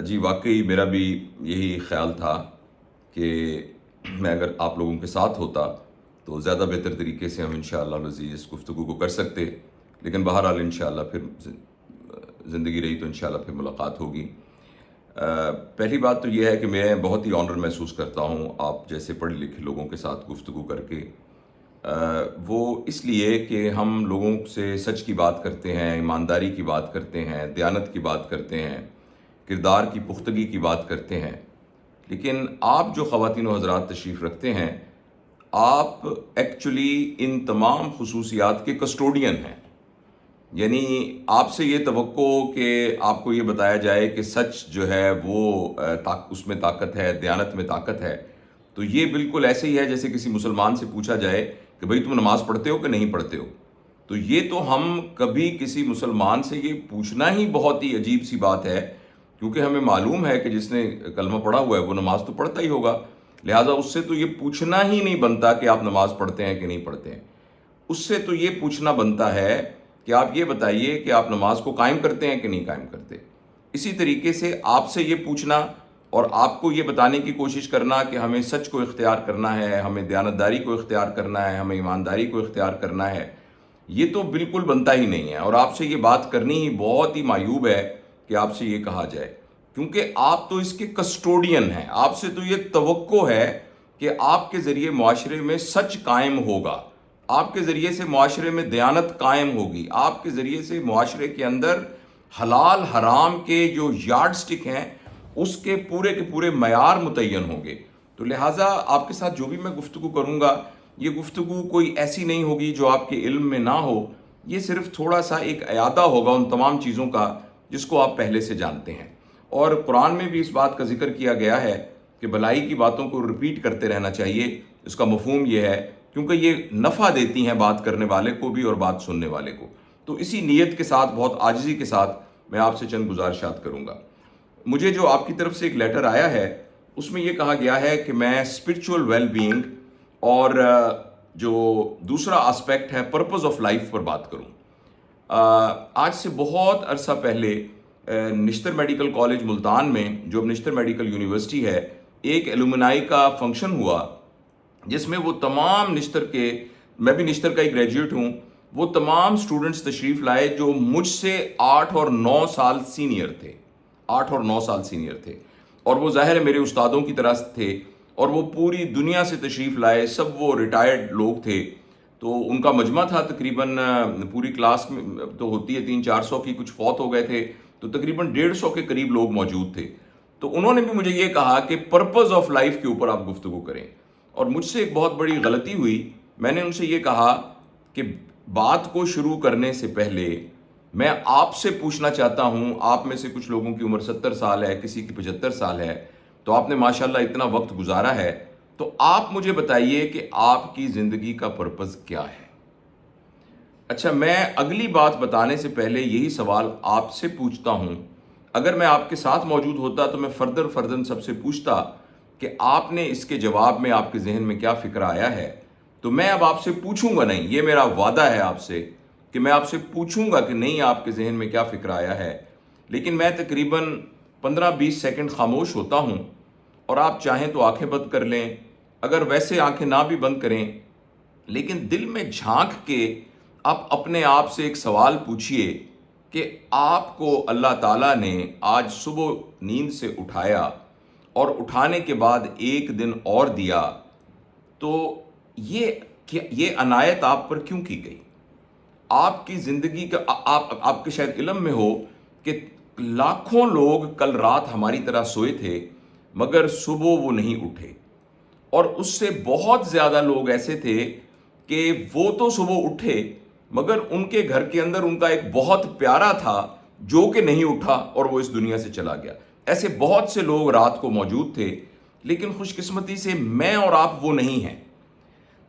جی واقعی میرا بھی یہی خیال تھا کہ میں اگر آپ لوگوں کے ساتھ ہوتا تو زیادہ بہتر طریقے سے ہم انشاءاللہ العزیز اس گفتگو کو کر سکتے، لیکن بہرحال انشاءاللہ پھر زندگی رہی تو انشاءاللہ پھر ملاقات ہوگی۔ پہلی بات تو یہ ہے کہ میں بہت ہی آنر محسوس کرتا ہوں آپ جیسے پڑھے لکھے لوگوں کے ساتھ گفتگو کر کے، وہ اس لیے کہ ہم لوگوں سے سچ کی بات کرتے ہیں، ایمانداری کی بات کرتے ہیں، دیانت کی بات کرتے ہیں، کردار کی پختگی کی بات کرتے ہیں، لیکن آپ جو خواتین و حضرات تشریف رکھتے ہیں، آپ ایکچولی ان تمام خصوصیات کے کسٹوڈین ہیں۔ یعنی آپ سے یہ توقع کہ آپ کو یہ بتایا جائے کہ سچ جو ہے وہ اس میں طاقت ہے، دیانت میں طاقت ہے، تو یہ بالکل ایسے ہی ہے جیسے کسی مسلمان سے پوچھا جائے کہ بھئی تم نماز پڑھتے ہو کہ نہیں پڑھتے ہو۔ تو یہ تو ہم کبھی کسی مسلمان سے یہ پوچھنا ہی بہت ہی عجیب سی بات ہے، کیونکہ ہمیں معلوم ہے کہ جس نے کلمہ پڑھا ہوا ہے وہ نماز تو پڑھتا ہی ہوگا، لہٰذا اس سے تو یہ پوچھنا ہی نہیں بنتا کہ آپ نماز پڑھتے ہیں کہ نہیں پڑھتے ہیں۔ اس سے تو یہ پوچھنا بنتا ہے کہ آپ یہ بتائیے کہ آپ نماز کو قائم کرتے ہیں کہ نہیں قائم کرتے۔ اسی طریقے سے آپ سے یہ پوچھنا اور آپ کو یہ بتانے کی کوشش کرنا کہ ہمیں سچ کو اختیار کرنا ہے، ہمیں دیانتداری کو اختیار کرنا ہے، ہمیں ایمانداری کو اختیار کرنا ہے، یہ تو بالکل بنتا ہی نہیں ہے، اور آپ سے یہ بات کرنی ہی بہت ہی معیوب ہے کہ آپ سے یہ کہا جائے، کیونکہ آپ تو اس کے کسٹوڈین ہیں۔ آپ سے تو یہ توقع ہے کہ آپ کے ذریعے معاشرے میں سچ قائم ہوگا، آپ کے ذریعے سے معاشرے میں دیانت قائم ہوگی، آپ کے ذریعے سے معاشرے کے اندر حلال حرام کے جو یارڈ سٹک ہیں اس کے پورے معیار متعین ہوں گے۔ تو لہٰذا آپ کے ساتھ جو بھی میں گفتگو کروں گا، یہ گفتگو کوئی ایسی نہیں ہوگی جو آپ کے علم میں نہ ہو، یہ صرف تھوڑا سا ایک اعادہ ہوگا ان تمام چیزوں کا جس کو آپ پہلے سے جانتے ہیں۔ اور قرآن میں بھی اس بات کا ذکر کیا گیا ہے کہ بھلائی کی باتوں کو ریپیٹ کرتے رہنا چاہیے۔ اس کا مفہوم یہ ہے کیونکہ یہ نفع دیتی ہیں بات کرنے والے کو بھی اور بات سننے والے کو۔ تو اسی نیت کے ساتھ، بہت عاجزی کے ساتھ میں آپ سے چند گزارشات کروں گا۔ مجھے جو آپ کی طرف سے ایک لیٹر آیا ہے اس میں یہ کہا گیا ہے کہ میں اسپرچول ویل بینگ اور جو دوسرا آسپیکٹ ہے پرپز آف لائف پر بات کروں۔ آج سے بہت عرصہ پہلے نشتر میڈیکل کالج ملتان میں، جو اب نشتر میڈیکل یونیورسٹی ہے، ایک ایلومنائی کا فنکشن ہوا جس میں وہ تمام نشتر کے، میں بھی نشتر کا ہی گریجویٹ ہوں، وہ تمام سٹوڈنٹس تشریف لائے جو مجھ سے 8 اور 9 سال سینئر تھے، 8 اور 9 سال سینئر تھے، اور وہ ظاہر ہے میرے استادوں کی طرح تھے، اور وہ پوری دنیا سے تشریف لائے، سب وہ ریٹائرڈ لوگ تھے۔ تو ان کا مجمع تھا تقریباً، پوری کلاس میں تو ہوتی ہے 300-400 کی، کچھ فوت ہو گئے تھے، تو تقریباً 150 کے قریب لوگ موجود تھے۔ تو انہوں نے بھی مجھے یہ کہا کہ پرپز آف لائف کے اوپر آپ گفتگو کریں، اور مجھ سے ایک بہت بڑی غلطی ہوئی۔ میں نے ان سے یہ کہا کہ بات کو شروع کرنے سے پہلے میں آپ سے پوچھنا چاہتا ہوں، آپ میں سے کچھ لوگوں کی عمر 70 سال ہے، کسی کی 75 سال ہے، تو آپ نے ماشاءاللہ اتنا وقت گزارا ہے، تو آپ مجھے بتائیے کہ آپ کی زندگی کا پرپز کیا ہے؟ اچھا، میں اگلی بات بتانے سے پہلے یہی سوال آپ سے پوچھتا ہوں۔ اگر میں آپ کے ساتھ موجود ہوتا تو میں فرداً سب سے پوچھتا کہ آپ نے اس کے جواب میں آپ کے ذہن میں کیا فکر آیا ہے۔ تو میں اب آپ سے پوچھوں گا نہیں، یہ میرا وعدہ ہے آپ سے کہ میں آپ سے پوچھوں گا کہ نہیں آپ کے ذہن میں کیا فکر آیا ہے، لیکن میں تقریباً 15-20 سیکنڈ خاموش ہوتا ہوں، اور آپ چاہیں تو آنکھیں بند کر لیں، اگر ویسے آنکھیں نہ بھی بند کریں، لیکن دل میں جھانک کے آپ اپنے آپ سے ایک سوال پوچھئے کہ آپ کو اللہ تعالیٰ نے آج صبح نیند سے اٹھایا اور اٹھانے کے بعد ایک دن اور دیا، تو یہ عنایت آپ پر کیوں کی گئی؟ آپ کی زندگی کا آپ کے شاید علم میں ہو کہ لاکھوں لوگ کل رات ہماری طرح سوئے تھے مگر صبح وہ نہیں اٹھے، اور اس سے بہت زیادہ لوگ ایسے تھے کہ وہ تو صبح اٹھے مگر ان کے گھر کے اندر ان کا ایک بہت پیارا تھا جو کہ نہیں اٹھا اور وہ اس دنیا سے چلا گیا۔ ایسے بہت سے لوگ رات کو موجود تھے، لیکن خوش قسمتی سے میں اور آپ وہ نہیں ہیں۔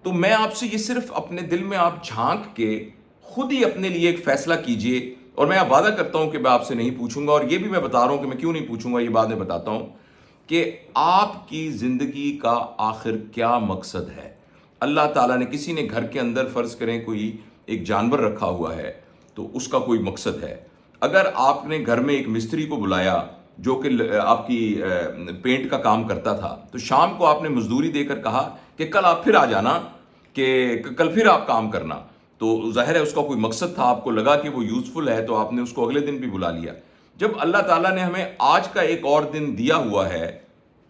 تو میں آپ سے یہ صرف اپنے دل میں آپ جھانک کے خود ہی اپنے لیے ایک فیصلہ کیجئے، اور میں وعدہ کرتا ہوں کہ میں آپ سے نہیں پوچھوں گا، اور یہ بھی میں بتا رہا ہوں کہ میں کیوں نہیں پوچھوں گا، یہ بعد میں بتاتا ہوں، کہ آپ کی زندگی کا آخر کیا مقصد ہے۔ اللہ تعالیٰ نے کسی نے گھر کے اندر فرض کریں کوئی ایک جانور رکھا ہوا ہے تو اس کا کوئی مقصد ہے۔ اگر آپ نے گھر میں ایک مستری کو بلایا جو کہ آپ کی پینٹ کا کام کرتا تھا، تو شام کو آپ نے مزدوری دے کر کہا کہ کل آپ پھر آ جانا، کہ کل پھر آپ کام کرنا. تو ظاہر ہے اس کا کوئی مقصد تھا، آپ کو لگا کہ وہ یوزفل ہے، تو آپ نے اس کو اگلے دن بھی بلا لیا. جب اللہ تعالیٰ نے ہمیں آج کا ایک اور دن دیا ہوا ہے،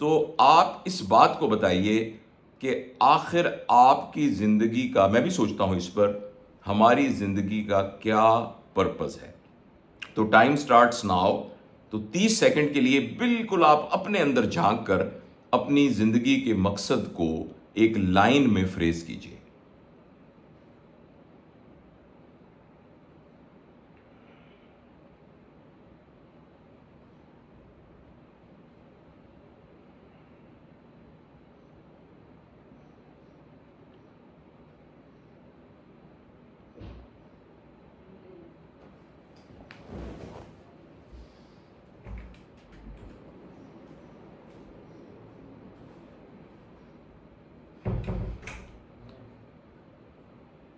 تو آپ اس بات کو بتائیے کہ آخر آپ کی زندگی کا، میں بھی سوچتا ہوں اس پر، ہماری زندگی کا کیا پرپز ہے. تو ٹائم سٹارٹس ناؤ. تو 30 سیکنڈ کے لیے بالکل آپ اپنے اندر جھانک کر اپنی زندگی کے مقصد کو ایک لائن میں فریز کیجیے.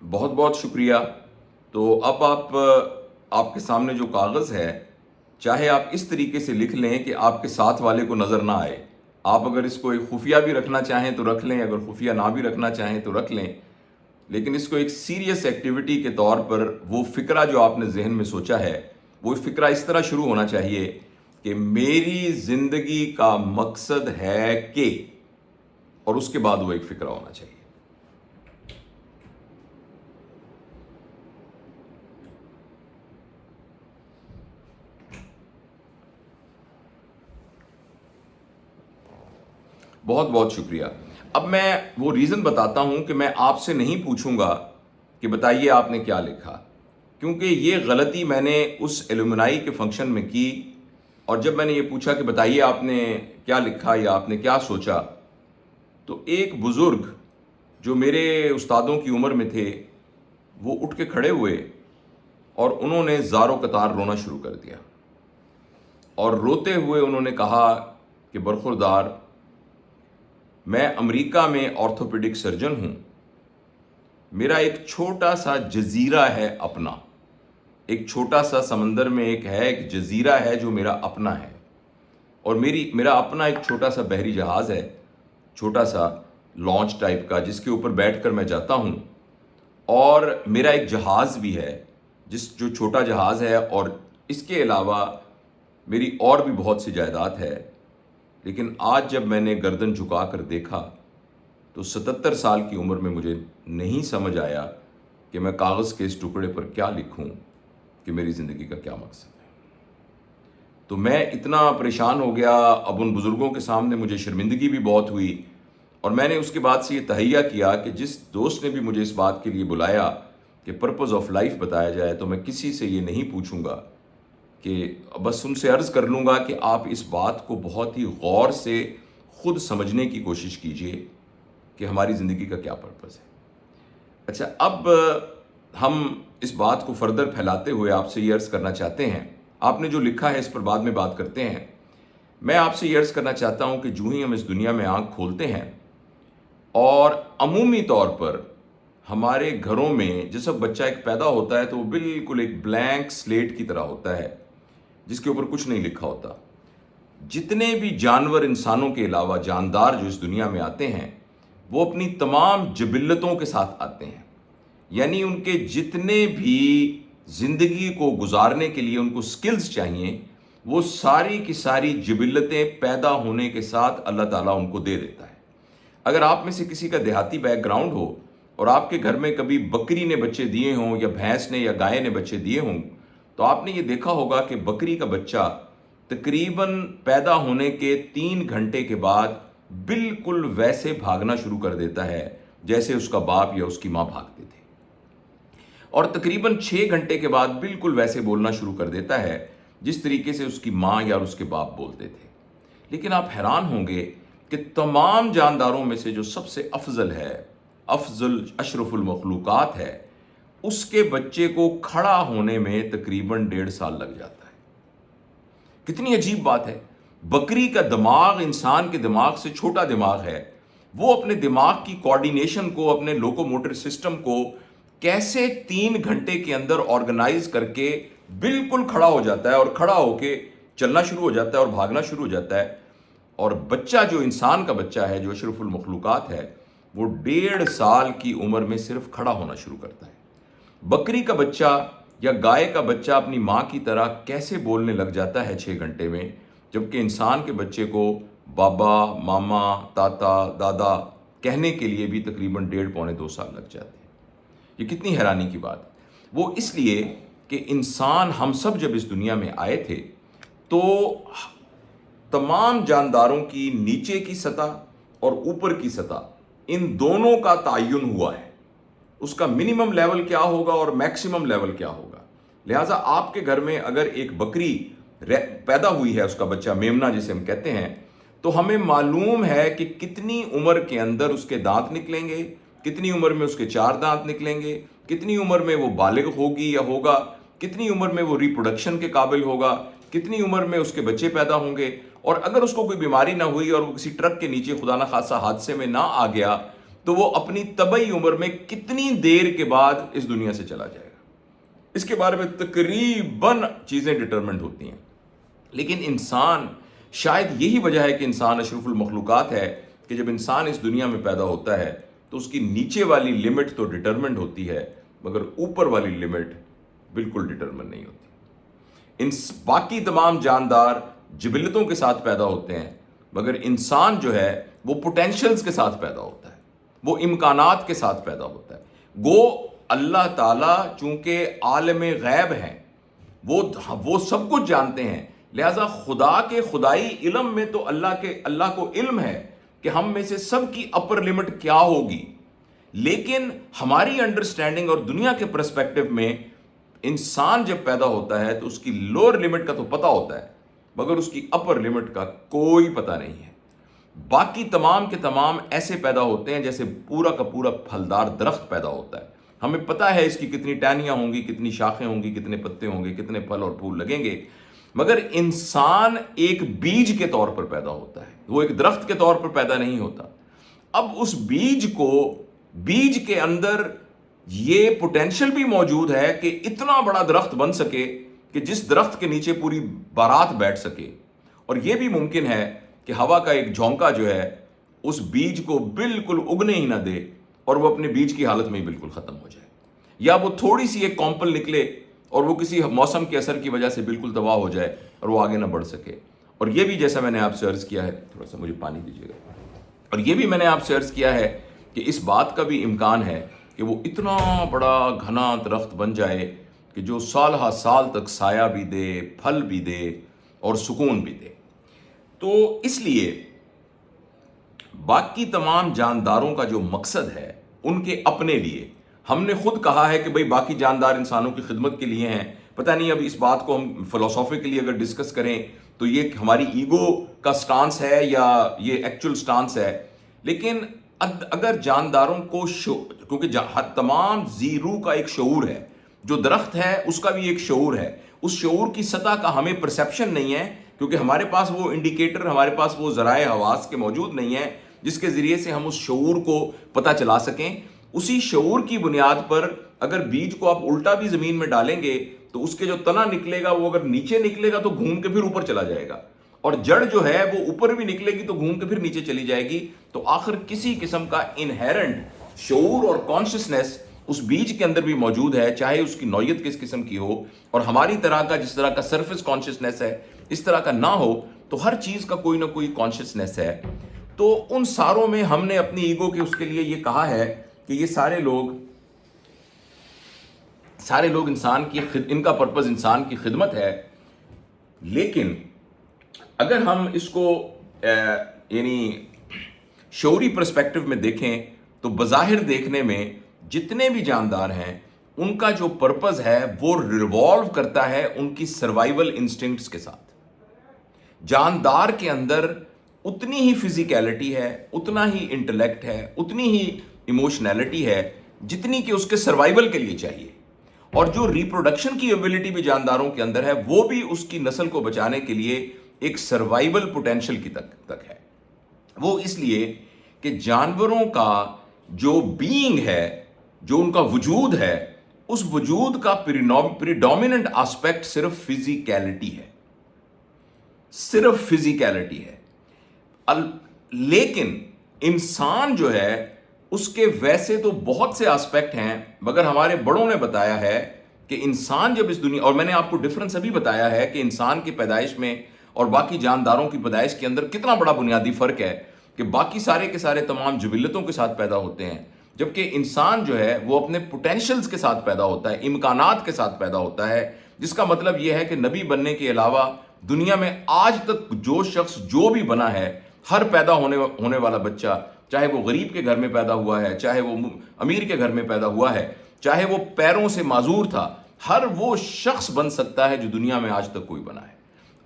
بہت بہت شکریہ. تو اب آپ کے سامنے جو کاغذ ہے، چاہے آپ اس طریقے سے لکھ لیں کہ آپ کے ساتھ والے کو نظر نہ آئے. آپ اگر اس کو ایک خفیہ بھی رکھنا چاہیں تو رکھ لیں، اگر خفیہ نہ بھی رکھنا چاہیں تو رکھ لیں. لیکن اس کو ایک سیریس ایکٹیویٹی کے طور پر، وہ فکرہ جو آپ نے ذہن میں سوچا ہے، وہ فکرہ اس طرح شروع ہونا چاہیے کہ میری زندگی کا مقصد ہے کہ، اور اس کے بعد وہ ایک فکرہ ہونا چاہیے. بہت بہت شکریہ. اب میں وہ ریزن بتاتا ہوں کہ میں آپ سے نہیں پوچھوں گا کہ بتائیے آپ نے کیا لکھا، کیونکہ یہ غلطی میں نے اس ایلومنائی کے فنکشن میں کی. اور جب میں نے یہ پوچھا کہ بتائیے آپ نے کیا لکھا یا آپ نے کیا سوچا، تو ایک بزرگ جو میرے استادوں کی عمر میں تھے، وہ اٹھ کے کھڑے ہوئے اور انہوں نے زار و قطار رونا شروع کر دیا. اور روتے ہوئے انہوں نے کہا کہ برخوردار، میں امریکہ میں آرتھوپیڈک سرجن ہوں. میرا ایک چھوٹا سا جزیرہ ہے اپنا، ایک چھوٹا سا سمندر میں ایک جزیرہ ہے جو میرا اپنا ہے. اور میرا اپنا ایک چھوٹا سا بحری جہاز ہے، چھوٹا سا لانچ ٹائپ کا، جس کے اوپر بیٹھ کر میں جاتا ہوں. اور میرا ایک جہاز بھی ہے، جو چھوٹا جہاز ہے، اور اس کے علاوہ میری اور بھی بہت سی جائیداد ہے. لیکن آج جب میں نے گردن جھکا کر دیکھا تو 77 سال کی عمر میں مجھے نہیں سمجھ آیا کہ میں کاغذ کے اس ٹکڑے پر کیا لکھوں کہ میری زندگی کا کیا مقصد ہے. تو میں اتنا پریشان ہو گیا. اب ان بزرگوں کے سامنے مجھے شرمندگی بھی بہت ہوئی، اور میں نے اس کے بعد سے یہ تہیہ کیا کہ جس دوست نے بھی مجھے اس بات کے لیے بلایا کہ پرپز آف لائف بتایا جائے، تو میں کسی سے یہ نہیں پوچھوں گا، کہ بس ان سے عرض کر لوں گا کہ آپ اس بات کو بہت ہی غور سے خود سمجھنے کی کوشش کیجئے کہ ہماری زندگی کا کیا پرپز ہے. اچھا، اب ہم اس بات کو فردر پھیلاتے ہوئے آپ سے یہ عرض کرنا چاہتے ہیں، آپ نے جو لکھا ہے اس پر بعد میں بات کرتے ہیں. میں آپ سے یہ عرض کرنا چاہتا ہوں کہ جو ہی ہم اس دنیا میں آنکھ کھولتے ہیں، اور عمومی طور پر ہمارے گھروں میں جس وقت بچہ ایک پیدا ہوتا ہے تو وہ بالکل ایک بلینک سلیٹ کی طرح ہوتا ہے، جس کے اوپر کچھ نہیں لکھا ہوتا. جتنے بھی جانور انسانوں کے علاوہ جاندار جو اس دنیا میں آتے ہیں، وہ اپنی تمام جبلتوں کے ساتھ آتے ہیں. یعنی ان کے جتنے بھی زندگی کو گزارنے کے لیے ان کو سکلز چاہیے، وہ ساری کی ساری جبلتیں پیدا ہونے کے ساتھ اللہ تعالیٰ ان کو دے دیتا ہے. اگر آپ میں سے کسی کا دیہاتی بیک گراؤنڈ ہو اور آپ کے گھر میں کبھی بکری نے بچے دیے ہوں یا بھینس نے یا گائے نے بچے دیے ہوں، تو آپ نے یہ دیکھا ہوگا کہ بکری کا بچہ تقریباً پیدا ہونے کے 3 گھنٹے کے بعد بالکل ویسے بھاگنا شروع کر دیتا ہے جیسے اس کا باپ یا اس کی ماں بھاگتے تھے، اور تقریباً 6 گھنٹے کے بعد بالکل ویسے بولنا شروع کر دیتا ہے جس طریقے سے اس کی ماں یا اس کے باپ بولتے تھے. لیکن آپ حیران ہوں گے کہ تمام جانداروں میں سے جو سب سے افضل ہے، افضل اشرف المخلوقات ہے، اس کے بچے کو کھڑا ہونے میں تقریباً 1.5 سال لگ جاتا ہے. کتنی عجیب بات ہے. بکری کا دماغ انسان کے دماغ سے چھوٹا دماغ ہے. وہ اپنے دماغ کی کوارڈینیشن کو، اپنے لوکوموٹر سسٹم کو کیسے 3 گھنٹے کے اندر آرگنائز کر کے بالکل کھڑا ہو جاتا ہے، اور کھڑا ہو کے چلنا شروع ہو جاتا ہے اور بھاگنا شروع ہو جاتا ہے. اور بچہ جو انسان کا بچہ ہے، جو اشرف المخلوقات ہے، وہ 1.5 سال کی عمر میں صرف کھڑا ہونا شروع کرتا ہے. بکری کا بچہ یا گائے کا بچہ اپنی ماں کی طرح کیسے بولنے لگ جاتا ہے 6 گھنٹے میں، جبکہ انسان کے بچے کو بابا، ماما، تاتا، دادا کہنے کے لیے بھی تقریباً 1.5-2 سال لگ جاتے ہیں. یہ کتنی حیرانی کی بات. وہ اس لیے کہ انسان، ہم سب جب اس دنیا میں آئے تھے تو تمام جانداروں کی نیچے کی سطح اور اوپر کی سطح، ان دونوں کا تعین ہوا ہے. اس کا منیمم لیول کیا ہوگا اور میکسیمم لیول کیا ہوگا. لہٰذا آپ کے گھر میں اگر ایک بکری پیدا ہوئی ہے، اس کا بچہ میمنا جسے ہم کہتے ہیں، تو ہمیں معلوم ہے کہ کتنی عمر کے اندر اس کے دانت نکلیں گے، کتنی عمر میں اس کے 4 دانت نکلیں گے، کتنی عمر میں وہ بالغ ہوگی یا ہوگا، کتنی عمر میں وہ ریپروڈکشن کے قابل ہوگا، کتنی عمر میں اس کے بچے پیدا ہوں گے. اور اگر اس کو کوئی بیماری نہ ہوئی اور وہ کسی ٹرک کے نیچے خدا نخواستہ حادثے میں نہ آ گیا، تو وہ اپنی طبعی عمر میں کتنی دیر کے بعد اس دنیا سے چلا جائے گا. اس کے بارے میں تقریباً چیزیں ڈٹرمنٹ ہوتی ہیں. لیکن انسان، شاید یہی وجہ ہے کہ انسان اشرف المخلوقات ہے، کہ جب انسان اس دنیا میں پیدا ہوتا ہے تو اس کی نیچے والی لمٹ تو ڈٹرمنٹ ہوتی ہے، مگر اوپر والی لمٹ بالکل ڈٹرمنٹ نہیں ہوتی. ان باقی تمام جاندار جبلتوں کے ساتھ پیدا ہوتے ہیں، مگر انسان جو ہے وہ پوٹینشلز کے ساتھ پیدا ہوتا ہے، وہ امکانات کے ساتھ پیدا ہوتا ہے. گو اللہ تعالیٰ چونکہ عالم غیب ہیں، وہ سب کچھ جانتے ہیں، لہذا خدا کے خدائی علم میں تو اللہ کو علم ہے کہ ہم میں سے سب کی اپر لمٹ کیا ہوگی. لیکن ہماری انڈرسٹینڈنگ اور دنیا کے پرسپیکٹو میں انسان جب پیدا ہوتا ہے تو اس کی لوور لمٹ کا تو پتہ ہوتا ہے، مگر اس کی اپر لمٹ کا کوئی پتہ نہیں ہے. باقی تمام کے تمام ایسے پیدا ہوتے ہیں جیسے پورا کا پورا پھلدار درخت پیدا ہوتا ہے. ہمیں پتہ ہے اس کی کتنی ٹہنیاں ہوں گی، کتنی شاخیں ہوں گی، کتنے پتے ہوں گے، کتنے پھل اور پھول لگیں گے. مگر انسان ایک بیج کے طور پر پیدا ہوتا ہے، وہ ایک درخت کے طور پر پیدا نہیں ہوتا. اب اس بیج کے اندر یہ پوٹینشل بھی موجود ہے کہ اتنا بڑا درخت بن سکے کہ جس درخت کے نیچے پوری بارات بیٹھ سکے. اور یہ بھی ممکن ہے کہ ہوا کا ایک جھونکا جو ہے اس بیج کو بالکل اگنے ہی نہ دے اور وہ اپنے بیج کی حالت میں ہی بالکل ختم ہو جائے، یا وہ تھوڑی سی ایک کامپل نکلے اور وہ کسی موسم کے اثر کی وجہ سے بالکل تباہ ہو جائے اور وہ آگے نہ بڑھ سکے. اور یہ بھی جیسا میں نے آپ سے عرض کیا ہے، تھوڑا سا مجھے پانی دیجیے گا، اور یہ بھی میں نے آپ سے عرض کیا ہے کہ اس بات کا بھی امکان ہے کہ وہ اتنا بڑا گھنا درخت بن جائے کہ جو سال ہا سال تک سایہ بھی دے، پھل بھی دے اور سکون بھی دے. تو اس لیے باقی تمام جانداروں کا جو مقصد ہے ان کے اپنے لیے، ہم نے خود کہا ہے کہ بھئی باقی جاندار انسانوں کی خدمت کے لیے ہیں. پتہ نہیں اب اس بات کو ہم فلسافیکلی اگر ڈسکس کریں تو یہ ہماری ایگو کا سٹانس ہے یا یہ ایکچول سٹانس ہے. لیکن اگر جانداروں کو کیونکہ تمام زیرو کا ایک شعور ہے، جو درخت ہے اس کا بھی ایک شعور ہے، اس شعور کی سطح کا ہمیں پرسیپشن نہیں ہے، کیونکہ ہمارے پاس وہ انڈیکیٹر، ہمارے پاس وہ ذرائع حواس کے موجود نہیں ہیں جس کے ذریعے سے ہم اس شعور کو پتہ چلا سکیں. اسی شعور کی بنیاد پر اگر بیج کو آپ الٹا بھی زمین میں ڈالیں گے تو اس کے جو تنا نکلے گا وہ اگر نیچے نکلے گا تو گھوم کے پھر اوپر چلا جائے گا، اور جڑ جو ہے وہ اوپر بھی نکلے گی تو گھوم کے پھر نیچے چلی جائے گی. تو آخر کسی قسم کا انہیرنٹ شعور اور کانشسنس اس بیج کے اندر بھی موجود ہے، چاہے اس کی نوعیت کس قسم کی ہو. اور ہماری طرح کا جس طرح کا سرفس کانشسنس ہے اس طرح کا نہ ہو، تو ہر چیز کا کوئی نہ کوئی کانشسنس ہے. تو ان ساروں میں ہم نے اپنی ایگو کے اس کے لیے یہ کہا ہے کہ یہ سارے لوگ انسان کی ان کا پرپز انسان کی خدمت ہے. لیکن اگر ہم اس کو یعنی شعوری پرسپیکٹو میں دیکھیں تو بظاہر دیکھنے میں جتنے بھی جاندار ہیں ان کا جو پرپز ہے وہ ریوالو کرتا ہے ان کی سروائیول انسٹنکٹس کے ساتھ. جاندار کے اندر اتنی ہی فزیکیلٹی ہے، اتنا ہی انٹلیکٹ ہے، اتنی ہی ایموشنلٹی ہے جتنی کہ اس کے سروائیول کے لیے چاہیے. اور جو ریپروڈکشن کی ایبلٹی بھی جانداروں کے اندر ہے وہ بھی اس کی نسل کو بچانے کے لیے ایک سروائیول پوٹینشل کی تک ہے. وہ اس لیے کہ جانوروں کا جو بینگ ہے، جو ان کا وجود ہے، اس وجود کا پریڈومیننٹ آسپیکٹ صرف فزیکیلٹی ہے. صرف فزیکیلٹی ہے. لیکن انسان جو ہے اس کے ویسے تو بہت سے آسپیکٹ ہیں، مگر ہمارے بڑوں نے بتایا ہے کہ انسان جب اس دنیا، اور میں نے آپ کو ڈفرنس ابھی بتایا ہے کہ انسان کی پیدائش میں اور باقی جانداروں کی پیدائش کے اندر کتنا بڑا بنیادی فرق ہے، کہ باقی سارے کے سارے تمام جبلتوں کے ساتھ پیدا ہوتے ہیں، جبکہ انسان جو ہے وہ اپنے پوٹینشلز کے ساتھ پیدا ہوتا ہے، امکانات کے ساتھ پیدا ہوتا ہے. جس کا مطلب یہ ہے کہ نبی بننے کے علاوہ دنیا میں آج تک جو شخص جو بھی بنا ہے، ہر پیدا ہونے والا بچہ، چاہے وہ غریب کے گھر میں پیدا ہوا ہے، چاہے وہ امیر کے گھر میں پیدا ہوا ہے، چاہے وہ پیروں سے معذور تھا، ہر وہ شخص بن سکتا ہے جو دنیا میں آج تک کوئی بنا ہے.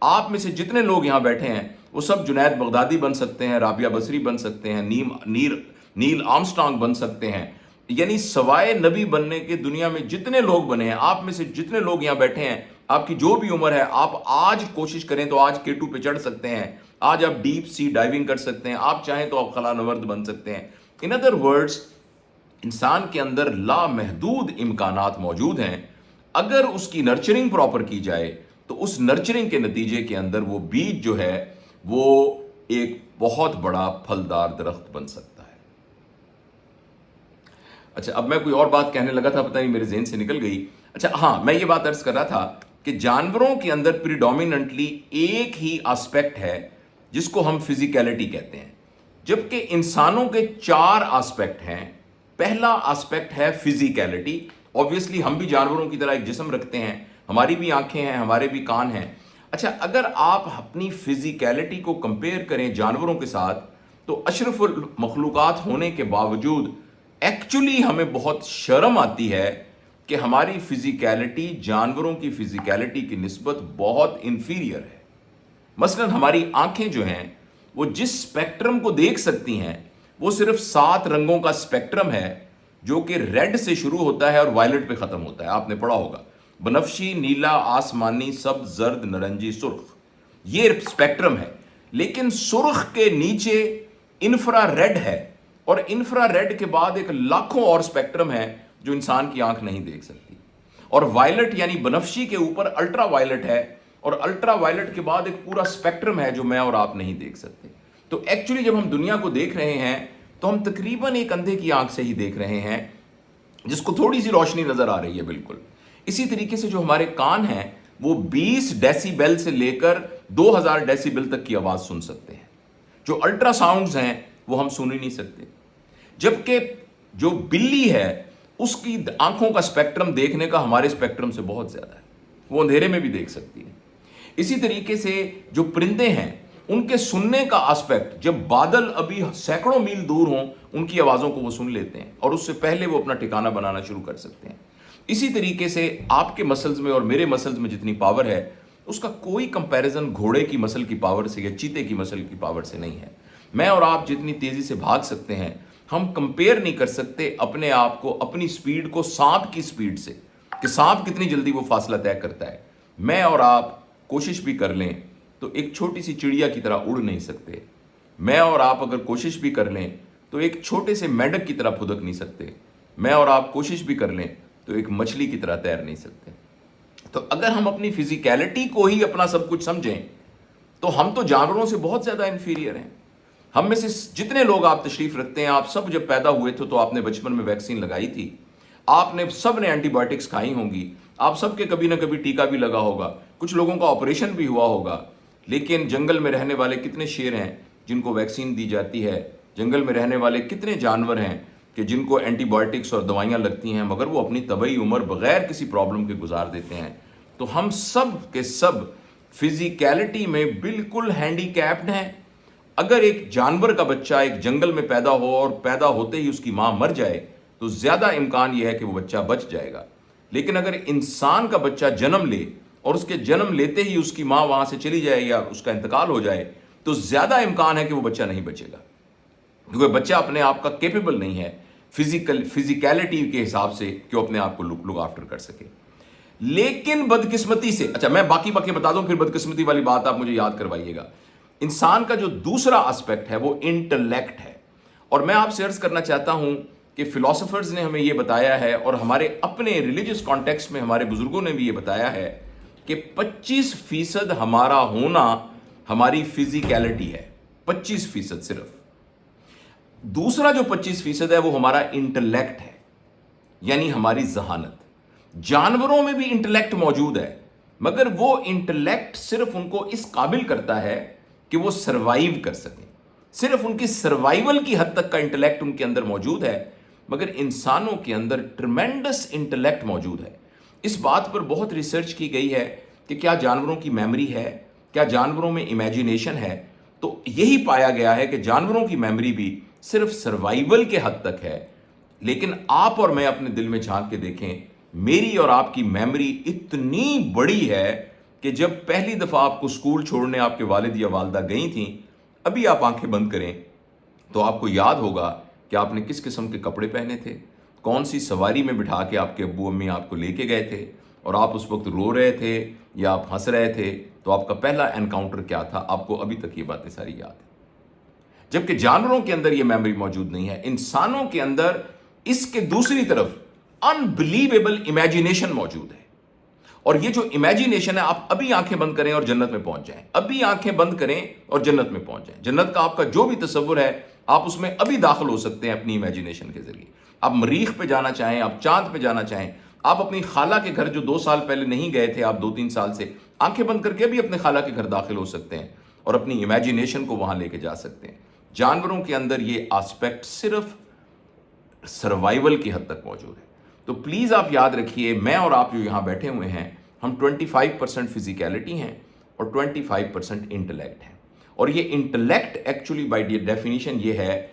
آپ میں سے جتنے لوگ یہاں بیٹھے ہیں وہ سب جنید بغدادی بن سکتے ہیں، رابعہ بصری بن سکتے ہیں، نیل آرمسٹرانگ بن سکتے ہیں. یعنی سوائے نبی بننے کے دنیا میں جتنے لوگ بنے ہیں، آپ میں سے جتنے لوگ یہاں بیٹھے ہیں، آپ کی جو بھی عمر ہے، آپ آج کوشش کریں تو آج K2 پہ چڑھ سکتے ہیں، آج آپ ڈیپ سی ڈائیونگ کر سکتے ہیں، آپ چاہیں تو آپ خلا نورد بن سکتے ہیں. ان ادر ورڈز، انسان کے اندر لامحدود امکانات موجود ہیں. اگر اس کی نرچرنگ پراپر کی جائے تو اس نرچرنگ کے نتیجے کے اندر وہ بیج جو ہے وہ ایک بہت بڑا پھلدار درخت بن سکتا ہے. اچھا، اب میں کوئی اور بات کہنے لگا تھا، پتہ نہیں میرے ذہن سے نکل گئی. اچھا ہاں، میں یہ بات عرض کر رہا تھا کہ جانوروں کے اندر پریڈومیننٹلی ایک ہی آسپیکٹ ہے جس کو ہم فزیکیلٹی کہتے ہیں، جبکہ انسانوں کے 4 آسپیکٹ ہیں. پہلا آسپیکٹ ہے فزیکیلٹی. اوبویسلی ہم بھی جانوروں کی طرح ایک جسم رکھتے ہیں، ہماری بھی آنکھیں ہیں، ہمارے بھی کان ہیں. اچھا، اگر آپ اپنی فزیکیلٹی کو کمپیئر کریں جانوروں کے ساتھ تو اشرف المخلوقات ہونے کے باوجود ایکچولی ہمیں بہت شرم آتی ہے کہ ہماری فزیکیلٹی جانوروں کی فزیکیلٹی کی نسبت بہت انفیریئر ہے. مثلا ہماری آنکھیں جو ہیں وہ جس اسپیکٹرم کو دیکھ سکتی ہیں وہ صرف 7 رنگوں کا اسپیکٹرم ہے، جو کہ ریڈ سے شروع ہوتا ہے اور وائلٹ پہ ختم ہوتا ہے. آپ نے پڑھا ہوگا، بنفشی، نیلا، آسمانی، سبز، زرد، نارنجی، سرخ، یہ اسپیکٹرم ہے. لیکن سرخ کے نیچے انفرا ریڈ ہے، اور انفرا ریڈ کے بعد ایک لاکھوں اور اسپیکٹرم ہے جو انسان کی آنکھ نہیں دیکھ سکتی. اور وائلٹ یعنی بنفشی کے اوپر الٹرا وائلٹ ہے، اور الٹرا وائلٹ کے بعد ایک پورا اسپیکٹرم ہے جو میں اور آپ نہیں دیکھ سکتے. تو ایکچولی جب ہم دنیا کو دیکھ رہے ہیں تو ہم تقریباً ایک اندھے کی آنکھ سے ہی دیکھ رہے ہیں جس کو تھوڑی سی روشنی نظر آ رہی ہے. بالکل اسی طریقے سے جو ہمارے کان ہیں وہ 20 ڈیسی بیل سے لے کر 2000 ڈیسی بیل تک کی آواز سن سکتے ہیں. جو الٹرا ساؤنڈز ہیں وہ ہم سن ہی نہیں سکتے. جبکہ جو بلی ہے اس کی آنکھوں کا اسپیکٹرم دیکھنے کا ہمارے اسپیکٹرم سے بہت زیادہ ہے، وہ اندھیرے میں بھی دیکھ سکتی ہے. اسی طریقے سے جو پرندے ہیں ان کے سننے کا آسپیکٹ، جب بادل ابھی سینکڑوں میل دور ہوں ان کی آوازوں کو وہ سن لیتے ہیں اور اس سے پہلے وہ اپنا ٹھکانہ بنانا شروع کر سکتے ہیں. اسی طریقے سے آپ کے مسلز میں اور میرے مسلز میں جتنی پاور ہے اس کا کوئی کمپیریزن گھوڑے کی مسل کی پاور سے یا چیتے کی مسل کی پاور سے نہیں ہے. میں اور آپ جتنی تیزی سے بھاگ سکتے ہیں ہم کمپیئر نہیں کر سکتے اپنے آپ کو، اپنی سپیڈ کو سانپ کی سپیڈ سے، کہ سانپ کتنی جلدی وہ فاصلہ طے کرتا ہے. میں اور آپ کوشش بھی کر لیں تو ایک چھوٹی سی چڑیا کی طرح اڑ نہیں سکتے. میں اور آپ اگر کوشش بھی کر لیں تو ایک چھوٹے سے میںڈک کی طرح پھدک نہیں سکتے. میں اور آپ کوشش بھی کر لیں تو ایک مچھلی کی طرح تیر نہیں سکتے. تو اگر ہم اپنی فزیکیلٹی کو ہی اپنا سب کچھ سمجھیں تو ہم تو جانوروں سے بہت زیادہ انفیریئر ہیں. ہم میں سے جتنے لوگ آپ تشریف رکھتے ہیں، آپ سب جب پیدا ہوئے تھے تو آپ نے بچپن میں ویکسین لگائی تھی، آپ نے سب نے اینٹی بایوٹکس کھائی ہوں گی، آپ سب کے کبھی نہ کبھی ٹیکا بھی لگا ہوگا، کچھ لوگوں کا آپریشن بھی ہوا ہوگا. لیکن جنگل میں رہنے والے کتنے شیر ہیں جن کو ویکسین دی جاتی ہے؟ جنگل میں رہنے والے کتنے جانور ہیں کہ جن کو اینٹی بایوٹکس اور دوائیاں لگتی ہیں مگر وہ اپنی طبعی عمر بغیر کسی پرابلم کے گزار دیتے ہیں؟ تو ہم سب کے سب فزیکیلٹی میں بالکل ہینڈی کیپڈ ہیں. اگر ایک جانور کا بچہ ایک جنگل میں پیدا ہو اور پیدا ہوتے ہی اس کی ماں مر جائے تو زیادہ امکان یہ ہے کہ وہ بچہ بچ جائے گا. لیکن اگر انسان کا بچہ جنم لے اور اس کے جنم لیتے ہی اس کی ماں وہاں سے چلی جائے یا اس کا انتقال ہو جائے تو زیادہ امکان ہے کہ وہ بچہ نہیں بچے گا، کیونکہ بچہ اپنے آپ کا کیپیبل نہیں ہے فزیکیلٹی کے حساب سے کہ وہ اپنے آپ کو لک آفٹر کر سکے. لیکن بدقسمتی سے، اچھا میں باقی بتا دوں پھر بدقسمتی والی بات آپ مجھے یاد کروائیے گا. انسان کا جو دوسرا آسپیکٹ ہے وہ انٹلیکٹ ہے. اور میں آپ سے عرض کرنا چاہتا ہوں کہ فلاسفرز نے ہمیں یہ بتایا ہے اور ہمارے اپنے ریلیجس کانٹیکسٹ میں ہمارے بزرگوں نے بھی یہ بتایا ہے کہ 25% ہمارا ہونا ہماری فزیکیلٹی ہے 25% صرف. دوسرا جو 25% ہے وہ ہمارا انٹلیکٹ ہے، یعنی ہماری ذہانت. جانوروں میں بھی انٹلیکٹ موجود ہے، مگر وہ انٹلیکٹ صرف ان کو اس قابل کرتا ہے کہ وہ سروائیو کر سکیں. صرف ان کی سروائیول کی حد تک کا انٹلیکٹ ان کے اندر موجود ہے، مگر انسانوں کے اندر ٹرمینڈس انٹلیکٹ موجود ہے. اس بات پر بہت ریسرچ کی گئی ہے کہ کیا جانوروں کی میموری ہے، کیا جانوروں میں امیجینیشن ہے. تو یہی پایا گیا ہے کہ جانوروں کی میموری بھی صرف سروائیول کے حد تک ہے. لیکن آپ اور میں اپنے دل میں جھانک کے دیکھیں، میری اور آپ کی میموری اتنی بڑی ہے کہ جب پہلی دفعہ آپ کو اسکول چھوڑنے آپ کے والد یا والدہ گئی تھیں، ابھی آپ آنکھیں بند کریں تو آپ کو یاد ہوگا کہ آپ نے کس قسم کے کپڑے پہنے تھے، کون سی سواری میں بٹھا کے آپ کے ابو امی آپ کو لے کے گئے تھے، اور آپ اس وقت رو رہے تھے یا آپ ہنس رہے تھے، تو آپ کا پہلا انکاؤنٹر کیا تھا. آپ کو ابھی تک یہ باتیں ساری یاد ہیں. جبکہ جانوروں کے اندر یہ میموری موجود نہیں ہے. انسانوں کے اندر اس کے دوسری طرف انبلیویبل امیجینیشن موجود ہے. اور یہ جو امیجینیشن ہے، آپ ابھی آنکھیں بند کریں اور جنت میں پہنچ جائیں. ابھی آنکھیں بند کریں اور جنت میں پہنچ جائیں. جنت کا آپ کا جو بھی تصور ہے، آپ اس میں ابھی داخل ہو سکتے ہیں اپنی امیجینیشن کے ذریعے. آپ مریخ پہ جانا چاہیں، آپ چاند پہ جانا چاہیں، آپ اپنی خالہ کے گھر جو 2 سال پہلے نہیں گئے تھے، آپ 2-3 سال سے، آنکھیں بند کر کے بھی اپنے خالہ کے گھر داخل ہو سکتے ہیں اور اپنی امیجینیشن کو وہاں لے کے جا سکتے ہیں. جانوروں کے اندر یہ آسپیکٹ صرف سروائیول کی حد تک موجود ہے. تو پلیز آپ یاد رکھیے، میں اور آپ جو یہاں بیٹھے ہوئے ہیں، ہم 25% فزیکیلٹی ہیں اور 25% انٹلیکٹ ہیں. اور یہ انٹلیکٹ ایکچولی بائی ڈیفینیشن یہ ہے،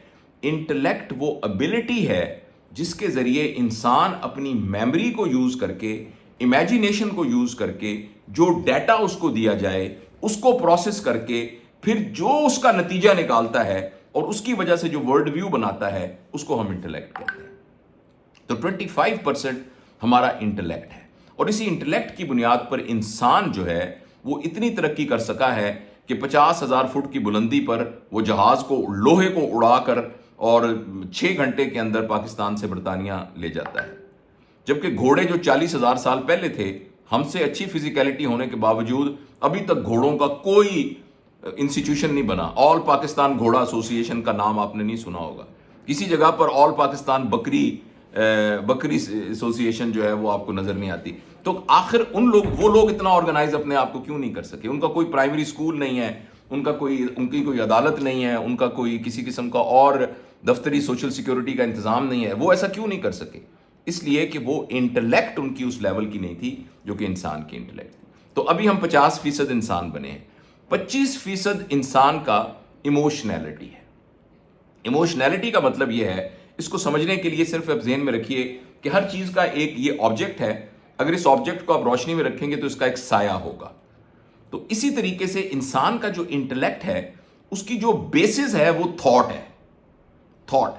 انٹلیکٹ وہ ابیلٹی ہے جس کے ذریعے انسان اپنی میموری کو یوز کر کے، امیجینیشن کو یوز کر کے، جو ڈیٹا اس کو دیا جائے اس کو پروسیس کر کے، پھر جو اس کا نتیجہ نکالتا ہے اور اس کی وجہ سے جو ورلڈ ویو بناتا ہے، اس کو ہم انٹلیکٹ کہتے ہیں. تو 25% ہمارا انٹلیکٹ ہے. اور اسی انٹلیکٹ کی بنیاد پر انسان جو ہے وہ اتنی ترقی کر سکا ہے کہ 50,000 فٹ کی بلندی پر وہ جہاز کو، لوہے کو اڑا کر، اور 6 گھنٹے کے اندر پاکستان سے برطانیہ لے جاتا ہے. جبکہ گھوڑے جو 40,000 سال پہلے تھے، ہم سے اچھی فزیکیلٹی ہونے کے باوجود ابھی تک گھوڑوں کا کوئی انسٹیٹیوشن نہیں بنا. آل پاکستان گھوڑا ایسوسی ایشن کا نام آپ نے نہیں سنا ہوگا. کسی جگہ پر آل پاکستان بکری ایسوسی ایشن جو ہے وہ آپ کو نظر نہیں آتی. تو آخر وہ لوگ اتنا آرگنائز اپنے آپ کو کیوں نہیں کر سکے؟ ان کا کوئی پرائمری اسکول نہیں ہے، ان کی کوئی عدالت نہیں ہے، ان کا کوئی کسی قسم کا اور دفتری سوشل سیکیورٹی کا انتظام نہیں ہے. وہ ایسا کیوں نہیں کر سکے؟ اس لیے کہ وہ انٹلیکٹ ان کی اس لیول کی نہیں تھی جو کہ انسان کی انٹلیکٹ تھی. تو ابھی ہم 50% انسان بنے ہیں. 25% انسان کا ایموشنیلٹی ہے. ایموشنیلٹی کا مطلب یہ ہے، اس کو سمجھنے کے لیے صرف آپ ذہن میں رکھیے کہ ہر چیز کا ایک یہ آبجیکٹ ہے. اگر اس آبجیکٹ کو آپ روشنی میں رکھیں گے تو اس کا ایک سایہ ہوگا. تو اسی طریقے سے انسان کا جو انٹلیکٹ ہے، اس کی جو بیسس ہے وہ تھاٹ ہے. تھاٹ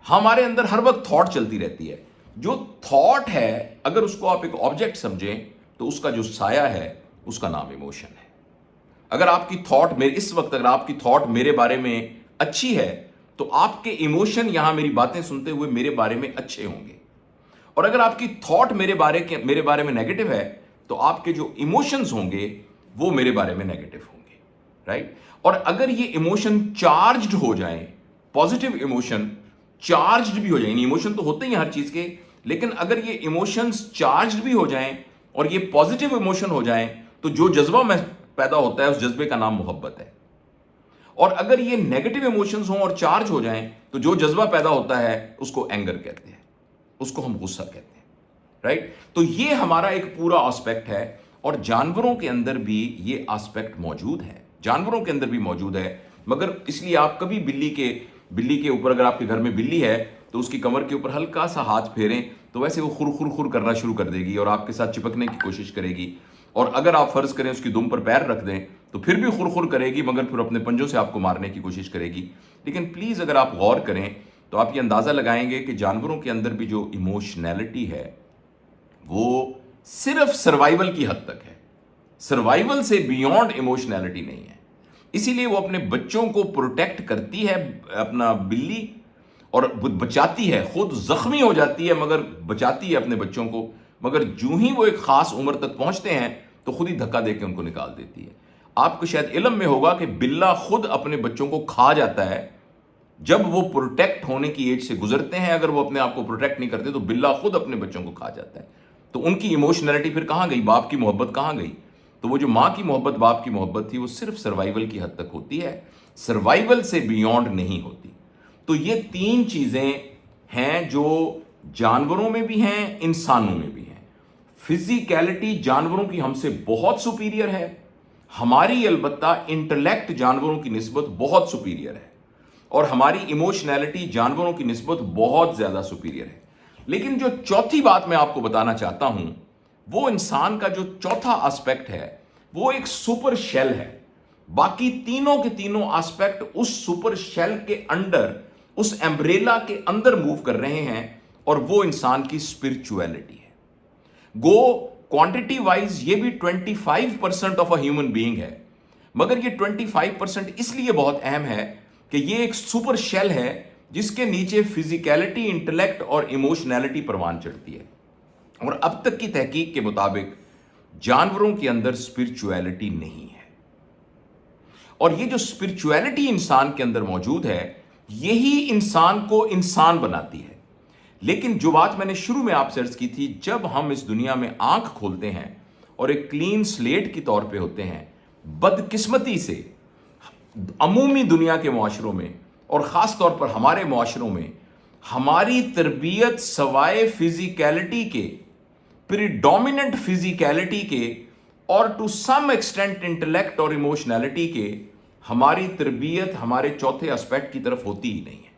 ہمارے اندر ہر وقت تھاٹ چلتی رہتی ہے. جو تھاٹ ہے، اگر اس کو آپ ایک آبجیکٹ سمجھیں تو اس کا جو سایہ ہے اس کا نام ایموشن ہے. اگر آپ کی تھاٹ اس وقت اگر آپ کی تھاٹ میرے بارے میں اچھی ہے تو آپ کے ایموشن یہاں میری باتیں سنتے ہوئے میرے بارے میں اچھے ہوں گے. اور اگر آپ کی تھاٹ میرے بارے میں نیگیٹو ہے تو آپ کے جو ایموشنز ہوں گے وہ میرے بارے میں نیگیٹو ہوں گے. رائٹ؟ اور اگر یہ ایموشن چارجڈ ہو جائیں، پازیٹیو ایموشن چارجڈ بھی ہو جائیں، ایموشن تو ہوتے ہی ہر چیز کے، لیکن اگر یہ ایموشنز چارجڈ بھی ہو جائیں اور یہ پازیٹیو ایموشن ہو جائیں تو جو جذبہ میں پیدا ہوتا ہے اس جذبے کا نام محبت ہے. اور اگر یہ نیگیٹو ایموشنز ہوں اور چارج ہو جائیں تو جو جذبہ پیدا ہوتا ہے اس کو اینگر کہتے ہیں، اس کو ہم غصہ کہتے ہیں. رائٹ؟ تو یہ ہمارا ایک پورا آسپیکٹ ہے. اور جانوروں کے اندر بھی یہ آسپیکٹ موجود ہے، جانوروں کے اندر بھی موجود ہے. مگر اس لیے آپ کبھی بلی کے اوپر، اگر آپ کے گھر میں بلی ہے تو اس کی کمر کے اوپر ہلکا سا ہاتھ پھیریں تو ویسے وہ خر کرنا شروع کر دے گی اور آپ کے ساتھ چپکنے کی کوشش کرے گی. اور اگر آپ فرض کریں اس کی دم پر پیر رکھ دیں تو پھر بھی خر کرے گی، مگر پھر اپنے پنجوں سے آپ کو مارنے کی کوشش کرے گی. لیکن پلیز اگر آپ غور کریں تو آپ یہ اندازہ لگائیں گے کہ جانوروں کے اندر بھی جو ایموشنیلٹی ہے وہ صرف سروائیول کی حد تک ہے. سروائیول سے بیونڈ ایموشنیلٹی نہیں ہے. اسی لیے وہ اپنے بچوں کو پروٹیکٹ کرتی ہے، اپنا بلی، اور بچاتی ہے. خود زخمی ہو جاتی ہے مگر بچاتی ہے اپنے بچوں کو. مگر جو ہی وہ ایک خاص عمر تک پہنچتے ہیں تو خود ہی دھکا دے کے ان کو نکال دیتی ہے. آپ کو شاید علم میں ہوگا کہ بلّا خود اپنے بچوں کو کھا جاتا ہے جب وہ پروٹیکٹ ہونے کی ایج سے گزرتے ہیں. اگر وہ اپنے آپ کو پروٹیکٹ نہیں کرتے تو بلّا خود اپنے بچوں کو کھا جاتا ہے. تو ان کی ایموشنلٹی پھر کہاں گئی؟ باپ کی محبت کہاں گئی؟ تو وہ جو ماں کی محبت، باپ کی محبت تھی، وہ صرف سروائیول کی حد تک ہوتی ہے، سروائیول سے بیونڈ نہیں ہوتی. تو یہ 3 چیزیں ہیں جو جانوروں میں بھی ہیں، انسانوں میں بھی ہیں. فزیکیلٹی جانوروں کی ہم سے بہت سپیریئر ہے، ہماری البتہ انٹلیکٹ جانوروں کی نسبت بہت سپیریئر ہے، اور ہماری ایموشنلٹی جانوروں کی نسبت بہت زیادہ سپیریئر ہے. لیکن جو چوتھی بات میں آپ کو بتانا چاہتا ہوں، وہ انسان کا جو چوتھا آسپیکٹ ہے وہ ایک سپر شیل ہے. باقی تینوں کے تینوں آسپیکٹ اس سپر شیل کے انڈر، اس امبریلا کے اندر موو کر رہے ہیں، اور وہ انسان کی اسپرچویلٹی ہے. گو کوانٹٹی وائز یہ بھی 25% آف اے ہیومن بینگ ہے، مگر یہ 25% اس لیے بہت اہم ہے کہ یہ ایک سپر شیل ہے جس کے نیچے فزیکیلٹی، انٹلیکٹ اور ایموشنلٹی پروان چڑھتی ہے. اور اب تک کی تحقیق کے مطابق جانوروں کے اندر اسپرچویلٹی نہیں ہے، اور یہ جو اسپرچویلٹی انسان کے اندر موجود ہے یہی انسان کو انسان بناتی ہے. لیکن جو بات میں نے شروع میں آپ سے عرض کی تھی، جب ہم اس دنیا میں آنکھ کھولتے ہیں اور ایک کلین سلیٹ کی طور پہ ہوتے ہیں، بدقسمتی سے عمومی دنیا کے معاشروں میں اور خاص طور پر ہمارے معاشروں میں ہماری تربیت سوائے فزیکیلٹی کے، پریڈومیننٹ فزیکیلٹی کے، اور ٹو سم ایکسٹینٹ انٹلیکٹ اور ایموشنلٹی کے، ہماری تربیت ہمارے چوتھے اسپیکٹ کی طرف ہوتی ہی نہیں ہے.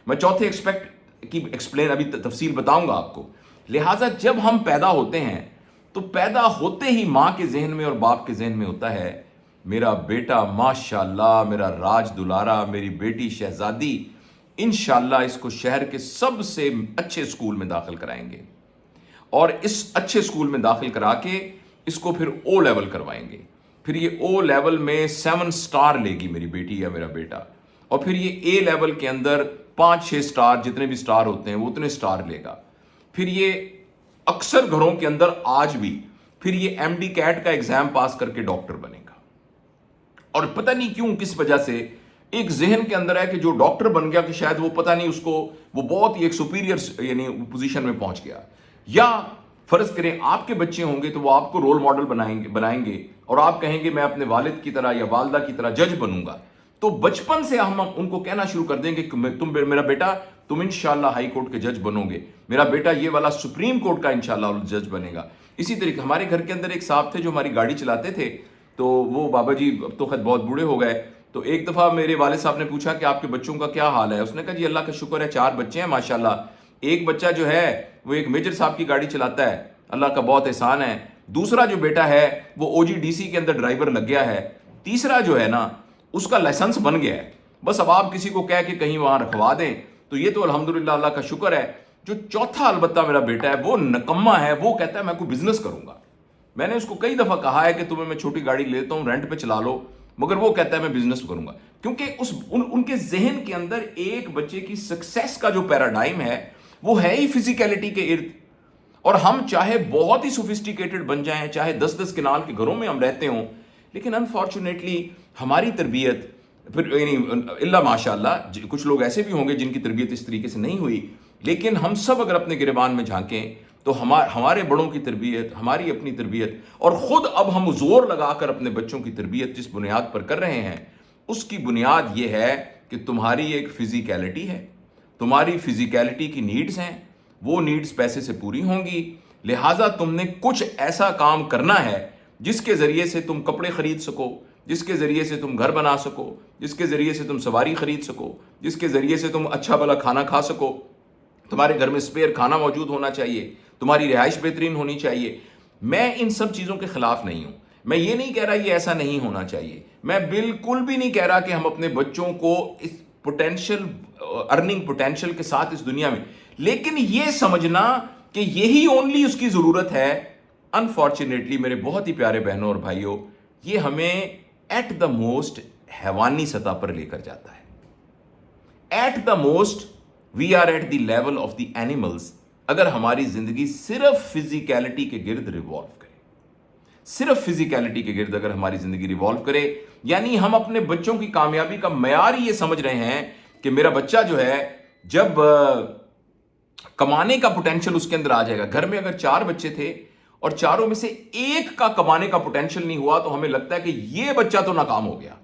میں چوتھے اسپیکٹ کی ایکسپلین ابھی تفصیل بتاؤں گا آپ کو. لہٰذا جب ہم پیدا ہوتے ہیں تو پیدا ہوتے ہی ماں کے ذہن میں اور باپ کے ذہن میں ہوتا ہے میرا بیٹا ماشاءاللہ، میرا راج دلارا، میری بیٹی شہزادی، انشاءاللہ اس کو شہر کے سب سے اچھے اسکول میں داخل کرائیں گے، اور اس اچھے اسکول میں داخل کرا کے اس کو پھر او لیول کروائیں گے. پھر یہ او لیول میں 7 سٹار لے گی میری بیٹی یا میرا بیٹا، اور پھر یہ اے لیول کے اندر 5-6 سٹار، جتنے بھی سٹار ہوتے ہیں وہ اتنے سٹار لے گا. پھر یہ اکثر گھروں کے اندر آج بھی پھر یہ ایم ڈی کیٹ کا ایگزام پاس کر کے ڈاکٹر بنے گا. اور پتہ نہیں کیوں، کس وجہ سے ایک ذہن کے اندر ہے کہ جو ڈاکٹر بن گیا کہ شاید وہ پتہ نہیں اس کو وہ بہت ہی ایک سپیریئر یعنی پوزیشن میں پہنچ گیا. یا فرض کریں آپ کے بچے ہوں گے تو وہ آپ کو رول ماڈل بنائیں گے اور آپ کہیں گے میں اپنے والد کی طرح یا والدہ کی طرح جج بنوں گا. تو بچپن سے ہم ان کو کہنا شروع کر دیں گے کہ تم میرا بیٹا تم انشاءاللہ ہائی کورٹ کے جج بنو گے، میرا بیٹا یہ والا سپریم کورٹ کا انشاءاللہ جج بنے گا. اسی طریقے ہمارے گھر کے اندر ایک صاحب تھے جو ہماری گاڑی چلاتے تھے، تو وہ بابا جی اب تو خود بہت بوڑھے ہو گئے. تو ایک دفعہ میرے والد صاحب نے پوچھا کہ آپ کے بچوں کا کیا حال ہے؟ اس نے کہا جی اللہ کا شکر ہے 4 بچے ہیں ماشاءاللہ. ایک بچہ جو ہے وہ ایک میجر صاحب کی گاڑی چلاتا ہے، اللہ کا بہت احسان ہے. دوسرا جو بیٹا ہے وہ او جی ڈی سی کے اندر ڈرائیور لگ گیا ہے. تیسرا جو ہے نا اس کا لائسنس بن گیا ہے، بس اب آپ کسی کو کہہ کے کہیں وہاں رکھوا دیں. تو یہ تو الحمدللہ اللہ کا شکر ہے. جو چوتھا البتہ میرا بیٹا ہے وہ نکما ہے، وہ کہتا ہے میں کوئی بزنس کروں گا. میں نے اس کو کئی دفعہ کہا ہے کہ تمہیں میں چھوٹی گاڑی لیتا ہوں رینٹ پہ چلا لو، مگر وہ کہتا ہے میں بزنس کروں گا. کیونکہ ان کے ذہن کے اندر ایک بچے کی سکسیس کا جو پیراڈائم ہے وہ ہے ہی فزیکیلٹی کے ارد. اور ہم چاہے بہت ہی سوفسٹیکیٹڈ بن جائیں، چاہے 10-10 کنال کے گھروں میں ہم رہتے ہوں، لیکن انفارچونیٹلی ہماری تربیت پھر یعنی اللہ ماشاء اللہ کچھ لوگ ایسے بھی ہوں گے جن کی تربیت اس طریقے سے نہیں ہوئی، لیکن ہم سب اگر اپنے گریبان میں جھانکیں تو ہمارے بڑوں کی تربیت، ہماری اپنی تربیت، اور خود اب ہم زور لگا کر اپنے بچوں کی تربیت جس بنیاد پر کر رہے ہیں، اس کی بنیاد یہ ہے کہ تمہاری ایک فزیکیلٹی ہے، تمہاری فزیکیلٹی کی نیڈز ہیں، وہ نیڈز پیسے سے پوری ہوں گی. لہٰذا تم نے کچھ ایسا کام کرنا ہے جس کے ذریعے سے تم کپڑے خرید سکو، جس کے ذریعے سے تم گھر بنا سکو، جس کے ذریعے سے تم سواری خرید سکو، جس کے ذریعے سے تم اچھا بھلا کھانا کھا سکو. تمہارے گھر میں اسپیئر کھانا موجود ہونا چاہیے، تمہاری رہائش بہترین ہونی چاہیے. میں ان سب چیزوں کے خلاف نہیں ہوں. میں یہ نہیں کہہ رہا یہ ایسا نہیں ہونا چاہیے. میں بالکل بھی نہیں کہہ رہا کہ ہم اپنے بچوں کو اس پوٹینشل ارننگ پوٹینشل کے ساتھ اس دنیا میں، لیکن یہ سمجھنا کہ یہی اونلی اس کی ضرورت ہے، انفارچونیٹلی میرے بہت ہی پیارے بہنوں اور بھائیوں، یہ ہمیں ایٹ دا موسٹ حیوانی سطح پر لے کر جاتا ہے. At the most we are at the level of the animals اگر ہماری زندگی صرف فزیکیلٹی کے گرد ریوالو کرے، صرف فزیکیلٹی کے گرد اگر ہماری زندگی ریوالو کرے، یعنی ہم اپنے بچوں کی کامیابی کا معیار یہ سمجھ رہے ہیں کہ میرا بچہ جو ہے جب کمانے کا پوٹینشیل اس کے اندر آ جائے گا، گھر میں اگر 4 بچے تھے اور چاروں میں سے ایک کا کمانے کا پوٹینشیل نہیں ہوا تو ہمیں لگتا ہے کہ یہ بچہ تو ناکام ہو گیا،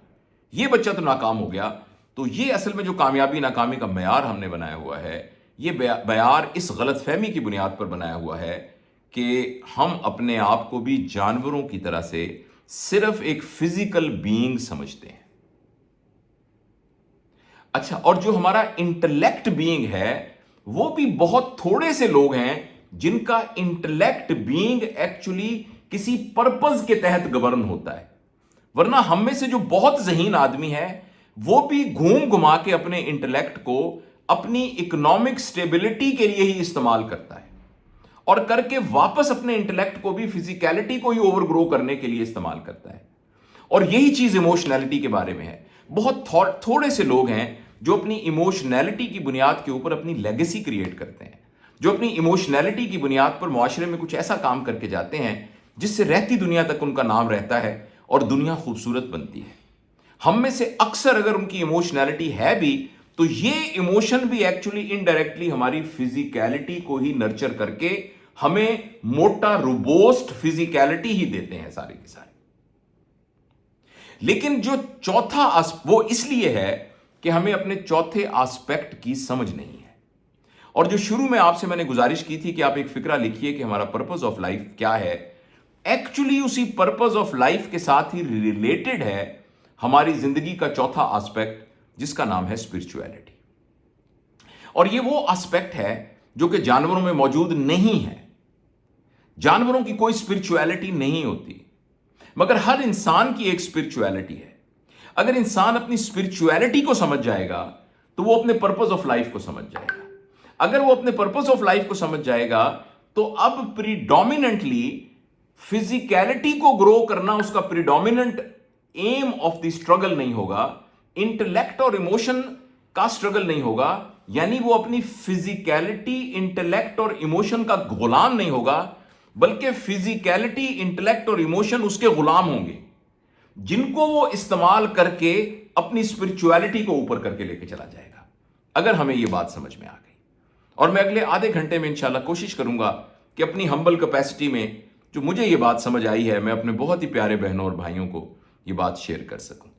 یہ بچہ تو ناکام ہو گیا. تو یہ اصل میں جو کامیابی ناکامی کا معیار ہم نے بنایا ہوا ہے، یہ معیار اس غلط فہمی کی بنیاد پر بنایا ہوا ہے کہ ہم اپنے آپ کو بھی جانوروں کی طرح سے صرف ایک فزیکل بینگ سمجھتے ہیں. اچھا، اور جو ہمارا انٹلیکٹ بینگ ہے وہ بھی بہت تھوڑے سے لوگ ہیں جن کا انٹلیکٹ بینگ ایکچولی کسی پرپز کے تحت گورن ہوتا ہے. ورنہ ہم میں سے جو بہت ذہین آدمی ہے وہ بھی گھوم گھما کے اپنے انٹلیکٹ کو اپنی اکنامک سٹیبلٹی کے لیے ہی استعمال کرتا ہے، اور کر کے واپس اپنے انٹلیکٹ کو بھی فزیکیلٹی کو ہی اوور گرو کرنے کے لیے استعمال کرتا ہے. اور یہی چیز ایموشنلٹی کے بارے میں ہے. بہت تھوڑے سے لوگ ہیں جو اپنی ایموشنلٹی کی بنیاد کے اوپر اپنی لیگیسی کریٹ کرتے ہیں، جو اپنی ایموشنلٹی کی بنیاد پر معاشرے میں کچھ ایسا کام کر کے جاتے ہیں جس سے رہتی دنیا تک ان کا نام رہتا ہے اور دنیا خوبصورت بنتی ہے. ہم میں سے اکثر اگر ان کی ایموشنلٹی ہے بھی تو یہ ایموشن بھی ایکچولی انڈائریکٹلی ہماری فزیکیلٹی کو ہی نرچر کر کے ہمیں موٹا روبوسٹ فزیکیلٹی ہی دیتے ہیں سارے کے سارے. لیکن جو چوتھا وہ اس لیے ہے کہ ہمیں اپنے چوتھے آسپیکٹ کی سمجھ نہیں ہے. اور جو شروع میں آپ سے میں نے گزارش کی تھی کہ آپ ایک فکرہ لکھیے کہ ہمارا پرپز آف لائف کیا ہے، ایکچولی اسی پرپز آف لائف کے ساتھ ہی ریلیٹڈ ہے ہماری زندگی کا چوتھا آسپیکٹ جس کا نام ہے اسپرچویلٹی. اور یہ وہ آسپیکٹ ہے جو کہ جانوروں میں موجود نہیں ہے. جانوروں کی کوئی اسپرچویلٹی نہیں ہوتی، مگر ہر انسان کی ایک اسپرچویلٹی ہے. اگر انسان اپنی اسپرچویلٹی کو سمجھ جائے گا تو وہ اپنے پرپز آف لائف کو سمجھ جائے گا. اگر وہ اپنے پرپز آف لائف کو سمجھ جائے گا تو اب پریڈومیننٹلی فزیکیلٹی کو گرو کرنا اس کا پریڈومیننٹ ایم آف دی اسٹرگل نہیں ہوگا، انٹلیکٹ اور ایموشن کا اسٹرگل نہیں ہوگا. یعنی وہ اپنی فزیکیلٹی، انٹلیکٹ اور ایموشن کا غلام نہیں ہوگا، بلکہ فزیکیلٹی، انٹلیکٹ اور ایموشن اس کے غلام ہوں گے جن کو وہ استعمال کر کے اپنی اسپرچویلٹی کو اوپر کر کے لے کے چلا جائے گا. اگر ہمیں یہ بات سمجھ میں آ گئی، اور میں اگلے آدھے گھنٹے میں انشاءاللہ کوشش کروں گا کہ اپنی ہمبل کیپیسٹی میں جو مجھے یہ بات سمجھ آئی ہے میں اپنے بہت ہی پیارے بہنوں اور بھائیوں کو یہ بات شیئر کر سکوں.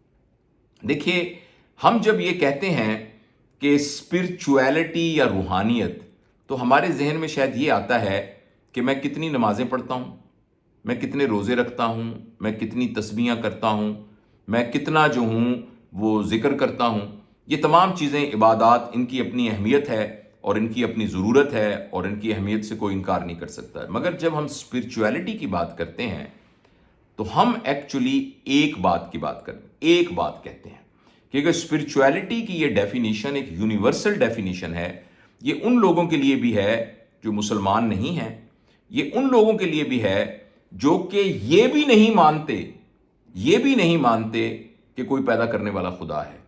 دیکھیے، ہم جب یہ کہتے ہیں کہ اسپرچویلٹی یا روحانیت تو ہمارے ذہن میں شاید یہ آتا ہے کہ میں کتنی نمازیں پڑھتا ہوں، میں کتنے روزے رکھتا ہوں، میں کتنی تسبیحاں کرتا ہوں، میں کتنا جو ہوں وہ ذکر کرتا ہوں. یہ تمام چیزیں، عبادات، ان کی اپنی اہمیت ہے اور ان کی اپنی ضرورت ہے اور ان کی اہمیت سے کوئی انکار نہیں کر سکتا ہے. مگر جب ہم اسپرچویلٹی کی بات کرتے ہیں تو ہم ایکچولی ایک بات کہتے ہیں کہ اگر اسپرچویلٹی کی یہ ڈیفینیشن ایک یونیورسل ڈیفینیشن ہے، یہ ان لوگوں کے لیے بھی ہے جو مسلمان نہیں ہیں، یہ ان لوگوں کے لیے بھی ہے جو کہ یہ بھی نہیں مانتے کہ کوئی پیدا کرنے والا خدا ہے،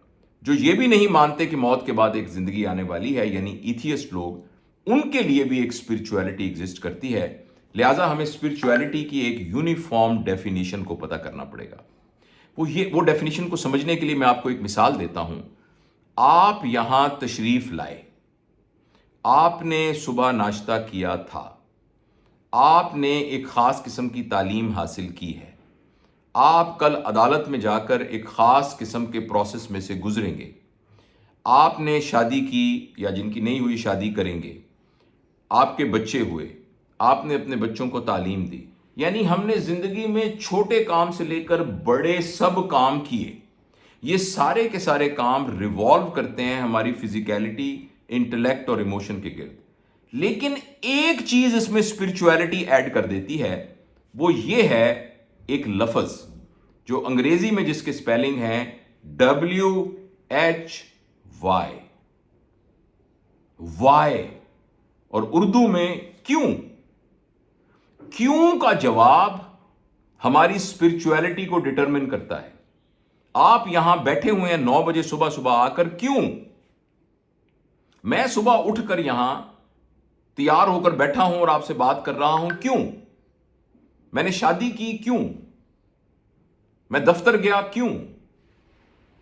جو یہ بھی نہیں مانتے کہ موت کے بعد ایک زندگی آنے والی ہے، یعنی ایتھیسٹ لوگ، ان کے لیے بھی ایک اسپرچویلٹی ایگزسٹ کرتی ہے. لہٰذا ہمیں اسپرچویلٹی کی ایک یونیفارم ڈیفینیشن کو پتہ کرنا پڑے گا. وہ ڈیفینیشن کو سمجھنے کے لیے میں آپ کو ایک مثال دیتا ہوں. آپ یہاں تشریف لائے، آپ نے صبح ناشتہ کیا تھا، آپ نے ایک خاص قسم کی تعلیم حاصل کی ہے، آپ کل عدالت میں جا کر ایک خاص قسم کے پروسیس میں سے گزریں گے، آپ نے شادی کی یا جن کی نہیں ہوئی شادی کریں گے، آپ کے بچے ہوئے، آپ نے اپنے بچوں کو تعلیم دی. یعنی ہم نے زندگی میں چھوٹے کام سے لے کر بڑے سب کام کیے. یہ سارے کے سارے کام ریوالو کرتے ہیں ہماری فزیکیلٹی، انٹلیکٹ اور ایموشن کے گرد. لیکن ایک چیز اس میں اسپرچویلٹی ایڈ کر دیتی ہے، وہ یہ ہے ایک لفظ جو انگریزی میں جس کے سپیلنگ ہیں WHY، وائے، اور اردو میں کیوں کا جواب ہماری اسپرچویلٹی کو ڈٹرمن کرتا ہے. آپ یہاں بیٹھے ہوئے ہیں 9 بجے صبح آ کر، کیوں؟ میں صبح اٹھ کر یہاں تیار ہو کر بیٹھا ہوں اور آپ سے بات کر رہا ہوں، کیوں؟ میں نے شادی کی کیوں, میں دفتر گیا کیوں,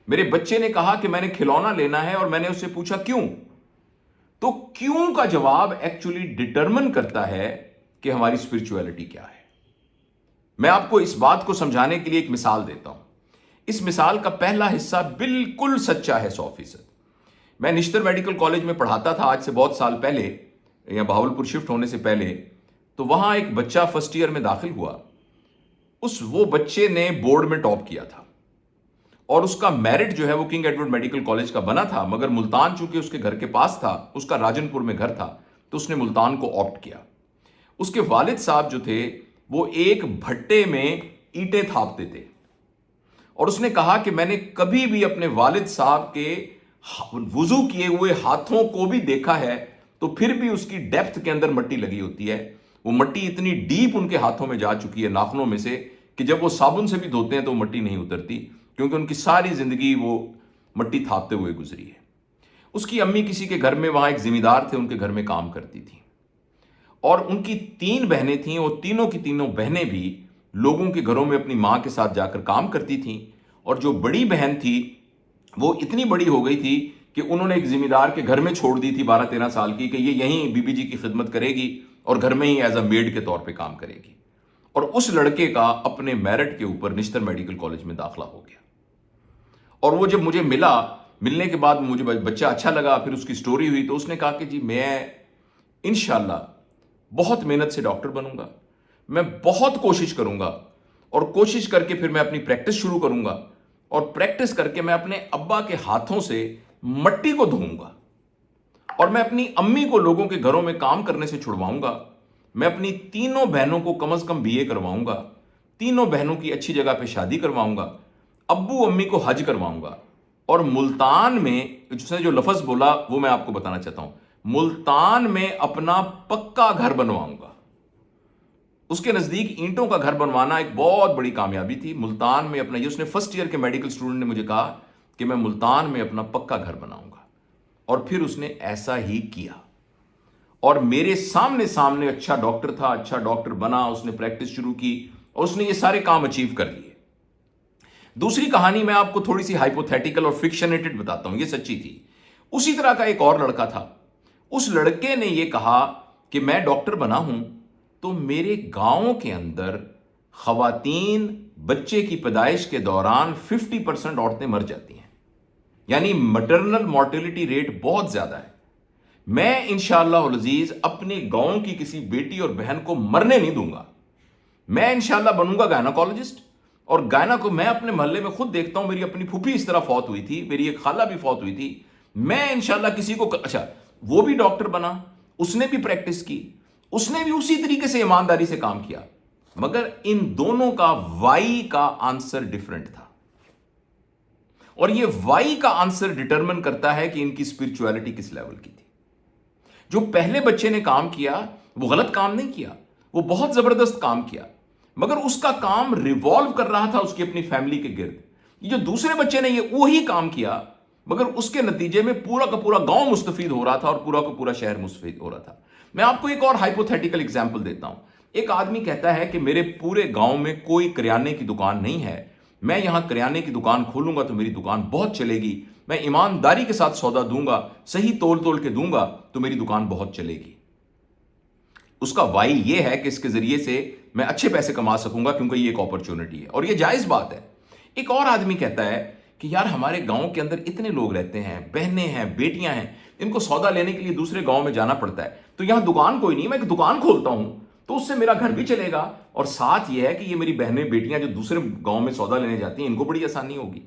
میرے بچے نے کہا کہ میں نے کھلونا لینا ہے اور میں نے اس سے پوچھا کیوں. تو کیوں کا جواب ایکچولی ڈٹرمن کرتا ہے کہ ہماری اسپرچویلٹی کیا ہے. میں آپ کو اس بات کو سمجھانے کے لیے ایک مثال دیتا ہوں. اس مثال کا پہلا حصہ بالکل سچا ہے 100%. میں نشتر میڈیکل کالج میں پڑھاتا تھا آج سے بہت سال پہلے, یا بہاولپور شفٹ ہونے سے پہلے. تو وہاں ایک بچہ فرسٹ ایئر میں داخل ہوا. وہ بچے نے بورڈ میں ٹاپ کیا تھا اور اس کا میرٹ جو ہے وہ کنگ ایڈورڈ میڈیکل کالج کا بنا تھا, مگر ملتان چونکہ اس کے گھر کے پاس تھا, اس کا راجن پور میں گھر تھا, تو اس نے ملتان کو آپٹ کیا. اس کے والد صاحب جو تھے وہ ایک بھٹے میں اینٹیں تھاپتے تھے, اور اس نے کہا کہ میں نے کبھی بھی اپنے والد صاحب کے وضو کیے ہوئے ہاتھوں کو بھی دیکھا ہے تو پھر بھی اس کی ڈیپتھ کے اندر مٹی لگی ہوتی ہے. وہ مٹی اتنی ڈیپ ان کے ہاتھوں میں جا چکی ہے, ناخنوں میں سے, کہ جب وہ صابن سے بھی دھوتے ہیں تو مٹی نہیں اترتی, کیونکہ ان کی ساری زندگی وہ مٹی تھاپتے ہوئے گزری ہے. اس کی امی کسی کے گھر میں, وہاں ایک ذمہ دار تھے, ان کے گھر میں کام کرتی تھی, اور ان کی 3 بہنیں تھیں, اور تینوں کی تینوں بہنیں بھی لوگوں کے گھروں میں اپنی ماں کے ساتھ جا کر کام کرتی تھیں. اور جو بڑی بہن تھی وہ اتنی بڑی ہو گئی تھی کہ انہوں نے ایک ذمہ دار کے گھر میں چھوڑ دی تھی 12-13 سال کی, کہ یہ یہیں بی بی جی کی خدمت کرے گی اور گھر میں ہی ایز اے میڈ کے طور پہ کام کرے گی. اور اس لڑکے کا اپنے میرٹ کے اوپر نشتر میڈیکل کالج میں داخلہ ہو گیا. اور وہ جب مجھے ملنے کے بعد مجھے بچہ اچھا لگا, پھر اس کی سٹوری ہوئی, تو اس نے کہا کہ جی میں انشاءاللہ بہت محنت سے ڈاکٹر بنوں گا, میں بہت کوشش کروں گا, اور کوشش کر کے پھر میں اپنی پریکٹس شروع کروں گا, اور پریکٹس کر کے میں اپنے ابا کے ہاتھوں سے مٹی کو دھوؤں گا, اور میں اپنی امی کو لوگوں کے گھروں میں کام کرنے سے چھڑواؤں گا. میں اپنی تینوں بہنوں کو کم از کم BA کرواؤں گا, تینوں بہنوں کی اچھی جگہ پہ شادی کرواؤں گا, ابو امی کو حج کرواؤں گا, اور ملتان میں اس نے جو لفظ بولا وہ میں آپ کو بتانا چاہتا ہوں, ملتان میں اپنا پکا گھر بنواؤں گا. اس کے نزدیک اینٹوں کا گھر بنوانا ایک بہت بڑی کامیابی تھی. ملتان میں اپنا, یہ اس نے فرسٹ ایئر کے میڈیکل اسٹوڈنٹ نے مجھے کہا کہ میں ملتان میں اپنا پکا گھر بناؤں گا, اور پھر اس نے ایسا ہی کیا, اور میرے سامنے اچھا ڈاکٹر تھا, اچھا ڈاکٹر بنا, اس نے پریکٹس شروع کی, اور اس نے یہ سارے کام اچیو کر لیے. دوسری کہانی میں آپ کو تھوڑی سی ہائپوتھیٹیکل اور فکشنیٹڈ بتاتا ہوں, یہ سچی تھی. اسی طرح کا ایک اور لڑکا تھا. اس لڑکے نے یہ کہا کہ میں ڈاکٹر بنا ہوں تو میرے گاؤں کے اندر خواتین بچے کی پیدائش کے دوران 50% عورتیں مر جاتی ہیں, یعنی مٹرنل مورٹیلٹی ریٹ بہت زیادہ ہے. میں انشاءاللہ العزیز اپنے گاؤں کی کسی بیٹی اور بہن کو مرنے نہیں دوں گا. میں انشاءاللہ بنوں گا گائناکالوجسٹ, اور گائنا کو میں اپنے محلے میں خود دیکھتا ہوں, میری اپنی پھوپھی اس طرح فوت ہوئی تھی, میری ایک خالہ بھی فوت ہوئی تھی. میں انشاءاللہ کسی کو, اچھا وہ بھی ڈاکٹر بنا, اس نے بھی پریکٹس کی, اس نے بھی اسی طریقے سے ایمانداری سے کام کیا, مگر ان دونوں کا وائی کا آنسر ڈیفرنٹ تھا. اور یہ وائی کا آنسر ڈٹرمن کرتا ہے کہ ان کی اسپرچویلٹی کس لیول کی تھی. جو پہلے بچے نے کام کیا وہ غلط کام نہیں کیا, وہ بہت زبردست کام کیا, مگر اس کا کام ریوالو کر رہا تھا اس کی اپنی فیملی کے گرد. یہ جو دوسرے بچے نے یہ وہی کام کیا, مگر اس کے نتیجے میں پورا کا پورا گاؤں مستفید ہو رہا تھا, اور پورا کا پورا شہر مستفید ہو رہا تھا. میں آپ کو ایک اور ہائپوتھیٹیکل ایگزامپل دیتا ہوں. ایک آدمی کہتا ہے کہ میرے پورے گاؤں میں کوئی کریانے کی دکان نہیں ہے, میں یہاں کریانے کی دکان کھولوں گا تو میری دکان بہت چلے گی, میں ایمانداری کے ساتھ سودا دوں گا, صحیح تول کے دوں گا تو میری دکان بہت چلے گی. اس کا وائی یہ ہے کہ اس کے ذریعے سے میں اچھے پیسے کما سکوں گا, کیونکہ یہ ایک اپرچونٹی ہے, اور یہ جائز بات ہے. ایک اور آدمی کہتا ہے کہ یار ہمارے گاؤں کے اندر اتنے لوگ رہتے ہیں, بہنیں ہیں, بیٹیاں ہیں, ان کو سودا لینے کے لیے دوسرے گاؤں میں جانا پڑتا ہے, تو یہاں دکان کوئی نہیں, میں ایک دکان کھولتا ہوں تو اس سے میرا گھر بھی چلے گا, اور ساتھ یہ ہے کہ یہ میری بہنیں بیٹیاں جو دوسرے گاؤں میں سودا لینے جاتی ہیں ان کو بڑی آسانی ہوگی.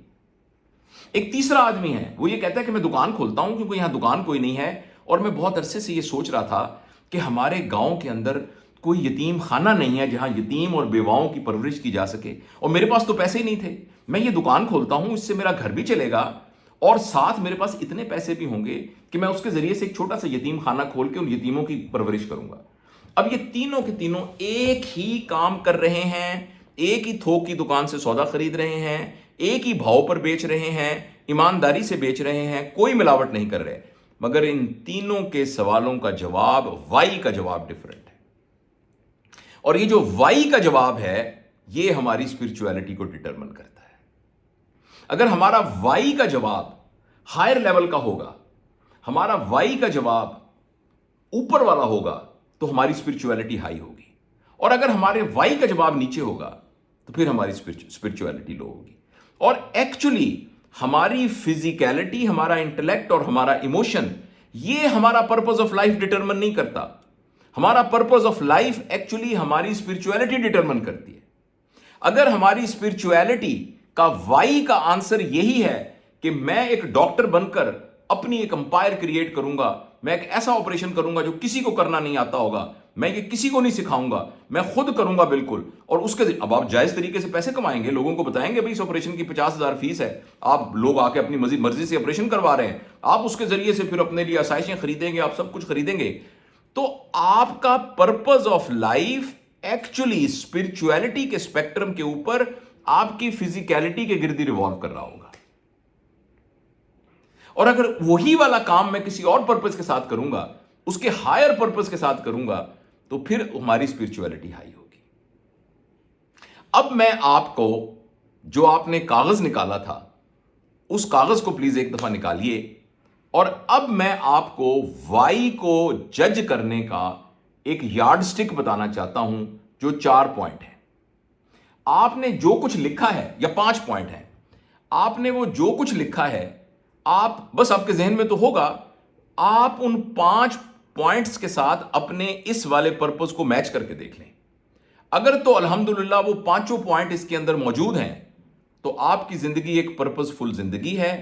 ایک تیسرا آدمی ہے, وہ یہ کہتا ہے کہ میں دکان کھولتا ہوں کیونکہ یہاں دکان کوئی نہیں ہے, اور میں بہت عرصے سے یہ سوچ رہا تھا کہ ہمارے گاؤں کے اندر کوئی یتیم خانہ نہیں ہے جہاں یتیم اور بیواؤں کی پرورش کی جا سکے, اور میرے پاس تو پیسے ہی نہیں تھے. میں یہ دکان کھولتا ہوں, اس سے میرا گھر بھی چلے گا, اور ساتھ میرے پاس اتنے پیسے بھی ہوں گے کہ میں اس کے ذریعے سے ایک چھوٹا سا یتیم خانہ کھول کے ان یتیموں کی پرورش کروں گا. اب یہ تینوں کے تینوں ایک ہی کام کر رہے ہیں, ایک ہی تھوک کی دکان سے سودا خرید رہے ہیں, ایک ہی بھاؤ پر بیچ رہے ہیں, ایمانداری سے بیچ رہے ہیں, کوئی ملاوٹ نہیں کر رہے, مگر ان تینوں کے سوالوں کا جواب, وائی کا جواب ڈیفرنٹ ہے. اور یہ جو وائی کا جواب ہے یہ ہماری اسپرچویلٹی کو ڈٹرمن کرتا ہے. اگر ہمارا وائی کا جواب ہائر لیول کا ہوگا, ہمارا وائی کا جواب اوپر والا ہوگا, تو ہماری اسپرچویلٹی ہائی ہوگی. اور اگر ہمارے وائی کا جواب نیچے ہوگا تو پھر ہماری اسپرچویلٹی لو ہوگی. اور ایکچولی ہماری فزیکیلٹی, ہمارا انٹلیکٹ اور ہمارا ایموشن یہ ہمارا پرپز آف لائف ڈٹرمن نہیں کرتا. ہمارا پرپز آف لائف ایکچولی ہماری اسپرچویلٹی ڈٹرمن کرتی ہے. اگر ہماری اسپرچویلٹی کا وائی کا آنسر یہی ہے کہ میں ایک ڈاکٹر بن کر اپنی ایک امپائر کریٹ کروں گا, میں ایک ایسا آپریشن کروں گا جو کسی کو کرنا نہیں آتا ہوگا, میں یہ کسی کو نہیں سکھاؤں گا, میں خود کروں گا بالکل, اور اس کے اب آپ جائز طریقے سے پیسے کمائیں گے, لوگوں کو بتائیں گے بھائی اس آپریشن کی 50,000 فیس ہے, آپ لوگ آ کے اپنی مرضی سے آپریشن کروا رہے ہیں, آپ اس کے ذریعے سے پھر اپنے لیے آسائشیں خریدیں گے, آپ سب کچھ خریدیں گے. تو آپ کا purpose of life actually spirituality کے اسپیکٹرم کے اوپر آپ کی فزیکیلٹی کے گردی ریوالو کر رہا ہوگا. اور اگر وہی والا کام میں کسی اور پرپز کے ساتھ کروں گا, اس کے ہائر پرپز کے ساتھ کروں گا, تو پھر ہماری اسپرچویلٹی ہائی ہوگی. اب میں آپ کو جو آپ نے کاغذ نکالا تھا اس کاغذ کو پلیز ایک دفعہ نکالیے, اور اب میں آپ کو وائی کو جج کرنے کا ایک یارڈ سٹک بتانا چاہتا ہوں جو 4 پوائنٹ ہیں. آپ نے جو کچھ لکھا ہے, یا 5 پوائنٹ ہیں, آپ نے وہ جو کچھ لکھا ہے آپ بس آپ کے ذہن میں تو ہوگا, آپ ان 5 پوائنٹس کے ساتھ اپنے اس والے پرپز کو میچ کر کے دیکھ لیں. اگر تو الحمدللہ وہ 5 پوائنٹ اس کے اندر موجود ہیں تو آپ کی زندگی ایک پرپز فل زندگی ہے,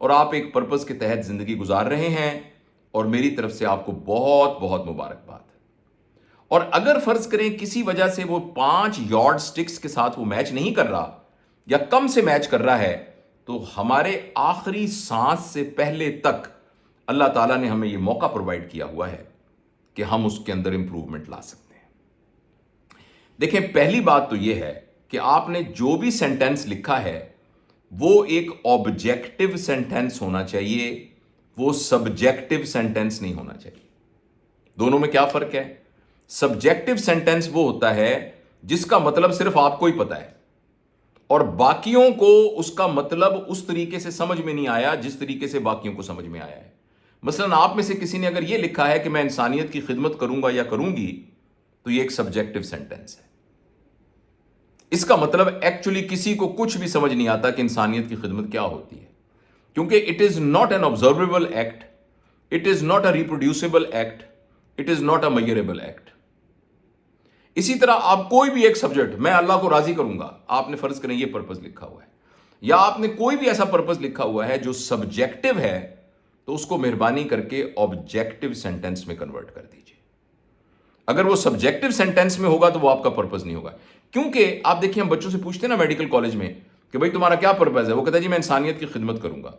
اور آپ ایک پرپز کے تحت زندگی گزار رہے ہیں, اور میری طرف سے آپ کو بہت بہت مبارکباد. اور اگر فرض کریں کسی وجہ سے وہ 5 یارڈ سٹکس کے ساتھ وہ میچ نہیں کر رہا, یا کم سے میچ کر رہا ہے, تو ہمارے آخری سانس سے پہلے تک اللہ تعالیٰ نے ہمیں یہ موقع پرووائڈ کیا ہوا ہے کہ ہم اس کے اندر امپروومنٹ لا سکتے ہیں. دیکھیں, پہلی بات تو یہ ہے کہ آپ نے جو بھی سینٹینس لکھا ہے وہ ایک آبجیکٹو سینٹینس ہونا چاہیے, وہ سبجیکٹو سینٹینس نہیں ہونا چاہیے. دونوں میں کیا فرق ہے؟ سبجیکٹو سینٹینس وہ ہوتا ہے جس کا مطلب صرف آپ کو ہی پتا ہے, اور باقیوں کو اس کا مطلب اس طریقے سے سمجھ میں نہیں آیا جس طریقے سے باقیوں کو سمجھ میں آیا ہے. مثلا آپ میں سے کسی نے اگر یہ لکھا ہے کہ میں انسانیت کی خدمت کروں گا یا کروں گی, تو یہ ایک سبجیکٹو سینٹینس ہے. اس کا مطلب ایکچولی کسی کو کچھ بھی سمجھ نہیں آتا کہ انسانیت کی خدمت کیا ہوتی ہے, کیونکہ it is not an observable act, it is not a reproducible act, it is not a measurable act. اسی طرح آپ کوئی بھی ایک سبجیکٹ, میں اللہ کو راضی کروں گا, آپ نے فرض کریں یہ پرپز لکھا ہوا ہے, یا آپ نے کوئی بھی ایسا پرپز لکھا ہوا ہے جو سبجیکٹو ہے, تو اس کو مہربانی کر کے آبجیکٹو سینٹینس میں کنورٹ کر دیجیے. اگر وہ سبجیکٹو سینٹینس میں ہوگا تو وہ آپ کا پرپز نہیں ہوگا. کیونکہ آپ دیکھیں, ہم بچوں سے پوچھتے ہیں نا میڈیکل کالج میں کہ بھائی تمہارا کیا پرپز ہے, وہ کہتا ہے جی میں انسانیت کی خدمت کروں گا.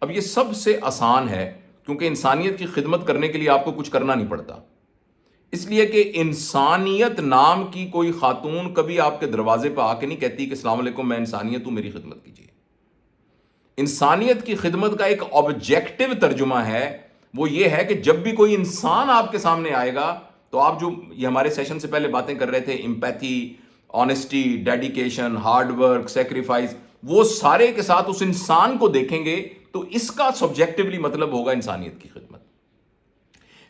اب یہ سب سے آسان ہے, کیونکہ انسانیت کی خدمت کرنے کے لیے آپ کو کچھ کرنا نہیں پڑتا. اس لیے کہ انسانیت نام کی کوئی خاتون کبھی آپ کے دروازے پہ آ کے نہیں کہتی کہ السلام علیکم میں انسانیت ہوں, میری خدمت کیجیے. انسانیت کی خدمت کا ایک آبجیکٹو ترجمہ ہے, وہ یہ ہے کہ جب بھی کوئی انسان آپ کے سامنے آئے گا تو آپ جو یہ ہمارے سیشن سے پہلے باتیں کر رہے تھے, empathy, honesty, dedication, hard work, sacrifice, وہ سارے کے ساتھ اس انسان کو دیکھیں گے, تو اس کا سبجیکٹولی مطلب ہوگا انسانیت کی خدمت.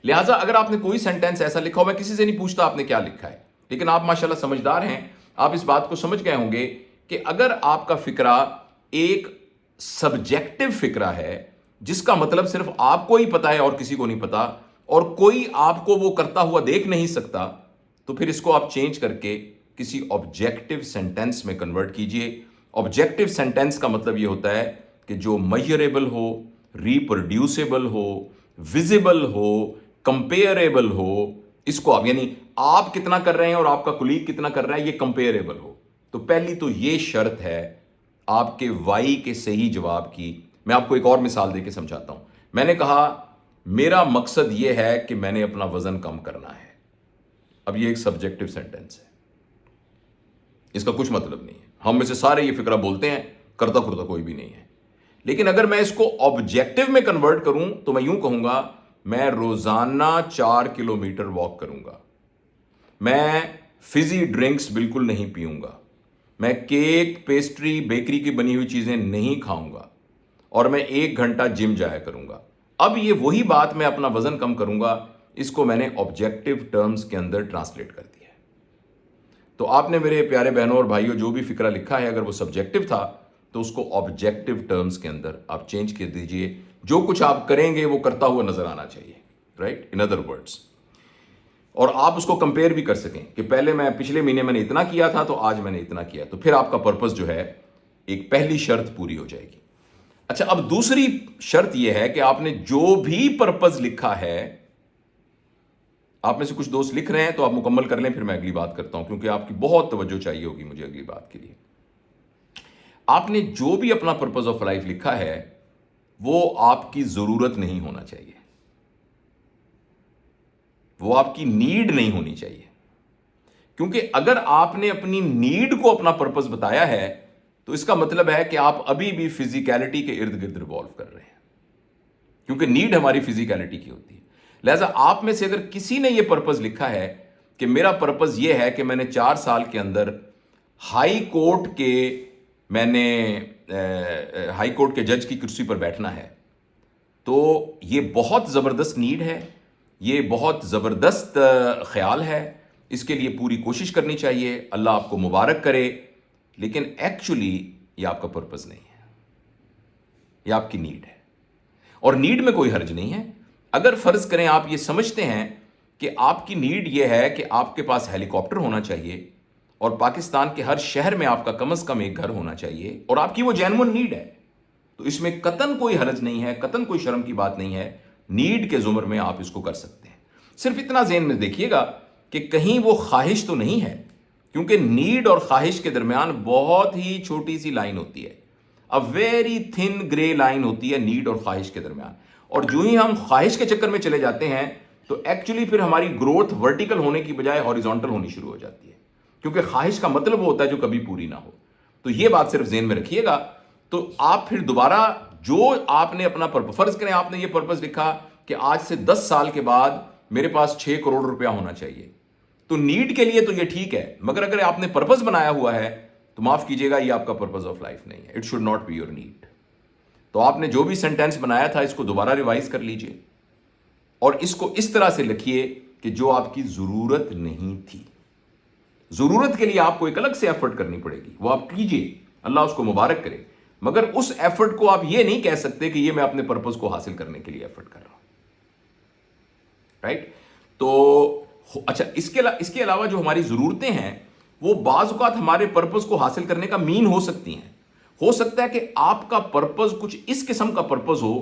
لہٰذا اگر آپ نے کوئی سینٹینس ایسا لکھا ہو, میں کسی سے نہیں پوچھتا آپ نے کیا لکھا ہے, لیکن آپ ماشاءاللہ سمجھدار ہیں, آپ اس بات کو سمجھ گئے ہوں گے کہ اگر آپ کا فکرہ ایک سبجیکٹو فکرہ ہے جس کا مطلب صرف آپ کو ہی پتا ہے اور کسی کو نہیں پتا, اور کوئی آپ کو وہ کرتا ہوا دیکھ نہیں سکتا, تو پھر اس کو آپ چینج کر کے کسی آبجیکٹو سینٹینس میں کنورٹ کیجئے. آبجیکٹو سینٹینس کا مطلب یہ ہوتا ہے کہ جو میئریبل ہو, ریپروڈیوسیبل ہو, ویزیبل ہو, کمپیئریبل ہو. اس کو آپ یعنی آپ کتنا کر رہے ہیں اور آپ کا کولیگ کتنا کر رہا ہے, یہ کمپیئریبل ہو. تو پہلی تو یہ شرط ہے آپ کے وائی کے صحیح جواب کی. میں آپ کو ایک اور مثال دے کے سمجھاتا ہوں. میں نے کہا میرا مقصد یہ ہے کہ میں نے اپنا وزن کم کرنا ہے. اب یہ ایک سبجیکٹو سینٹینس ہے, اس کا کچھ مطلب نہیں ہے. ہم میں سے سارے یہ فکرہ بولتے ہیں, کرتا کرتا کوئی بھی نہیں ہے. لیکن اگر میں اس کو آبجیکٹو میں کنورٹ کروں تو میں یوں کہوں گا میں روزانہ 4 کلومیٹر واک کروں گا, میں فزی ڈرنکس بالکل نہیں پیوں گا، میں کیک، پیسٹری، بیکری کی بنی ہوئی چیزیں نہیں کھاؤں گا، اور میں 1 گھنٹہ جم جایا کروں گا۔ اب یہ وہی بات میں اپنا وزن کم کروں گا، اس کو میں نے آبجیکٹو ٹرمز کے اندر ٹرانسلیٹ کر دیا ہے۔ تو آپ نے میرے پیارے بہنوں اور بھائیوں جو بھی فکرہ لکھا ہے، اگر وہ سبجیکٹو تھا تو اس کو آبجیکٹو ٹرمز کے اندر آپ چینج کر دیجئے۔ جو کچھ آپ کریں گے وہ کرتا ہوا نظر آنا چاہیے، رائٹ، ان ادر ورڈز، اور آپ اس کو کمپیئر بھی کر سکیں کہ پہلے پچھلے مہینے میں نے اتنا کیا تھا تو آج میں نے اتنا کیا، تو پھر آپ کا پرپس جو ہے ایک پہلی شرط پوری ہو جائے گی۔ اچھا، اب دوسری شرط یہ ہے کہ آپ نے جو بھی پرپس لکھا ہے، آپ میں سے کچھ دوست لکھ رہے ہیں تو آپ مکمل کر لیں، پھر میں اگلی بات کرتا ہوں، کیونکہ آپ کی بہت توجہ چاہیے ہوگی مجھے اگلی بات کے لیے۔ آپ نے جو بھی اپنا پرپس آف لائف لکھا ہے وہ آپ کی ضرورت نہیں ہونا چاہیے، وہ آپ کی نیڈ نہیں ہونی چاہیے، کیونکہ اگر آپ نے اپنی نیڈ کو اپنا پرپس بتایا ہے تو اس کا مطلب ہے کہ آپ ابھی بھی فزیکیلٹی کے ارد گرد ریوالو کر رہے ہیں، کیونکہ نیڈ ہماری فزیکیلٹی کی ہوتی ہے۔ لہذا آپ میں سے اگر کسی نے یہ پرپس لکھا ہے کہ میرا پرپس یہ ہے کہ میں نے 4 سال کے اندر ہائی کورٹ کے جج کی کرسی پر بیٹھنا ہے، تو یہ بہت زبردست نیڈ ہے، یہ بہت زبردست خیال ہے، اس کے لیے پوری کوشش کرنی چاہیے، اللہ آپ کو مبارک کرے، لیکن ایکچولی یہ آپ کا پرپس نہیں ہے، یہ آپ کی نیڈ ہے، اور نیڈ میں کوئی حرج نہیں ہے۔ اگر فرض کریں آپ یہ سمجھتے ہیں کہ آپ کی نیڈ یہ ہے کہ آپ کے پاس ہیلی کاپٹر ہونا چاہیے اور پاکستان کے ہر شہر میں آپ کا کم از کم ایک گھر ہونا چاہیے، اور آپ کی وہ جینوئن نیڈ ہے، تو اس میں قطعاً کوئی حرج نہیں ہے، قطعاً کوئی شرم کی بات نہیں ہے، نیڈ کے زمر میں آپ اس کو کر سکتے ہیں۔ صرف اتنا ذہن میں دیکھیے گا کہ کہیں وہ خواہش تو نہیں ہے، کیونکہ نیڈ اور خواہش کے درمیان بہت ہی چھوٹی سی لائن ہوتی ہے، a very thin grey line ہوتی ہے نیڈ اور خواہش کے درمیان، اور جو ہی ہم خواہش کے چکر میں چلے جاتے ہیں تو ایکچولی پھر ہماری گروتھ ورٹیکل ہونے کی بجائے ہاریزونٹل ہونی شروع ہو جاتی ہے، کیونکہ خواہش کا مطلب وہ ہوتا ہے جو کبھی پوری نہ ہو۔ تو یہ بات صرف ذہن میں رکھیے گا، تو آپ پھر دوبارہ جو آپ نے اپنا فرض کریں آپ نے یہ پرپس لکھا کہ آج سے 10 سال کے بعد میرے پاس 6 کروڑ روپیہ ہونا چاہیے، تو نیڈ کے لیے تو یہ ٹھیک ہے، مگر اگر آپ نے پرپس بنایا ہوا ہے تو معاف کیجیے گا، یہ آپ کا پرپس آف لائف نہیں ہے، it should not be your need. تو آپ نے جو بھی سینٹینس بنایا تھا اس کو دوبارہ ریوائز کر لیجئے، اور اس کو اس طرح سے لکھیے کہ جو آپ کی ضرورت نہیں تھی۔ ضرورت کے لیے آپ کو ایک الگ سے ایفرٹ کرنی پڑے گی، وہ آپ کیجئے، اللہ اس کو مبارک کرے، مگر اس ایفرٹ کو آپ یہ نہیں کہہ سکتے کہ یہ میں اپنے پرپس کو حاصل کرنے کے لیے ایفرٹ کر رہا ہوں، رائٹ؟ تو اچھا، اس کے علاوہ جو ہماری ضرورتیں ہیں وہ بعض اوقات ہمارے پرپس کو حاصل کرنے کا مین ہو سکتی ہیں۔ ہو سکتا ہے کہ آپ کا پرپس کچھ اس قسم کا پرپس ہو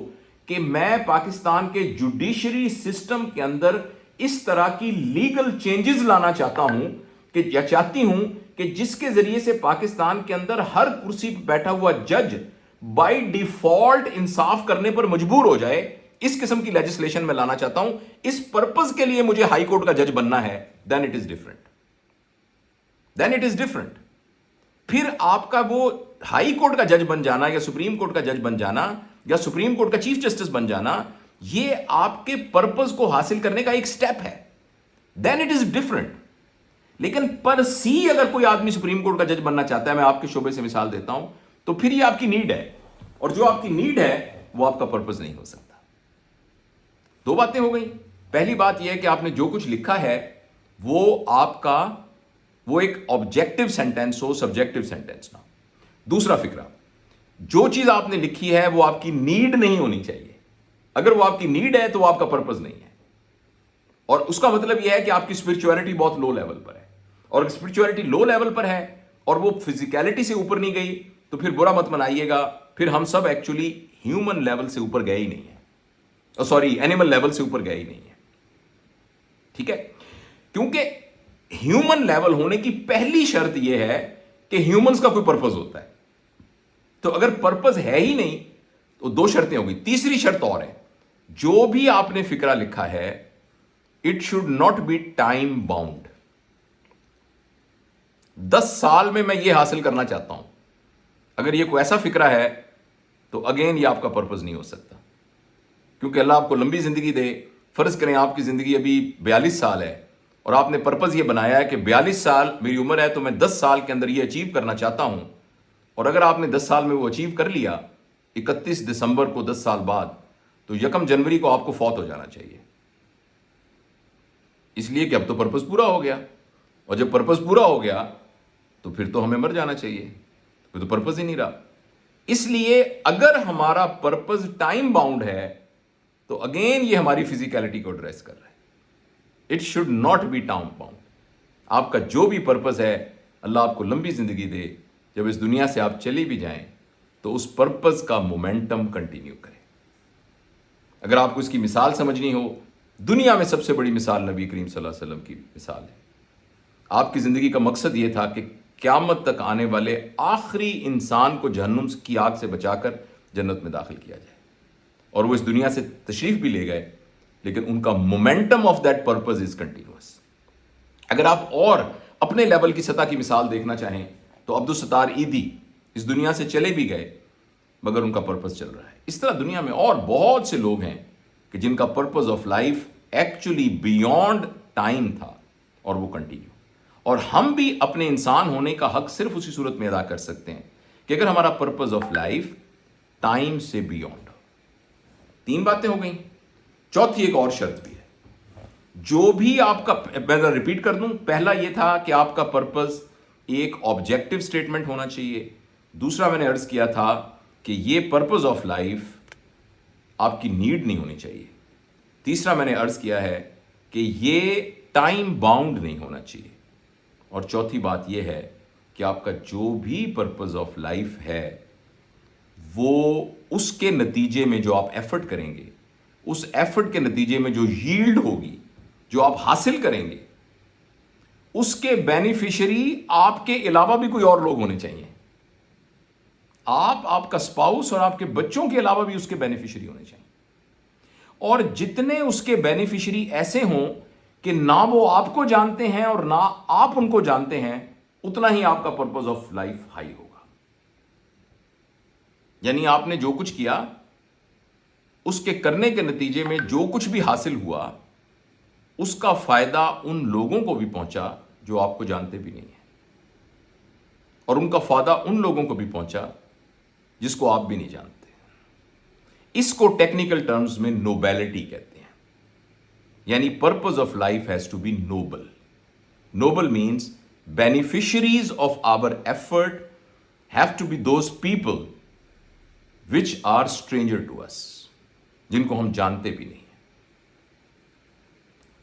کہ میں پاکستان کے جوڈیشری سسٹم کے اندر اس طرح کی لیگل چینجز لانا چاہتا ہوں یا چاہتی ہوں کہ جس کے ذریعے سے پاکستان کے اندر ہر کرسی پہ بیٹھا ہوا جج بائی ڈیفالٹ انصاف کرنے پر مجبور ہو جائے، اس قسم کی لیجسلیشن میں لانا چاہتا ہوں۔ اس پرپس کے لیے مجھے ہائی کورٹ کا جج بننا ہے، دین اٹ از ڈفرنٹ۔ پھر آپ کا وہ ہائی کورٹ کا جج بن جانا یا سپریم کورٹ کا جج بن جانا یا سپریم کورٹ کا چیف جسٹس بن جانا، یہ آپ کے پرپس کو حاصل کرنے کا ایک سٹیپ ہے، دین اٹ از ڈفرنٹ۔ لیکن پر سی اگر کوئی آدمی سپریم کورٹ کا جج بننا چاہتا ہے، میں آپ کے شعبے سے مثال دیتا ہوں، تو پھر یہ آپ کی نیڈ ہے، اور جو آپ کی نیڈ ہے وہ آپ کا پرپس نہیں ہو سکتا۔ 2 باتیں ہو گئیں۔ پہلی بات یہ ہے کہ آپ نے جو کچھ لکھا ہے وہ آپ کا وہ ایک آبجیکٹو سینٹینس ہو، سبجیکٹو سینٹینس نہ۔ دوسرا فکرہ، جو چیز آپ نے لکھی ہے وہ آپ کی نیڈ نہیں ہونی چاہیے۔ اگر وہ آپ کی نیڈ ہے تو وہ آپ کا پرپس نہیں ہے، اور اس کا مطلب یہ ہے کہ آپ کی اسپرچولیٹی بہت لو لیول پر ہے، اور اسپرچولیٹی لو لیول پر ہے اور وہ فزیکیلٹی سے اوپر نہیں گئی تو پھر برا مت منائیے گا، پھر ہم سب ایکچولی ہیومن لیول سے اوپر گئے ہی نہیں ہیں، سوری اینیمل لیول سے اوپر گئے ہی نہیں ہیں، ٹھیک ہے؟ کیونکہ ہیومن لیول ہونے کی پہلی شرط یہ ہے کہ ہیومنز کا کوئی پرپس ہوتا ہے، تو اگر پرپس ہے ہی نہیں تو 2 شرطیں ہو گئی۔ تیسری شرط اور ہے، جو بھی آپ نے فکرہ لکھا ہے it should not be time bound. 10 سال میں یہ حاصل کرنا چاہتا ہوں، اگر یہ کوئی ایسا فکرہ ہے تو اگین یہ آپ کا پرپس نہیں ہو سکتا، کیونکہ اللہ آپ کو لمبی زندگی دے۔ فرض کریں آپ کی زندگی ابھی 42 سال ہے اور آپ نے پرپز یہ بنایا ہے کہ 42 سال میری عمر ہے تو میں 10 سال کے اندر یہ اچیو کرنا چاہتا ہوں، اور اگر آپ نے 10 سال میں وہ اچیو کر لیا 31 دسمبر کو 10 سال بعد، تو 1 جنوری کو آپ کو فوت ہو جانا چاہیے، اس لیے کہ اب تو پرپز پورا ہو گیا، اور جب پرپز پورا ہو گیا تو پھر تو ہمیں مر جانا چاہیے، پھر تو پرپز ہی نہیں رہا۔ اس لیے اگر ہمارا پرپز ٹائم باؤنڈ ہے تو اگین یہ ہماری فزیکلٹی کو ایڈریس کر رہا ہے۔ It should not be time bound. آپ کا جو بھی پرپز ہے، اللہ آپ کو لمبی زندگی دے، جب اس دنیا سے آپ چلے بھی جائیں تو اس پرپز کا مومنٹم کنٹینیو کریں۔ اگر آپ کو اس کی مثال سمجھنی ہو، دنیا میں سب سے بڑی مثال نبی کریم صلی اللہ علیہ وسلم کی مثال ہے۔ آپ کی زندگی کا مقصد یہ تھا کہ قیامت تک آنے والے آخری انسان کو جہنم کی آگ سے بچا کر جنت میں داخل کیا جائے، اور وہ اس دنیا سے تشریف بھی لے گئے، لیکن ان کا momentum of that purpose is continuous. اگر آپ اور اپنے لیول کی سطح کی مثال دیکھنا چاہیں تو عبدالستار ایدی اس دنیا سے چلے بھی گئے مگر ان کا پرپز چل رہا ہے۔ اس طرح دنیا میں اور بہت سے لوگ ہیں کہ جن کا purpose of life actually beyond time تھا اور وہ کنٹینیو۔ اور ہم بھی اپنے انسان ہونے کا حق صرف اسی صورت میں ادا کر سکتے ہیں کہ اگر ہمارا پرپز آف لائف ٹائم سے بیونڈ ہو۔ 3 باتیں ہو گئیں، چوتھی ایک اور شرط بھی ہے۔ جو بھی آپ کا، میں ریپیٹ کر دوں، پہلا یہ تھا کہ آپ کا پرپز ایک آبجیکٹو سٹیٹمنٹ ہونا چاہیے۔ دوسرا میں نے عرض کیا تھا کہ یہ پرپز آف لائف آپ کی نیڈ نہیں ہونی چاہیے۔ تیسرا میں نے عرض کیا ہے کہ یہ ٹائم باؤنڈ نہیں ہونا چاہیے، اور چوتھی بات یہ ہے کہ آپ کا جو بھی پرپز آف لائف ہے وہ اس کے نتیجے میں جو آپ ایفرٹ کریں گے، اس ایفرٹ کے نتیجے میں جو ییلڈ ہوگی، جو آپ حاصل کریں گے، اس کے بینیفیشری آپ کے علاوہ بھی کوئی اور لوگ ہونے چاہیے۔ آپ کا اسپاؤس اور آپ کے بچوں کے علاوہ بھی اس کے بینیفیشری ہونے چاہیے، اور جتنے اس کے بینیفیشری ایسے ہوں کہ نہ وہ آپ کو جانتے ہیں اور نہ آپ ان کو جانتے ہیں، اتنا ہی آپ کا پرپز آف لائف ہائی ہوگا۔ یعنی آپ نے جو کچھ کیا، اس کے کرنے کے نتیجے میں جو کچھ بھی حاصل ہوا، اس کا فائدہ ان لوگوں کو بھی پہنچا جو آپ کو جانتے بھی نہیں ہیں، اور ان کا فائدہ ان لوگوں کو بھی پہنچا جس کو آپ بھی نہیں جانتے۔ اس کو ٹیکنیکل ٹرمز میں نوبیلٹی کہتے ہیں، یعنی purpose of life has to be noble. Noble means beneficiaries of our effort have to be those people which are stranger to us، جن کو ہم جانتے بھی نہیں ہیں۔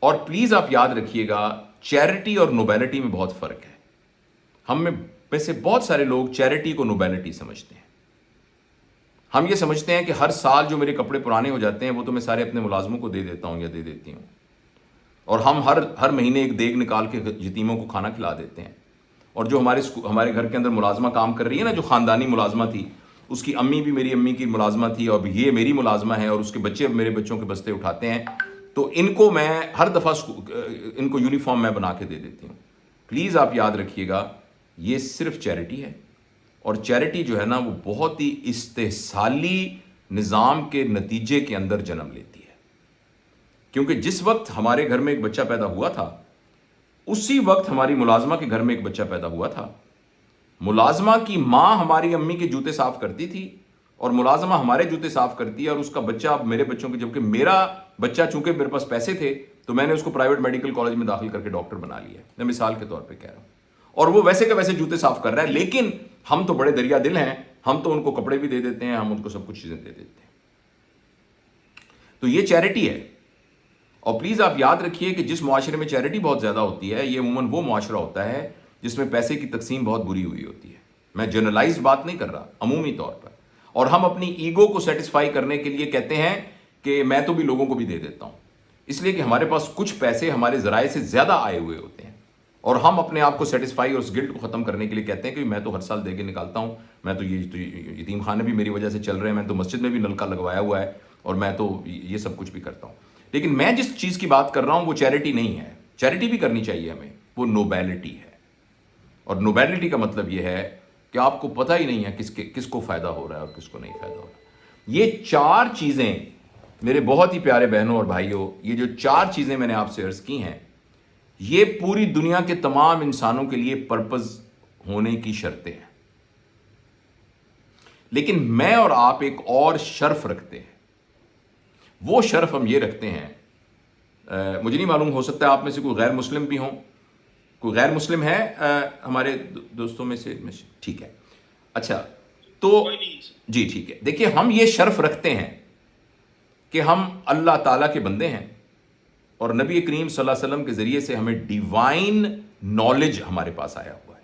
اور پلیز آپ یاد رکھیے گا، چیریٹی اور نوبیلٹی میں بہت فرق ہے۔ ہم میں سے بہت سارے لوگ چیریٹی کو نوبیلٹی سمجھتے ہیں۔ ہم یہ سمجھتے ہیں کہ ہر سال جو میرے کپڑے پرانے ہو جاتے ہیں وہ تو میں سارے اپنے ملازموں کو دے دیتا ہوں یا دے دیتی ہوں، اور ہم ہر مہینے ایک دیگ نکال کے یتیموں کو کھانا کھلا دیتے ہیں۔ اور جو ہمارے گھر کے اندر ملازمہ کام کر رہی ہے نا، جو خاندانی ملازمہ تھی، اس کی امی بھی میری امی کی ملازمہ تھی، اور یہ میری ملازمہ ہے، اور اس کے بچے اب میرے بچوں کے بستے اٹھاتے ہیں، تو ان کو میں ہر دفعہ ان کو یونیفارم میں بنا کے دے دیتی ہوں۔ پلیز آپ یاد رکھیے گا، یہ صرف چیریٹی ہے، اور چیریٹی جو ہے نا وہ بہت ہی استحصالی نظام کے نتیجے کے اندر جنم لیتی ہے۔ کیونکہ جس وقت ہمارے گھر میں ایک بچہ پیدا ہوا تھا، اسی وقت ہماری ملازمہ کے گھر میں ایک بچہ پیدا ہوا تھا۔ ملازمہ کی ماں ہماری امی کے جوتے صاف کرتی تھی، اور ملازمہ ہمارے جوتے صاف کرتی ہے، اور اس کا بچہ اب میرے بچوں کے، جبکہ میرا بچہ چونکہ میرے پاس پیسے تھے تو میں نے اس کو پرائیویٹ میڈیکل کالج میں داخل کر کے ڈاکٹر بنا لیا، میں مثال کے طور پہ کہہ رہا ہوں، اور وہ ویسے کے ویسے جوتے صاف کر رہا ہے، لیکن ہم تو بڑے دریا دل ہیں، ہم تو ان کو کپڑے بھی دے دیتے ہیں، ہم ان کو سب کچھ چیزیں دے دیتے ہیں۔ تو یہ چیریٹی ہے۔ اور پلیز آپ یاد رکھیے کہ جس معاشرے میں چیریٹی بہت زیادہ ہوتی ہے، یہ عموماً وہ معاشرہ ہوتا ہے جس میں پیسے کی تقسیم بہت بری ہوئی ہوتی ہے۔ میں جنرلائز بات نہیں کر رہا، عمومی طور پر۔ اور ہم اپنی ایگو کو سیٹسفائی کرنے کے لیے کہتے ہیں کہ میں تو بھی لوگوں کو بھی دے دیتا ہوں، اس لیے کہ ہمارے پاس کچھ پیسے ہمارے ذرائع سے زیادہ آئے ہوئے ہوتے ہیں، اور ہم اپنے آپ کو سیٹسفائی اور اس گلٹ کو ختم کرنے کے لیے کہتے ہیں کہ میں تو ہر سال دے کے نکالتا ہوں، میں تو یہ یتیم خانے بھی میری وجہ سے چل رہے ہیں، میں تو مسجد میں بھی نلکا لگوایا ہوا ہے، اور میں تو یہ سب کچھ بھی کرتا ہوں۔ لیکن میں جس چیز کی بات کر رہا ہوں وہ چیریٹی نہیں ہے۔ چیریٹی بھی کرنی چاہیے ہمیں، وہ نوبیلٹی ہے۔ اور نوبیلٹی کا مطلب یہ ہے کہ آپ کو پتہ ہی نہیں ہے کس کو فائدہ ہو رہا ہے اور کس کو نہیں فائدہ ہو رہا۔ یہ 4 چیزیں میرے بہت ہی پیارے بہنوں اور بھائیوں، یہ جو 4 چیزیں میں نے آپ سے عرض کی ہیں، یہ پوری دنیا کے تمام انسانوں کے لیے پرپز ہونے کی شرطیں ہیں، لیکن میں اور آپ ایک اور شرف رکھتے ہیں. وہ شرف ہم یہ رکھتے ہیں، مجھے نہیں معلوم، ہو سکتا ہے آپ میں سے کوئی غیر مسلم بھی ہوں. کوئی غیر مسلم ہے ہمارے دوستوں میں سے؟ ٹھیک ہے، اچھا تو جی ٹھیک ہے. دیکھیے ہم یہ شرف رکھتے ہیں کہ ہم اللہ تعالیٰ کے بندے ہیں، اور نبی کریم صلی اللہ علیہ وسلم کے ذریعے سے ہمیں ڈیوائن نالج ہمارے پاس آیا ہوا ہے.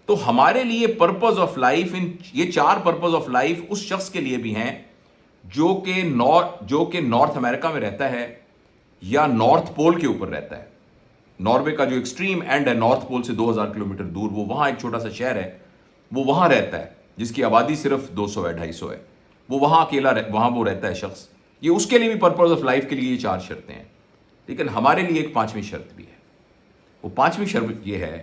تو ہمارے لیے پرپز آف لائف، یہ 4 پرپز آف لائف اس شخص کے لیے بھی ہیں جو کہ نارتھ امریکہ میں رہتا ہے یا نارتھ پول کے اوپر رہتا ہے. ناروے کا جو ایکسٹریم اینڈ ہے نارتھ پول سے 2000 کلومیٹر دور، وہ وہاں ایک چھوٹا سا شہر ہے، وہ وہاں رہتا ہے جس کی آبادی صرف 200 ہے، 250 ہے. وہ وہاں اکیلا وہاں وہ رہتا ہے شخص. یہ اس کے لیے بھی پرپز آف لائف کے لیے یہ 4 شرطیں ہیں. لیکن ہمارے لیے ایک 5ویں شرط بھی ہے. وہ 5ویں شرط یہ ہے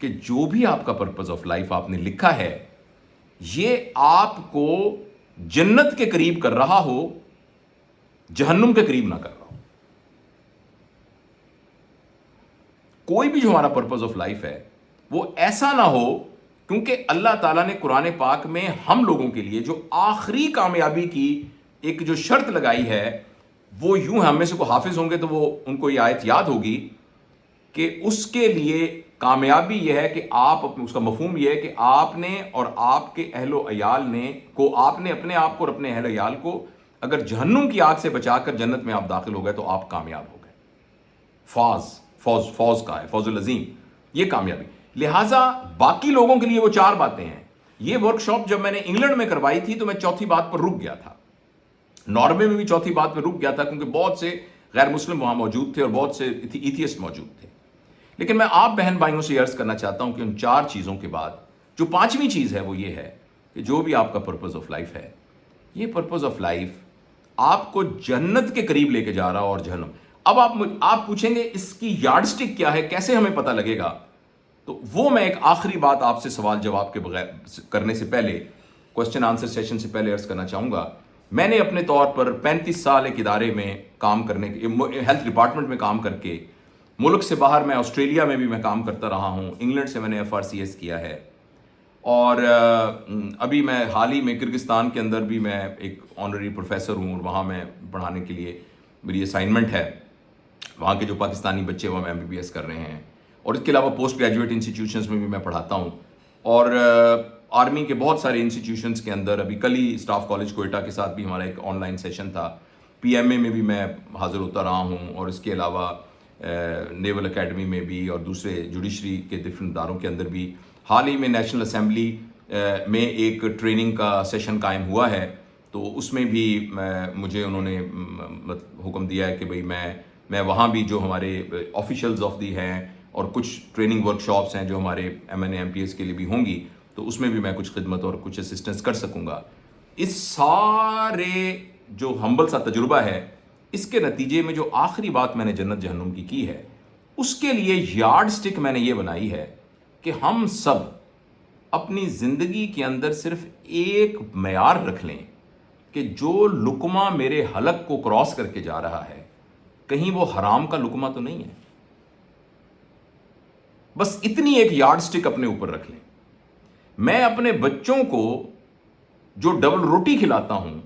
کہ جو بھی آپ کا پرپز آف لائف آپ نے لکھا ہے، یہ آپ کو جنت کے قریب کر رہا ہو، جہنم کے قریب نہ کر رہا ہو. کوئی بھی جو ہمارا پرپز آف لائف ہے وہ ایسا نہ ہو، کیونکہ اللہ تعالیٰ نے قرآن پاک میں ہم لوگوں کے لیے جو آخری کامیابی کی ایک جو شرط لگائی ہے، وہ یوں ہے، ہم میں سے کوئی حافظ ہوں گے تو وہ ان کو یہ آیت یاد ہوگی کہ اس کے لیے کامیابی یہ ہے کہ آپ اس کا مفہوم یہ ہے کہ آپ نے اور آپ کے اہل و عیال نے آپ نے اپنے آپ کو اور اپنے اہل و عیال کو اگر جہنم کی آگ سے بچا کر جنت میں آپ داخل ہو گئے تو آپ کامیاب ہو گئے. فوز کا ہے، فوز العظیم، یہ کامیابی. لہٰذا باقی لوگوں کے لیے وہ 4 باتیں ہیں. یہ ورک شاپ جب میں نے انگلینڈ میں کروائی تھی تو میں 4تھی بات پر رک گیا تھا. ناروے میں بھی 4تھی بات پر رک گیا تھا کیونکہ بہت سے غیر مسلم وہاں موجود تھے اور بہت سے ایتھیسٹ موجود تھے. لیکن میں آپ بہن بھائیوں سے عرض کرنا چاہتا ہوں کہ ان 4 چیزوں کے بعد جو 5ویں چیز ہے وہ یہ ہے کہ جو بھی آپ کا پرپز آف لائف ہے، یہ پرپز آف لائف آپ کو جنت کے قریب لے کے جا رہا اور جہنم. اب آپ پوچھیں گے اس کی یارڈ سٹک کیا ہے، کیسے ہمیں پتہ لگے گا؟ تو وہ میں ایک آخری بات آپ سے سوال جواب کے بغیر کرنے سے پہلے، کوسچن آنسر سیشن سے پہلے عرض کرنا چاہوں گا. میں نے اپنے طور پر 35 سال ایک ادارے میں کام کرنے کے، ہیلتھ ڈپارٹمنٹ میں کام کر کے، ملک سے باہر میں آسٹریلیا میں بھی میں کام کرتا رہا ہوں، انگلینڈ سے میں نے FRCS کیا ہے، اور ابھی میں حال ہی میں کرگستان کے اندر بھی میں ایک آنرری پروفیسر ہوں، اور وہاں میں پڑھانے کے لیے میری اسائنمنٹ ہے. وہاں کے جو پاکستانی بچے وہ میں MBBS کر رہے ہیں، اور اس کے علاوہ پوسٹ گریجویٹ انسٹیٹیوشنز میں بھی میں پڑھاتا ہوں. اور آرمی کے بہت سارے انسٹیٹیوشنز کے اندر، ابھی کل ہی اسٹاف کالج کوئٹہ کے ساتھ بھی ہمارا ایک آن لائن سیشن تھا. PMA میں بھی میں حاضر ہوتا رہا ہوں، اور اس کے علاوہ نیول اکیڈمی میں بھی اور دوسرے جوڈیشری کے ڈفرنٹ اداروں کے اندر بھی. حال ہی میں نیشنل اسمبلی میں ایک ٹریننگ کا سیشن قائم ہوا ہے، تو اس میں بھی مجھے انہوں نے حکم دیا ہے کہ بھئی میں وہاں بھی جو ہمارے آفیشلز آف دی ہیں اور کچھ ٹریننگ ورک شاپس ہیں جو ہمارے MNA MPS کے لیے بھی ہوں گی، تو اس میں بھی میں کچھ خدمت اور کچھ اسسٹنس کر سکوں گا. اس سارے جو ہمبل سا تجربہ ہے، اس کے نتیجے میں جو آخری بات میں نے جنت جہنم کی ہے، اس کے لیے یارڈ سٹک میں نے یہ بنائی ہے کہ ہم سب اپنی زندگی کے اندر صرف ایک معیار رکھ لیں کہ جو لقمہ میرے حلق کو کراس کر کے جا رہا ہے، کہیں وہ حرام کا لقمہ تو نہیں ہے. بس اتنی ایک یارڈ سٹک اپنے اوپر رکھ لیں. میں اپنے بچوں کو جو ڈبل روٹی کھلاتا ہوں،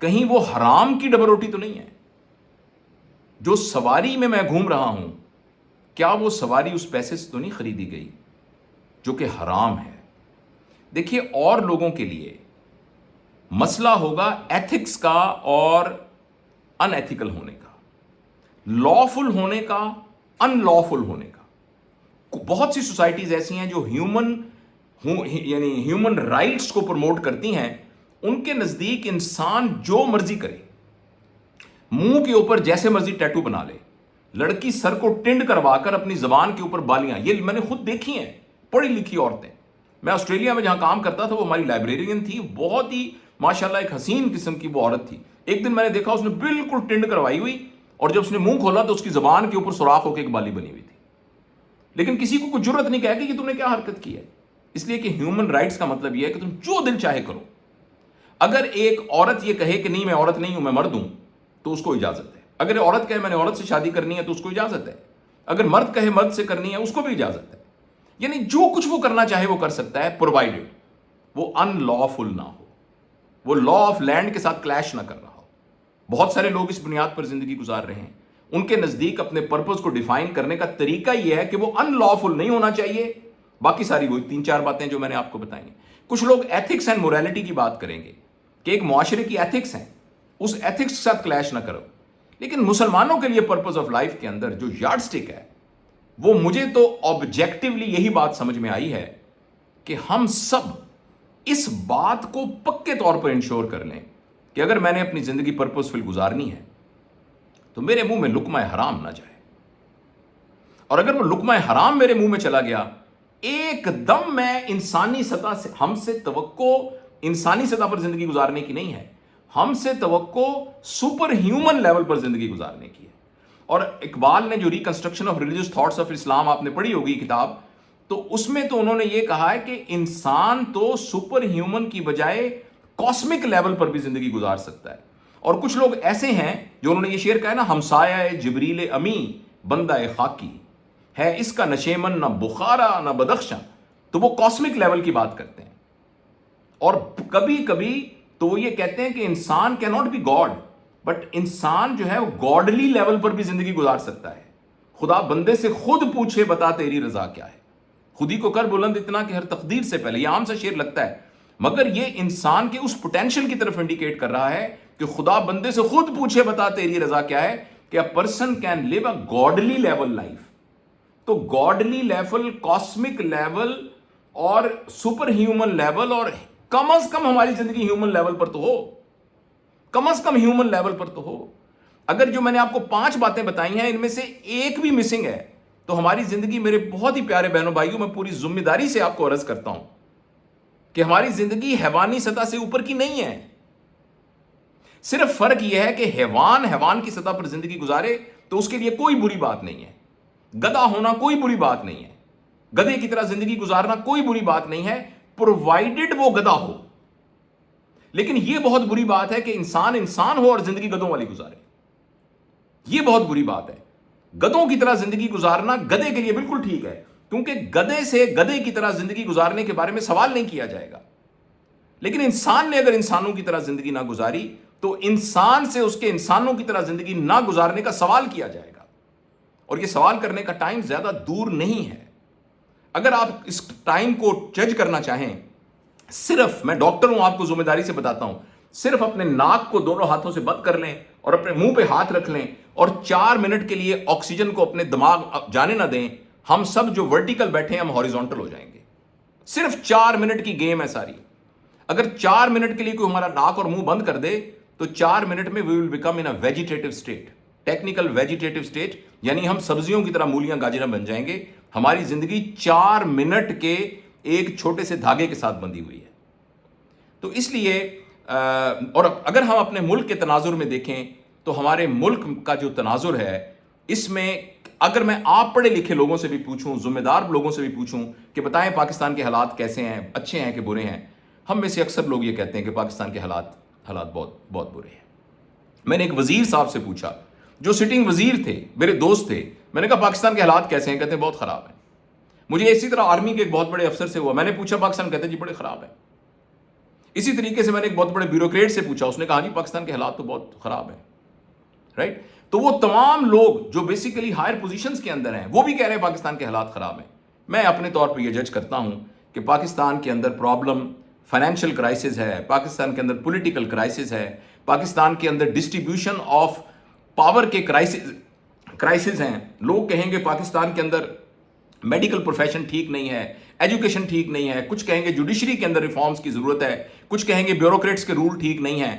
کہیں وہ حرام کی ڈبل روٹی تو نہیں ہے. جو سواری میں گھوم رہا ہوں، کیا وہ سواری اس پیسے سے تو نہیں خریدی گئی جو کہ حرام ہے. دیکھیے، اور لوگوں کے لیے مسئلہ ہوگا ایتھکس کا اور ان ایتھیکل ہونے کا، لافل ہونے کا، ان لافل ہونے کا. بہت سی سوسائٹیز ایسی ہیں جو ہیومن رائٹس کو پروموٹ کرتی ہیں. ان کے نزدیک انسان جو مرضی کرے، منہ کے اوپر جیسے مرضی ٹیٹو بنا لے، لڑکی سر کو ٹنڈ کروا کر اپنی زبان کے اوپر بالیاں، یہ میں نے خود دیکھی ہیں پڑھی لکھی عورتیں. میں آسٹریلیا میں جہاں کام کرتا تھا، وہ ہماری لائبریرین تھی، بہت ہی ماشاءاللہ ایک حسین قسم کی وہ عورت تھی. ایک دن میں نے دیکھا اس نے بالکل ٹنڈ کروائی ہوئی، اور جب اس نے منہ کھولا تو اس کی زبان کے اوپر سوراخ ہو کے ایک بالی بنی ہوئی تھی. لیکن کسی کو کوئی جرت نہیں کہا کہ تم نے کیا حرکت کی ہے. اس لیے کہ ہیومن رائٹس کا مطلب یہ ہے کہ تم جو دل چاہے کرو. اگر ایک عورت یہ کہے کہ نہیں میں عورت نہیں ہوں، میں مرد ہوں، تو اس کو اجازت ہے. اگر عورت کہے میں نے عورت سے شادی کرنی ہے تو اس کو اجازت ہے. اگر مرد کہے مرد سے کرنی ہے اس کو بھی اجازت ہے. یعنی جو کچھ وہ کرنا چاہے وہ کر سکتا ہے، پرووائڈڈ وہ ان لافل نہ ہو، وہ لا آف لینڈ کے ساتھ کلیش نہ کر رہا ہو. بہت سارے لوگ اس بنیاد پر زندگی گزار رہے ہیں. ان کے نزدیک اپنے پرپز کو ڈیفائن کرنے کا طریقہ یہ ہے کہ وہ ان لافل نہیں ہونا چاہیے. باقی ساری وہی 3-4 باتیں جو میں نے آپ کو بتائی ہیں. کچھ لوگ ایتھکس اینڈ موریلٹی کی بات کریں گے کہ ایک معاشرے کی ایتھکس ہیں، اس ایتھکس کے ساتھ کلیش نہ کرو. لیکن مسلمانوں کے لیے پرپز آف لائف کے اندر جو یارڈ سٹک ہے، وہ مجھے تو آبجیکٹیولی یہی بات سمجھ میں آئی ہے کہ ہم سب اس بات کو پکے طور پر انشور کر لیں کہ اگر میں نے اپنی زندگی پرپزفل گزارنی ہے تو میرے منہ میں لقمہ حرام نہ جائے. اور اگر وہ لقمہ حرام میرے منہ میں چلا گیا، ایک دم میں انسانی سطح سے، ہم سے توقع انسانی سطح پر زندگی گزارنے کی نہیں ہے، ہم سے توقع سپر ہیومن لیول پر زندگی گزارنے کی ہے. اور اقبال نے جو reconstruction of religious thoughts of Islam آپ نے پڑھی ہوگی کتاب، تو اس میں تو انہوں نے یہ کہا ہے کہ انسان تو سپر ہیومن کی بجائے کاسمک لیول پر بھی زندگی گزار سکتا ہے. اور کچھ لوگ ایسے ہیں جو انہوں نے یہ شعر کہا ہے نا، ہمسایہ جبریل امی بندہ خاکی ہے، اس کا نشیمن نہ بخارا نہ بدخشاں. تو وہ کاسمک لیول کی بات کرتے ہیں. اور کبھی کبھی تو وہ یہ کہتے ہیں کہ انسان کی ناٹ بی گاڈ، بٹ انسان جو ہے وہ گاڈلی لیول پر بھی زندگی گزار سکتا ہے. خدا بندے سے خود پوچھے بتا تیری رضا کیا ہے، خودی کو کر بلند اتنا کہ ہر تقدیر سے پہلے. یہ عام سا شعر لگتا ہے، مگر یہ انسان کے اس پوٹینشل کی طرف انڈیکیٹ کر رہا ہے کہ خدا بندے سے خود پوچھے بتا تیری رضا کیا ہے، کہ a person can live a godly level life. تو گاڈلی لیول، کاسمک لیول اور سپر ہیومن لیول، اور کم از کم ہماری زندگی ہیومن لیول پر تو ہو، کم از کم ہیومن لیول پر تو ہو. اگر جو میں نے آپ کو 5 باتیں بتائی ہیں ان میں سے ایک بھی مسنگ ہے تو ہماری زندگی، میرے بہت ہی پیارے بہنوں بھائیوں، میں پوری ذمہ داری سے آپ کو عرض کرتا ہوں کہ ہماری زندگی حیوانی سطح سے اوپر کی نہیں ہے. صرف فرق یہ ہے کہ حیوان کی سطح پر زندگی گزارے تو اس کے لیے کوئی بری بات نہیں ہے. گدھا ہونا کوئی بری بات نہیں ہے، گدھے کی طرح زندگی گزارنا کوئی بری بات نہیں ہے، پرووائڈڈ وہ گدھا ہو. لیکن یہ بہت بری بات ہے کہ انسان ہو اور زندگی گدھوں والی گزارے. یہ بہت بری بات ہے. گدھوں کی طرح زندگی گزارنا گدھے کے لیے بالکل ٹھیک ہے، کیونکہ گدھے سے گدھے کی طرح زندگی گزارنے کے بارے میں سوال نہیں کیا جائے گا. لیکن انسان نے اگر انسانوں کی طرح زندگی نہ گزاری تو انسان سے اس کے انسانوں کی طرح زندگی نہ گزارنے کا سوال کیا جائے گا. اور یہ سوال کرنے کا ٹائم زیادہ دور نہیں ہے. اگر آپ اس ٹائم کو جج کرنا چاہیں، صرف میں ڈاکٹر ہوں، آپ کو ذمہ داری سے بتاتا ہوں، صرف اپنے ناک کو دونوں ہاتھوں سے بند کر لیں اور اپنے منہ پہ ہاتھ رکھ لیں اور 4 منٹ کے لیے آکسیجن کو اپنے دماغ جانے نہ دیں. ہم سب جو ورٹیکل بیٹھے ہیں ہم ہاریزونٹل ہو جائیں گے. صرف 4 منٹ کی گیم ہے ساری. اگر 4 منٹ کے لیے کوئی ہمارا ناک اور منہ بند کر دے تو 4 منٹ میں we will become in a vegetative state, technical vegetative state, یعنی ہم سبزیوں کی طرح مولیاں گاجریں بن جائیں گے. ہماری زندگی 4 منٹ کے ایک چھوٹے سے دھاگے کے ساتھ بندھی ہوئی ہے. تو اس لیے اور اگر ہم اپنے ملک کے تناظر میں دیکھیں تو ہمارے ملک کا جو تناظر ہے، اس میں اگر میں آپ پڑھے لکھے لوگوں سے بھی پوچھوں، ذمہ دار لوگوں سے بھی پوچھوں کہ بتائیں پاکستان کے حالات کیسے ہیں، اچھے ہیں کہ برے ہیں، ہم میں سے اکثر لوگ یہ کہتے ہیں کہ پاکستان کے حالات بہت بہت برے ہیں. میں نے ایک وزیر صاحب سے پوچھا جو سٹنگ وزیر تھے، میرے دوست تھے، میں نے کہا پاکستان کے حالات کیسے ہیں؟ کہتے ہیں بہت خراب ہیں. مجھے اسی طرح آرمی کے ایک بہت بڑے افسر سے ہوا، میں نے پوچھا پاکستان، کہتے ہیں جی بڑے خراب ہیں. اسی طریقے سے میں نے ایک بہت بڑے بیوروکریٹ سے پوچھا، اس نے کہا جی پاکستان کے حالات تو بہت خراب ہیں. رائٹ؟ تو وہ تمام لوگ جو بیسیکلی ہائر پوزیشنز کے اندر ہیں وہ بھی کہہ رہے ہیں پاکستان کے حالات خراب ہیں. میں اپنے طور پر یہ جج کرتا ہوں کہ پاکستان کے اندر پرابلم فائنینشیل کرائسس ہے، پاکستان کے اندر پولیٹیکل کرائسس ہے، پاکستان کے اندر ڈسٹریبیوشن آف پاور کے کرائسس ہیں. لوگ کہیں گے پاکستان کے اندر میڈیکل پروفیشن ٹھیک نہیں ہے، ایجوکیشن ٹھیک نہیں ہے، کچھ کہیں گے جوڈیشری کے اندر ریفارمز کی ضرورت ہے، کچھ کہیں گے بیوروکریٹس کے رول ٹھیک نہیں ہیں.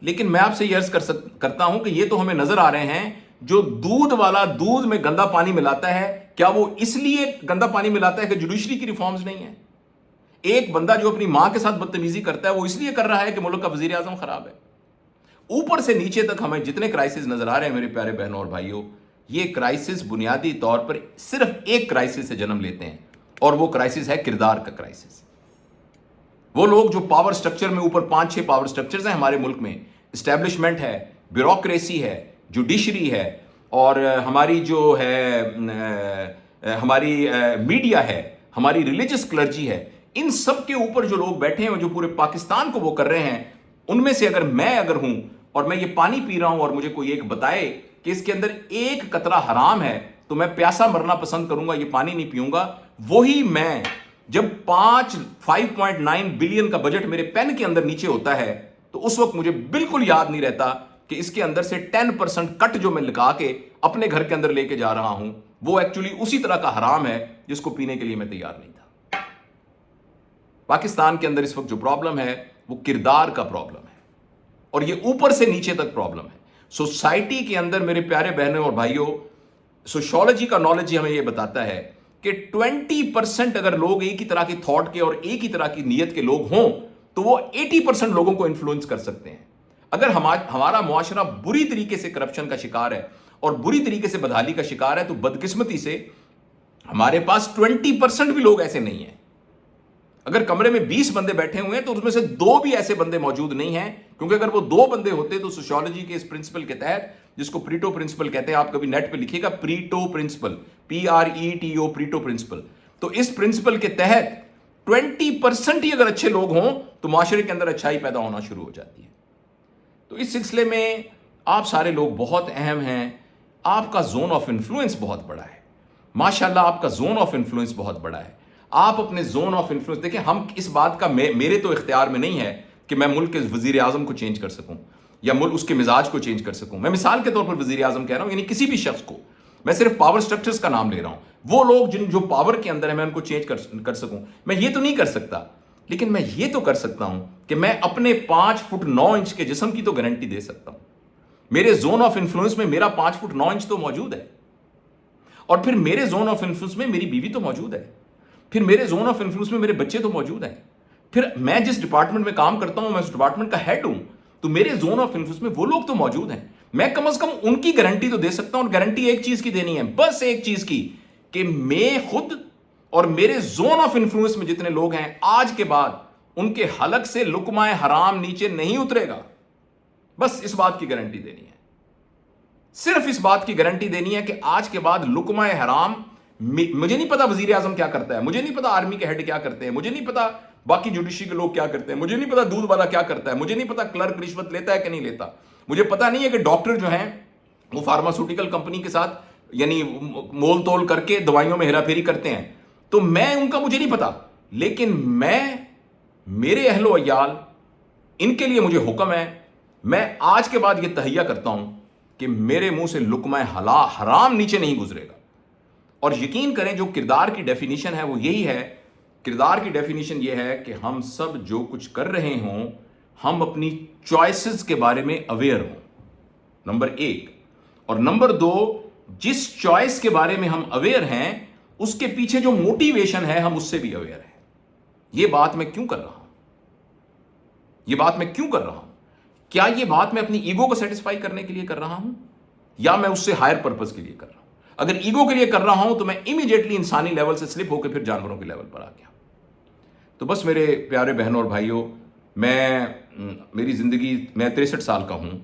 لیکن میں آپ سے یہ عرض کرتا ہوں کہ یہ تو ہمیں نظر آ رہے ہیں. جو دودھ والا دودھ میں گندا پانی ملاتا ہے، کیا وہ اس لیے گندا پانی ملاتا ہے کہ جوڈیشری کی ریفارمز نہیں ہیں؟ ایک بندہ جو اپنی ماں کے ساتھ بدتمیزی کرتا ہے وہ اس لیے کر رہا ہے کہ ملک کا وزیر اعظم خراب ہے. اوپر سے نیچے تک ہمیں جتنے کرائسس نظر آ رہے ہیں میرے پیارے بہنوں اور بھائیوں، یہ کرائسس بنیادی طور پر صرف ایک کرائسس سے جنم لیتے ہیں، اور وہ کرائسس ہے کردار کا کرائسس. وہ لوگ جو پاور سٹرکچر میں اوپر 5-6 پاور سٹرکچرز ہیں ہمارے ملک میں، اسٹیبلشمنٹ ہے، بیوروکریسی ہے، جوڈیشری ہے، اور ہماری جو ہے ہماری میڈیا ہے، ہماری ریلیجس کلرجی ہے، ان سب کے اوپر جو لوگ بیٹھے ہیں جو پورے پاکستان کو وہ کر رہے ہیں، ان میں سے اگر میں ہوں اور میں یہ پانی پی رہا ہوں اور مجھے کوئی ایک بتائے کہ اس کے اندر ایک قطرہ حرام ہے تو میں پیاسا مرنا پسند کروں گا، یہ پانی نہیں پیوں گا. وہی میں جب 5.9 بلین کا بجٹ میرے پین کے اندر نیچے ہوتا ہے تو اس وقت مجھے بالکل یاد نہیں رہتا کہ اس کے اندر سے 10% کٹ جو میں لگا کے اپنے گھر کے اندر لے کے جا رہا ہوں وہ ایکچولی اسی طرح کا حرام ہے جس کو پینے کے لیے میں تیار نہیں تھا. پاکستان کے اندر اس وقت جو پرابلم ہے وہ کردار کا پرابلم ہے اور یہ اوپر سے نیچے تک پرابلم ہے. سوسائٹی کے اندر میرے پیارے بہنوں اور بھائیوں، سوشیولوجی کا نالج ہمیں یہ بتاتا ہے کہ 20% اگر لوگ ایک ہی طرح کی تھاٹ کے اور ایک ہی طرح کی نیت کے لوگ ہوں تو وہ 80% لوگوں کو انفلوئنس کر سکتے ہیں. اگر ہمارا معاشرہ بری طریقے سے کرپشن کا شکار ہے اور بری طریقے سے بدحالی کا شکار ہے تو بدقسمتی سے ہمارے پاس 20% بھی لوگ ایسے نہیں ہیں. اگر کمرے میں 20 بندے بیٹھے ہوئے ہیں تو اس میں سے 2 بھی ایسے بندے موجود نہیں ہیں، کیونکہ اگر وہ 2 بندے ہوتے تو سوشیولوجی کے اس پرنسپل کے تحت، جس کو پریٹو پرنسپل کہتے ہیں، آپ کبھی نیٹ پہ لکھیے گا Pareto principle, PRETO Pareto principle, تو اس پرنسپل کے تحت 20% ہی اگر اچھے لوگ ہوں تو معاشرے کے اندر اچھائی پیدا ہونا شروع ہو جاتی ہے. تو اس سلسلے میں آپ سارے لوگ بہت اہم ہیں. آپ کا زون آف انفلوئنس بہت بڑا ہے، ماشاءاللہ آپ کا زون آف انفلوئنس بہت بڑا ہے. آپ اپنے زون آف انفلوئنس دیکھیں، ہم اس بات کا میرے تو اختیار میں نہیں ہے کہ میں ملک کے وزیر اعظم کو چینج کر سکوں یا ملک اس کے مزاج کو چینج کر سکوں. میں مثال کے طور پر وزیر اعظم کہہ رہا ہوں، یعنی کسی بھی شخص کو، میں صرف پاور سٹرکچرز کا نام لے رہا ہوں. وہ لوگ جو پاور کے اندر ہیں میں ان کو چینج کر سکوں، میں یہ تو نہیں کر سکتا. لیکن میں یہ تو کر سکتا ہوں کہ میں اپنے 5 فٹ 9 انچ کے جسم کی تو گارنٹی دے سکتا ہوں. میرے زون آف انفلوئنس میں میرا 5 فٹ 9 انچ تو موجود ہے، اور پھر میرے زون آف انفلوئنس میں میری بیوی تو موجود ہے، پھر میرے زون آف انفلوئنس میں میرے بچے تو موجود ہیں، پھر میں جس ڈپارٹمنٹ میں کام کرتا ہوں میں اس ڈپارٹمنٹ کا ہیڈ ہوں، تو میرے زون آف انفلوئنس میں وہ لوگ تو موجود ہیں. میں کم از کم ان کی گارنٹی تو دے سکتا ہوں. اور گارنٹی ایک چیز کی دینی ہے، بس ایک چیز کی، کہ میں خود اور میرے زون آف انفلوئنس میں جتنے لوگ ہیں آج کے بعد ان کے حلق سے لقمہ حرام نیچے نہیں اترے گا. بس اس بات کی گارنٹی دینی ہے، صرف اس بات کی گارنٹی دینی ہے کہ آج کے بعد لقمہ حرام، مجھے نہیں پتا وزیر اعظم کیا کرتا ہے، مجھے نہیں پتا آرمی کے ہیڈ کیا کرتے ہیں، مجھے نہیں پتا باقی جوڈیشری کے لوگ کیا کرتے ہیں، مجھے نہیں پتا دودھ والا کیا کرتا ہے، مجھے نہیں پتا کلرک رشوت لیتا ہے کہ نہیں لیتا، مجھے پتا نہیں ہے کہ ڈاکٹر جو ہیں وہ فارماسوٹیکل کمپنی کے ساتھ یعنی مول تول کر کے دوائیوں میں ہیرا پھیری کرتے ہیں، تو میں ان کا مجھے نہیں پتا. لیکن میرے اہل و عیال، ان کے لیے مجھے حکم ہے، میں آج کے بعد یہ تہیہ کرتا ہوں کہ میرے منہ سے لقمہ حرام نیچے نہیں گزرے گا. اور یقین کریں جو کردار کی ڈیفینیشن ہے وہ یہی ہے. کردار کی ڈیفینیشن یہ ہے کہ ہم سب جو کچھ کر رہے ہوں ہم اپنی چوائسز کے بارے میں اویئر ہوں، نمبر 1. اور نمبر 2، جس چوائس کے بارے میں ہم اویئر ہیں اس کے پیچھے جو موٹیویشن ہے ہم اس سے بھی اویئر ہیں. یہ بات میں کیوں کر رہا ہوں؟ یہ بات میں کیوں کر رہا ہوں؟ کیا یہ بات میں اپنی ایگو کو سیٹسفائی کرنے کے لیے کر رہا ہوں یا میں اس سے ہائر پرپس کے لیے کر رہا ہوں؟ اگر ایگو کے لیے کر رہا ہوں تو میں امیڈیٹلی انسانی لیول سے سلپ ہو کے پھر جانوروں کے لیول پر آ گیا. تو بس میرے پیارے بہنوں اور بھائیوں، میری زندگی، میں 63 سال کا ہوں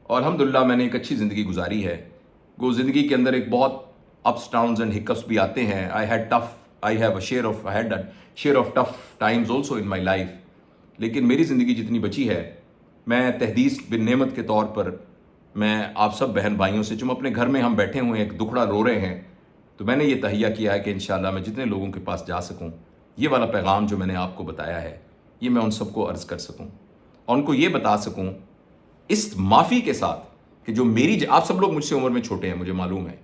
اور الحمدللہ میں نے ایک اچھی زندگی گزاری ہے. وہ زندگی کے اندر ایک بہت اپس ڈاؤنز اینڈ ہکپس بھی آتے ہیں. I had a share of tough times also in my life. لیکن میری زندگی جتنی بچی ہے، میں تحدیث بن نعمت کے طور پر میں آپ سب بہن بھائیوں سے، جو اپنے گھر میں ہم بیٹھے ہوئے ہیں ایک دکھڑا رو رہے ہیں، تو میں نے یہ تہیہ کیا ہے کہ انشاءاللہ میں جتنے لوگوں کے پاس جا سکوں، یہ والا پیغام جو میں نے آپ کو بتایا ہے یہ میں ان سب کو عرض کر سکوں اور ان کو یہ بتا سکوں اس معافی کے ساتھ کہ جو آپ سب لوگ مجھ سے عمر میں چھوٹے ہیں مجھے معلوم ہے،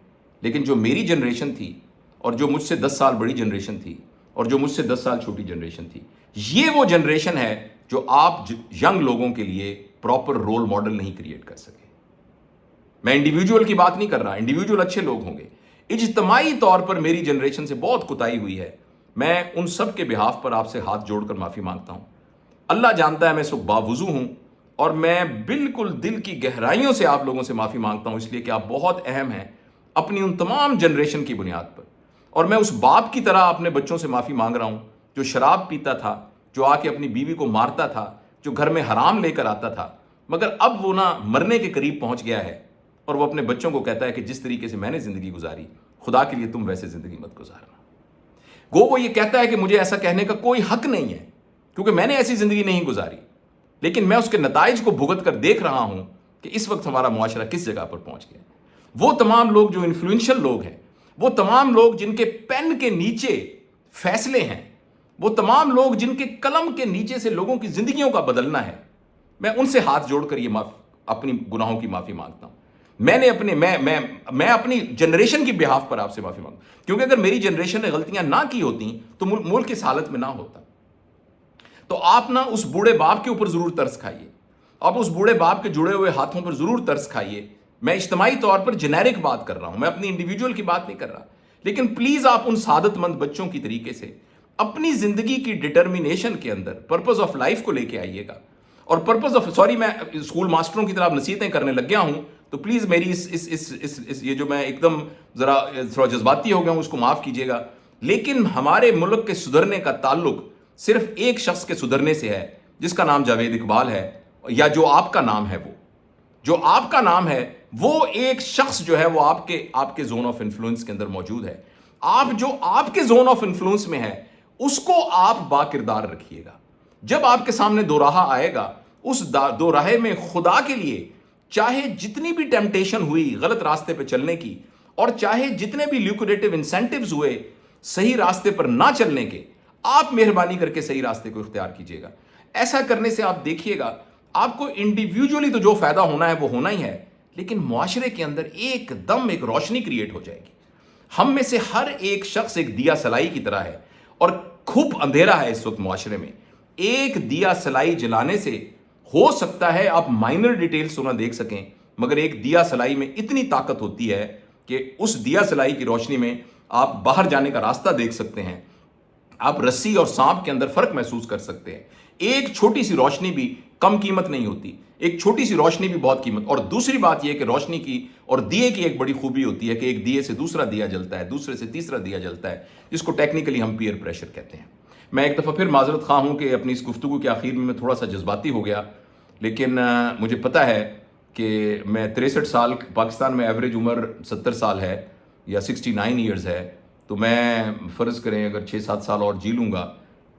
لیکن جو میری جنریشن تھی اور جو مجھ سے 10 سال بڑی جنریشن تھی اور جو مجھ سے 10 سال چھوٹی جنریشن تھی، یہ وہ جنریشن ہے جو آپ ینگ لوگوں کے لیے پراپر رول ماڈل نہیں کریٹ کر سکے. میں انڈیویجول کی بات نہیں کر رہا، انڈیویجول اچھے لوگ ہوں گے، اجتماعی طور پر میری جنریشن سے بہت کوتاہی ہوئی ہے. میں ان سب کے بہاف پر آپ سے ہاتھ جوڑ کر معافی مانگتا ہوں. اللہ جانتا ہے میں اس وقت باوضو ہوں اور میں بالکل دل کی گہرائیوں سے آپ لوگوں سے معافی مانگتا ہوں، اس لیے کہ آپ بہت اہم ہیں اپنی ان تمام جنریشن کی بنیاد پر. اور میں اس باپ کی طرح اپنے بچوں سے معافی مانگ رہا ہوں جو شراب پیتا تھا، جو آ کے اپنی بیوی کو مارتا تھا، جو گھر میں حرام لے کر آتا تھا، مگر اب وہ نہ مرنے کے قریب پہنچ گیا ہے اور وہ اپنے بچوں کو کہتا ہے کہ جس طریقے سے میں نے زندگی گزاری خدا کے لیے تم ویسے زندگی مت گزارنا. گو وہ یہ کہتا ہے کہ مجھے ایسا کہنے کا کوئی حق نہیں ہے کیونکہ میں نے ایسی زندگی نہیں گزاری, لیکن میں اس کے نتائج کو بھگت کر دیکھ رہا ہوں کہ اس وقت ہمارا معاشرہ کس جگہ پر پہنچ گیا. وہ تمام لوگ جو انفلوئنشل لوگ ہیں, وہ تمام لوگ جن کے پین کے نیچے فیصلے ہیں, وہ تمام لوگ جن کے قلم کے نیچے سے لوگوں کی زندگیوں کا بدلنا ہے, میں ان سے ہاتھ جوڑ کر یہ اپنی گناہوں کی معافی مانگتا ہوں. میں اپنی جنریشن کی بہاف پر آپ سے معافی مانگتا ہوں, کیونکہ اگر میری جنریشن نے غلطیاں نہ کی ہوتی تو ملک اس حالت میں نہ ہوتا. تو آپ نہ اس بوڑھے باپ کے اوپر ضرور ترس کھائیے, آپ اس بوڑھے باپ کے جڑے ہوئے ہاتھوں پر ضرور ترس کھائیے. میں اجتماعی طور پر جنیرک بات کر رہا ہوں, میں اپنی انڈیویجول کی بات نہیں کر رہا, لیکن پلیز آپ ان سعادت مند بچوں کی طریقے سے اپنی زندگی کی ڈٹرمینیشن کے اندر پرپز آف لائف کو لے کے آئیے گا. اور پرپز آف میں اسکول ماسٹروں کی طرح نصیحتیں کرنے لگ گیا ہوں, تو پلیز میری اس یہ جو میں ایک دم ذرا تھوڑا جذباتی ہو گیا ہوں اس کو معاف کیجیے گا. لیکن ہمارے ملک کے سدھرنے کا تعلق صرف ایک شخص کے سدھرنے سے ہے جس کا نام جاوید اقبال ہے, یا جو آپ کا نام ہے, وہ جو آپ کا نام ہے وہ ایک شخص جو ہے وہ آپ کے زون آف انفلوئنس کے اندر موجود ہے. آپ جو آپ کے زون آف انفلوئنس میں ہے اس کو آپ با کردار رکھیے گا. جب آپ کے سامنے دو راہ آئے گا, اس دو راہے میں خدا کے لیے چاہے جتنی بھی ٹیمپٹیشن ہوئی غلط راستے پہ چلنے کی, اور چاہے جتنے بھی لیوکریٹو انسینٹیوز ہوئے صحیح راستے پر نہ چلنے کے, آپ مہربانی کر کے صحیح راستے کو اختیار کیجیے گا. ایسا کرنے سے آپ دیکھیے گا آپ کو انڈیویجولی تو جو فائدہ ہونا ہے وہ ہونا ہی ہے, لیکن معاشرے کے اندر ایک دم ایک روشنی کریٹ ہو جائے گی. ہم میں سے ہر ایک شخص ایک دیا سلائی کی طرح ہے, اور خوب اندھیرا ہے اس وقت معاشرے میں. ایک دیا سلائی جلانے سے ہو سکتا ہے آپ مائنر ڈیٹیلز نہ دیکھ سکیں, مگر ایک دیا سلائی میں اتنی طاقت ہوتی ہے کہ اس دیا سلائی کی روشنی میں آپ باہر جانے کا راستہ دیکھ سکتے ہیں, آپ رسی اور سانپ کے اندر فرق محسوس کر سکتے ہیں. ایک چھوٹی سی روشنی بھی کم قیمت نہیں ہوتی, ایک چھوٹی سی روشنی بھی بہت قیمت. اور دوسری بات یہ کہ روشنی کی اور دیے کی ایک بڑی خوبی ہوتی ہے کہ ایک دیے سے دوسرا دیا جلتا ہے, دوسرے سے تیسرا دیا جلتا ہے, جس کو ٹیکنیکلی ہم پیئر پریشر کہتے ہیں. میں ایک دفعہ پھر معذرت خواہ ہوں کہ اپنی اس گفتگو کے آخر میں تھوڑا سا جذباتی ہو گیا, لیکن مجھے پتہ ہے کہ میں 63 سال, پاکستان میں ایوریج عمر 70 سال ہے یا 69 ایئرز ہے, تو میں فرض کریں اگر 6-7 سال اور جی لوں گا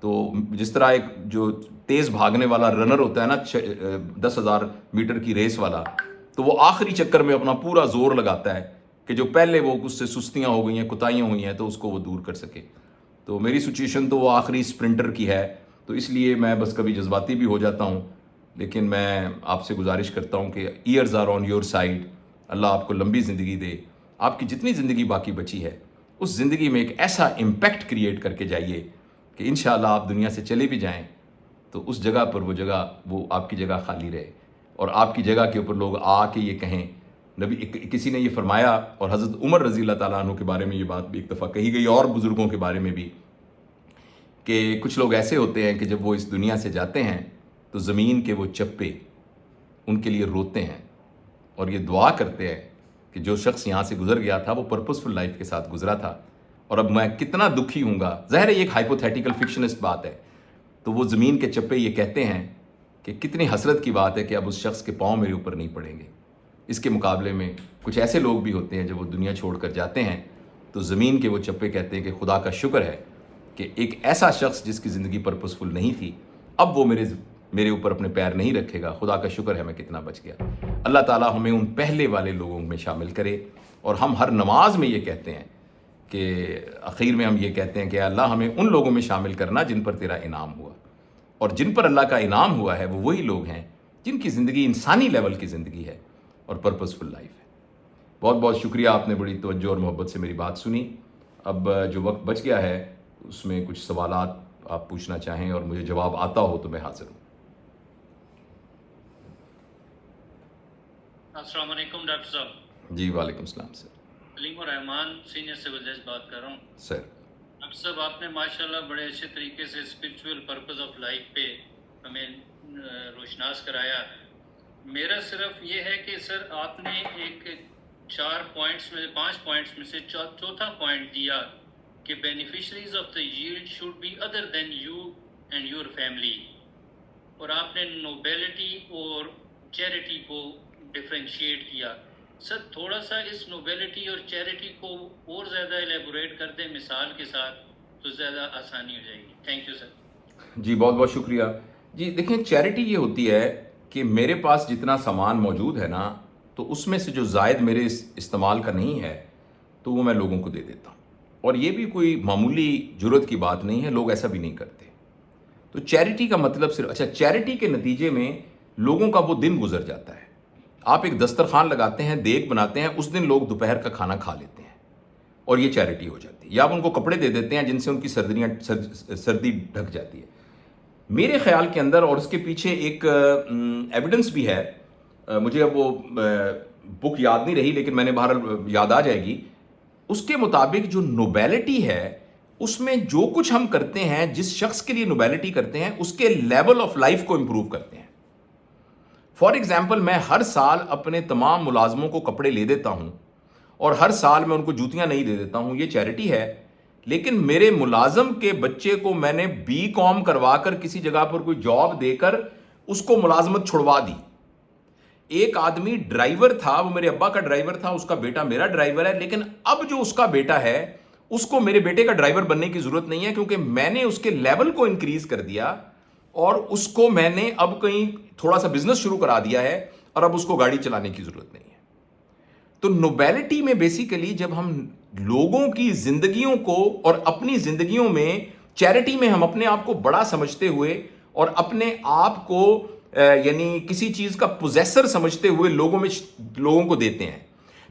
تو جس طرح ایک جو تیز بھاگنے والا رنر ہوتا ہے نا 10,000 میٹر کی ریس والا, تو وہ آخری چکر میں اپنا پورا زور لگاتا ہے کہ جو پہلے وہ اس سے سستیاں ہو گئی ہیں, کوتاہیاں ہوئی ہیں, تو اس کو وہ دور کر سکے. تو میری سچویشن تو وہ آخری اسپرنٹر کی ہے, تو اس لیے میں بس کبھی جذباتی بھی ہو جاتا ہوں. لیکن میں آپ سے گزارش کرتا ہوں کہ ears are on your side, اللہ آپ کو لمبی زندگی دے. آپ کی جتنی زندگی باقی بچی ہے اس زندگی میں ایک ایسا امپیکٹ کریٹ کر کے جائیے کہ انشاءاللہ آپ دنیا سے چلے بھی جائیں تو اس جگہ پر وہ جگہ, وہ آپ کی جگہ خالی رہے, اور آپ کی جگہ کے اوپر لوگ آ کے یہ کہیں. نبی کسی نے یہ فرمایا, اور حضرت عمر رضی اللہ تعالیٰ عنہ کے بارے میں یہ بات بھی ایک دفعہ کہی گئی, اور بزرگوں کے بارے میں بھی, کہ کچھ لوگ ایسے ہوتے ہیں کہ جب وہ اس دنیا سے جاتے ہیں تو زمین کے وہ چپے ان کے لیے روتے ہیں اور یہ دعا کرتے ہیں کہ جو شخص یہاں سے گزر گیا تھا وہ پرپسفل لائف کے ساتھ گزرا تھا, اور اب میں کتنا دکھی ہوں گا. ظاہر ہے یہ ایک ہائپوتھیٹیکل فکشنسٹ بات ہے, تو وہ زمین کے چپے یہ کہتے ہیں کہ کتنی حسرت کی بات ہے کہ اب اس شخص کے پاؤں میرے اوپر نہیں پڑیں گے. اس کے مقابلے میں کچھ ایسے لوگ بھی ہوتے ہیں جب وہ دنیا چھوڑ کر جاتے ہیں تو زمین کے وہ چپے کہتے ہیں کہ خدا کا شکر ہے کہ ایک ایسا شخص جس کی زندگی پرپسفل نہیں تھی اب وہ میرے اوپر اپنے پیر نہیں رکھے گا. خدا کا شکر ہے میں کتنا بچ گیا. اللہ تعالیٰ ہمیں ان پہلے والے لوگوں میں شامل کرے. اور ہم ہر نماز میں یہ کہتے ہیں کہ اخیر میں ہم یہ کہتے ہیں کہ اللہ ہمیں ان لوگوں میں شامل کرنا جن پر تیرا انعام ہوا, اور جن پر اللہ کا انعام ہوا ہے وہ وہی لوگ ہیں جن کی زندگی انسانی لیول کی زندگی ہے اور پرپسفل لائف ہے. بہت بہت شکریہ, آپ نے بڑی توجہ اور محبت سے میری بات سنی. اب جو وقت بچ گیا ہے اس میں کچھ سوالات آپ پوچھنا چاہیں اور مجھے جواب آتا ہو تو میں حاضر ہوں. السلام علیکم ڈاکٹر صاحب. جی وعلیکم السلام سر. علیم الرحمان سینئر سول جج بات کر رہا ہوں. سر ڈاکٹر صاحب آپ نے ماشاءاللہ بڑے اچھے طریقے سے اسپرچول پرپز آف لائف پہ ہمیں روشناس کرایا. میرا صرف یہ ہے کہ سر آپ نے ایک 5 پوائنٹس میں سے چوتھا پوائنٹ دیا کہ beneficiaries of the yield should be other than you and your family, اور آپ نے نوبیلٹی اور چیریٹی کو ڈفرینشیٹ کیا. سر تھوڑا سا اس نوبیلٹی اور چیریٹی کو اور زیادہ ایلیبوریٹ کر دیں مثال کے ساتھ تو زیادہ آسانی ہو جائے گی. Thank you sir. جی بہت بہت شکریہ. جی دیکھیں چیریٹی یہ ہوتی ہے کہ میرے پاس جتنا سامان موجود ہے نا تو اس میں سے جو زائد میرے استعمال کا نہیں ہے تو وہ میں لوگوں کو دے دیتا ہوں. اور یہ بھی کوئی معمولی جرت کی بات نہیں ہے, لوگ ایسا بھی نہیں کرتے. تو چیریٹی کا مطلب صرف چیریٹی کے نتیجے میں لوگوں کا وہ دن گزر جاتا ہے. آپ ایک دسترخوان لگاتے ہیں, دیگ بناتے ہیں, اس دن لوگ دوپہر کا کھانا کھا لیتے ہیں اور یہ چیریٹی ہو جاتی ہے. یا آپ ان کو کپڑے دے دیتے ہیں جن سے ان کی سردی ڈھک جاتی ہے. میرے خیال کے اندر, اور اس کے پیچھے ایک ایویڈنس بھی ہے, مجھے اب وہ بک یاد نہیں رہی لیکن میں نے بہرحال یاد آ جائے گی. اس کے مطابق جو نوبیلٹی ہے اس میں جو کچھ ہم کرتے ہیں, جس شخص کے لیے نوبیلٹی کرتے ہیں اس کے لیول آف لائف کو امپروو کرتے ہیں. فار ایگزامپل میں ہر سال اپنے تمام ملازموں کو کپڑے لے دیتا ہوں اور ہر سال میں ان کو جوتیاں نہیں دے دیتا ہوں, یہ چیریٹی ہے. لیکن میرے ملازم کے بچے کو میں نے BCom کروا کر کسی جگہ پر کوئی جاب دے کر اس کو ملازمت چھڑوا دی. ایک آدمی ڈرائیور تھا, وہ میرے ابا کا ڈرائیور تھا, اس کا بیٹا میرا ڈرائیور ہے, لیکن اب جو اس کا بیٹا ہے اس کو میرے بیٹے کا ڈرائیور بننے کی ضرورت نہیں ہے کیونکہ میں نے اس کے لیول کو انکریز کر دیا اور اس کو میں نے اب کہیں تھوڑا سا بزنس شروع کرا دیا ہے اور اب اس کو گاڑی چلانے کی ضرورت نہیں ہے. تو نوبیلٹی میں بیسیکلی جب ہم لوگوں کی زندگیوں کو اور اپنی زندگیوں میں چیریٹی میں ہم اپنے آپ کو بڑا سمجھتے ہوئے اور اپنے آپ کو یعنی کسی چیز کا پوزیسر سمجھتے ہوئے لوگوں کو دیتے ہیں,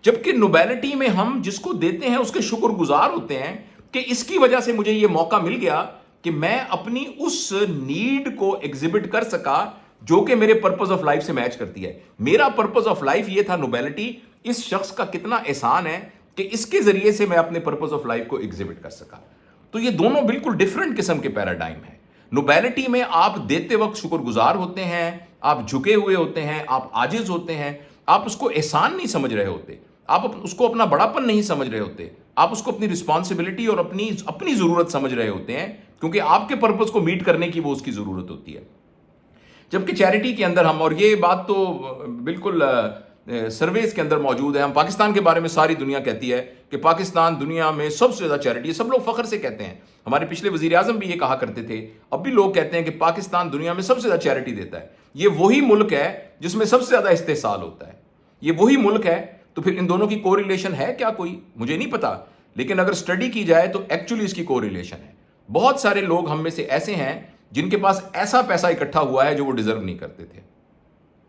جبکہ نوبیلٹی میں ہم جس کو دیتے ہیں اس کے شکر گزار ہوتے ہیں کہ اس کی وجہ سے مجھے یہ موقع مل گیا کہ میں اپنی اس نیڈ کو ایگزیبٹ کر سکا جو کہ میرے پرپز آف لائف سے میچ کرتی ہے. میرا پرپز آف لائف یہ تھا نوبیلٹی, اس شخص کا کتنا احسان ہے کہ اس کے ذریعے سے میں اپنے پرپز آف لائف کو ایگزیبٹ کر سکا. تو یہ دونوں بالکل ڈیفرنٹ قسم کے پیراڈائم ہیں. نوبیلٹی میں آپ دیتے وقت شکر گزار ہوتے ہیں, آپ جھکے ہوئے ہوتے ہیں, آپ عاجز ہوتے ہیں, آپ اس کو احسان نہیں سمجھ رہے ہوتے, آپ اس کو اپنا بڑاپن نہیں سمجھ رہے ہوتے, آپ اس کو اپنی رسپانسبلٹی اور اپنی ضرورت سمجھ رہے ہوتے ہیں کیونکہ آپ کے پرپز کو میٹ کرنے کی وہ اس کی ضرورت ہوتی ہے. جبکہ چیریٹی کے اندر ہم, اور یہ بات تو بالکل سرویز کے اندر موجود ہے, ہم پاکستان کے بارے میں ساری دنیا کہتی ہے کہ پاکستان دنیا میں سب سے زیادہ چیریٹی ہے, سب لوگ فخر سے کہتے ہیں. ہمارے پچھلے وزیر اعظم بھی یہ کہا کرتے تھے, اب بھی لوگ کہتے ہیں کہ پاکستان دنیا میں سب سے زیادہ چیریٹی دیتا ہے. یہ وہی ملک ہے جس میں سب سے زیادہ استحصال ہوتا ہے, یہ وہی ملک ہے. تو پھر ان دونوں کی کو ریلیشن ہے کیا کوئی, مجھے نہیں پتا, لیکن اگر اسٹڈی کی جائے تو ایکچولی اس کی کو ریلیشن ہے. بہت سارے لوگ ہم میں سے ایسے ہیں جن کے پاس ایسا پیسہ اکٹھا ہوا ہے جو وہ ڈیزرو نہیں کرتے تھے,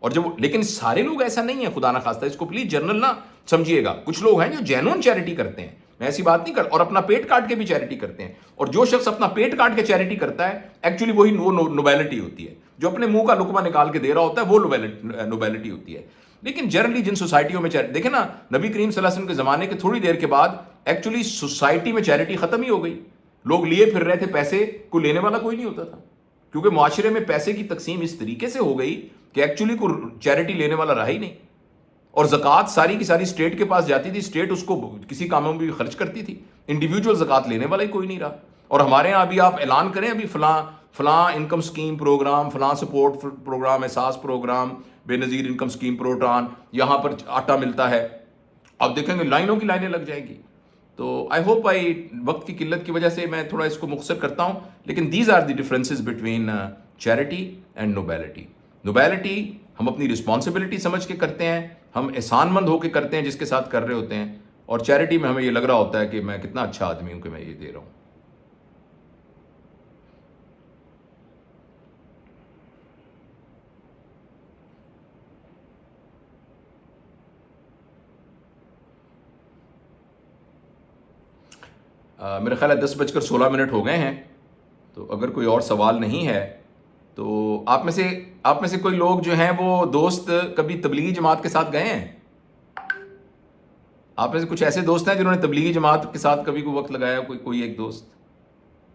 اور لیکن سارے لوگ ایسا نہیں ہے, خدا نہ خواستہ, اس کو پلیز جنرل نہ سمجھیے گا. کچھ لوگ ہیں جو جینون چیریٹی کرتے ہیں, میں ایسی بات نہیں اور اپنا پیٹ کاٹ کے بھی چیریٹی کرتے ہیں, اور جو شخص اپنا پیٹ کاٹ کے چیریٹی کرتا ہے ایکچولی وہی وہ نوبیلٹی ہوتی ہے. جو اپنے منہ کا لقمہ نکال کے دے رہا ہوتا ہے وہ نوبیلٹی ہوتی ہے. لیکن جنرلی جن سوسائٹیوں میں دیکھیں نا, نبی کریم صلی اللہ علیہ وسلم کے زمانے کے تھوڑی دیر کے بعد ایکچولی سوسائٹی میں چیریٹی ختم ہی ہو گئی. لوگ لیے پھر رہے تھے, پیسے کو لینے والا کوئی نہیں ہوتا تھا, کیونکہ معاشرے میں پیسے کی تقسیم اس طریقے سے ہو گئی کہ ایکچولی کو چیریٹی لینے والا رہا ہی نہیں. اور زکوٰۃ ساری کی ساری اسٹیٹ کے پاس جاتی تھی, اسٹیٹ اس کو کسی کاموں میں بھی خرچ کرتی تھی, انڈیویجول زکوٰۃ لینے والا ہی کوئی نہیں رہا. اور ہمارے یہاں ابھی آپ اعلان کریں, ابھی فلاں انکم سکیم پروگرام, فلاں سپورٹ پروگرام, احساس پروگرام, بے نظیر انکم سکیم پروگرام, یہاں پر آٹا ملتا ہے, آپ دیکھیں گے لائنوں کی لائنیں لگ جائیں گی. تو آئی ہوپ وقت کی قلت کی وجہ سے میں تھوڑا اس کو مختصر کرتا ہوں, لیکن these are the differences between charity and nobility. Nobility ہم اپنی رسپانسبلٹی سمجھ کے کرتے ہیں, ہم احسان مند ہو کے کرتے ہیں جس کے ساتھ کر رہے ہوتے ہیں, اور چیریٹی میں ہمیں یہ لگ رہا ہوتا ہے کہ میں کتنا اچھا آدمی ہوں کہ میں یہ دے رہا ہوں. میرا خیال ہے 10:16 ہو گئے ہیں, تو اگر کوئی اور سوال نہیں ہے تو آپ میں سے کوئی لوگ جو ہیں وہ دوست کبھی تبلیغی جماعت کے ساتھ گئے ہیں؟ آپ میں سے کچھ ایسے دوست ہیں جنہوں نے تبلیغی جماعت کے ساتھ کبھی کوئی وقت لگایا, کوئی ایک دوست؟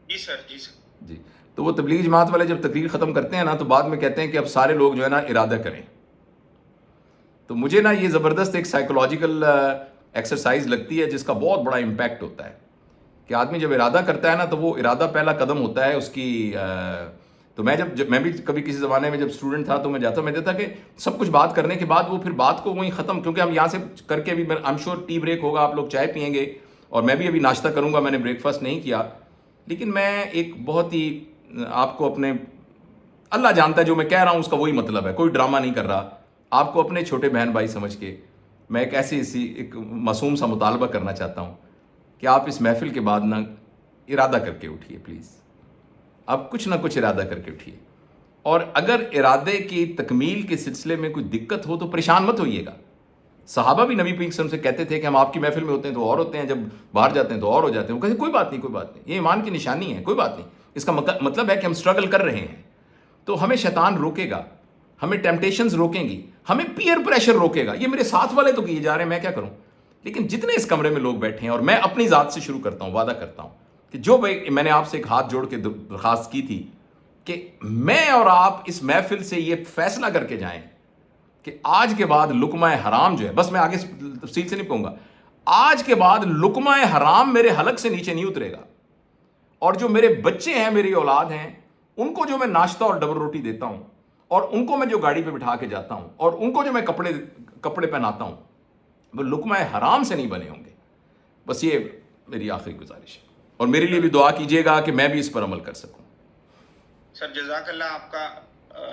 جی سر. جی, تو وہ تبلیغی جماعت والے جب تقریر ختم کرتے ہیں نا تو بعد میں کہتے ہیں کہ اب سارے لوگ جو ہے نا ارادہ کریں. تو مجھے نا یہ زبردست ایک سائیکولوجیکل ایکسرسائز لگتی ہے جس کا بہت بڑا امپیکٹ ہوتا ہے کہ آدمی جب ارادہ کرتا ہے نا تو وہ ارادہ پہلا قدم ہوتا ہے اس کی تو میں میں بھی کبھی کسی زمانے میں جب اسٹوڈنٹ تھا تو میں دیتا کہ سب کچھ بات کرنے کے بعد وہ پھر بات کو وہیں ختم، کیونکہ ہم یہاں سے کر کے بھی I am sure tea break ہوگا، آپ لوگ چائے پئیں گے اور میں بھی ابھی ناشتہ کروں گا، میں نے بریک فاسٹ نہیں کیا، لیکن میں ایک بہت ہی آپ کو اپنے، اللہ جانتا ہے جو میں کہہ رہا ہوں اس کا وہی مطلب ہے، کوئی ڈرامہ نہیں کر رہا، آپ کو اپنے چھوٹے بہن بھائی سمجھ کے میں ایک ایک معصوم سا مطالبہ کرنا چاہتا ہوں کہ آپ اس محفل کے بعد نہ ارادہ کر کے اٹھیے پلیز، آپ کچھ نہ کچھ ارادہ کر کے اٹھیے، اور اگر ارادے کی تکمیل کے سلسلے میں کوئی دقت ہو تو پریشان مت ہوئیے گا۔ صحابہ بھی نبی پاک صلی اللہ علیہ وسلم سے کہتے تھے کہ ہم آپ کی محفل میں ہوتے ہیں تو اور ہوتے ہیں، جب باہر جاتے ہیں تو اور ہو جاتے ہیں، وہ کہتے ہیں کوئی بات نہیں، یہ ایمان کی نشانی ہے، کوئی بات نہیں، اس کا مطلب ہے کہ ہم سٹرگل کر رہے ہیں، تو ہمیں شیطان روکے گا، ہمیں ٹیمپٹیشنز روکیں گی، ہمیں پیئر پریشر روکے گا، یہ میرے ساتھ والے تو کیے جا رہے ہیں، میں کیا کروں؟ لیکن جتنے اس کمرے میں لوگ بیٹھے ہیں، اور میں اپنی ذات سے شروع کرتا ہوں، وعدہ کرتا ہوں کہ جو میں نے آپ سے ایک ہاتھ جوڑ کے درخواست کی تھی کہ میں اور آپ اس محفل سے یہ فیصلہ کر کے جائیں کہ آج کے بعد لقمہ حرام جو ہے، بس میں آگے تفصیل سے نہیں کہوں گا، آج کے بعد لقمہ حرام میرے حلق سے نیچے نہیں اترے گا، اور جو میرے بچے ہیں، میری اولاد ہیں، ان کو جو میں ناشتہ اور ڈبل روٹی دیتا ہوں، اور ان کو میں جو گاڑی پہ بٹھا کے جاتا ہوں، اور ان کو جو میں کپڑے پہناتا ہوں، وہ لقمہ حرام سے نہیں بنے ہوں گے۔ بس یہ میری آخری گزارش ہے، اور میرے لیے بھی دعا کیجیے گا کہ میں بھی اس پر عمل کر سکوں۔ سر جزاک اللہ، آپ کا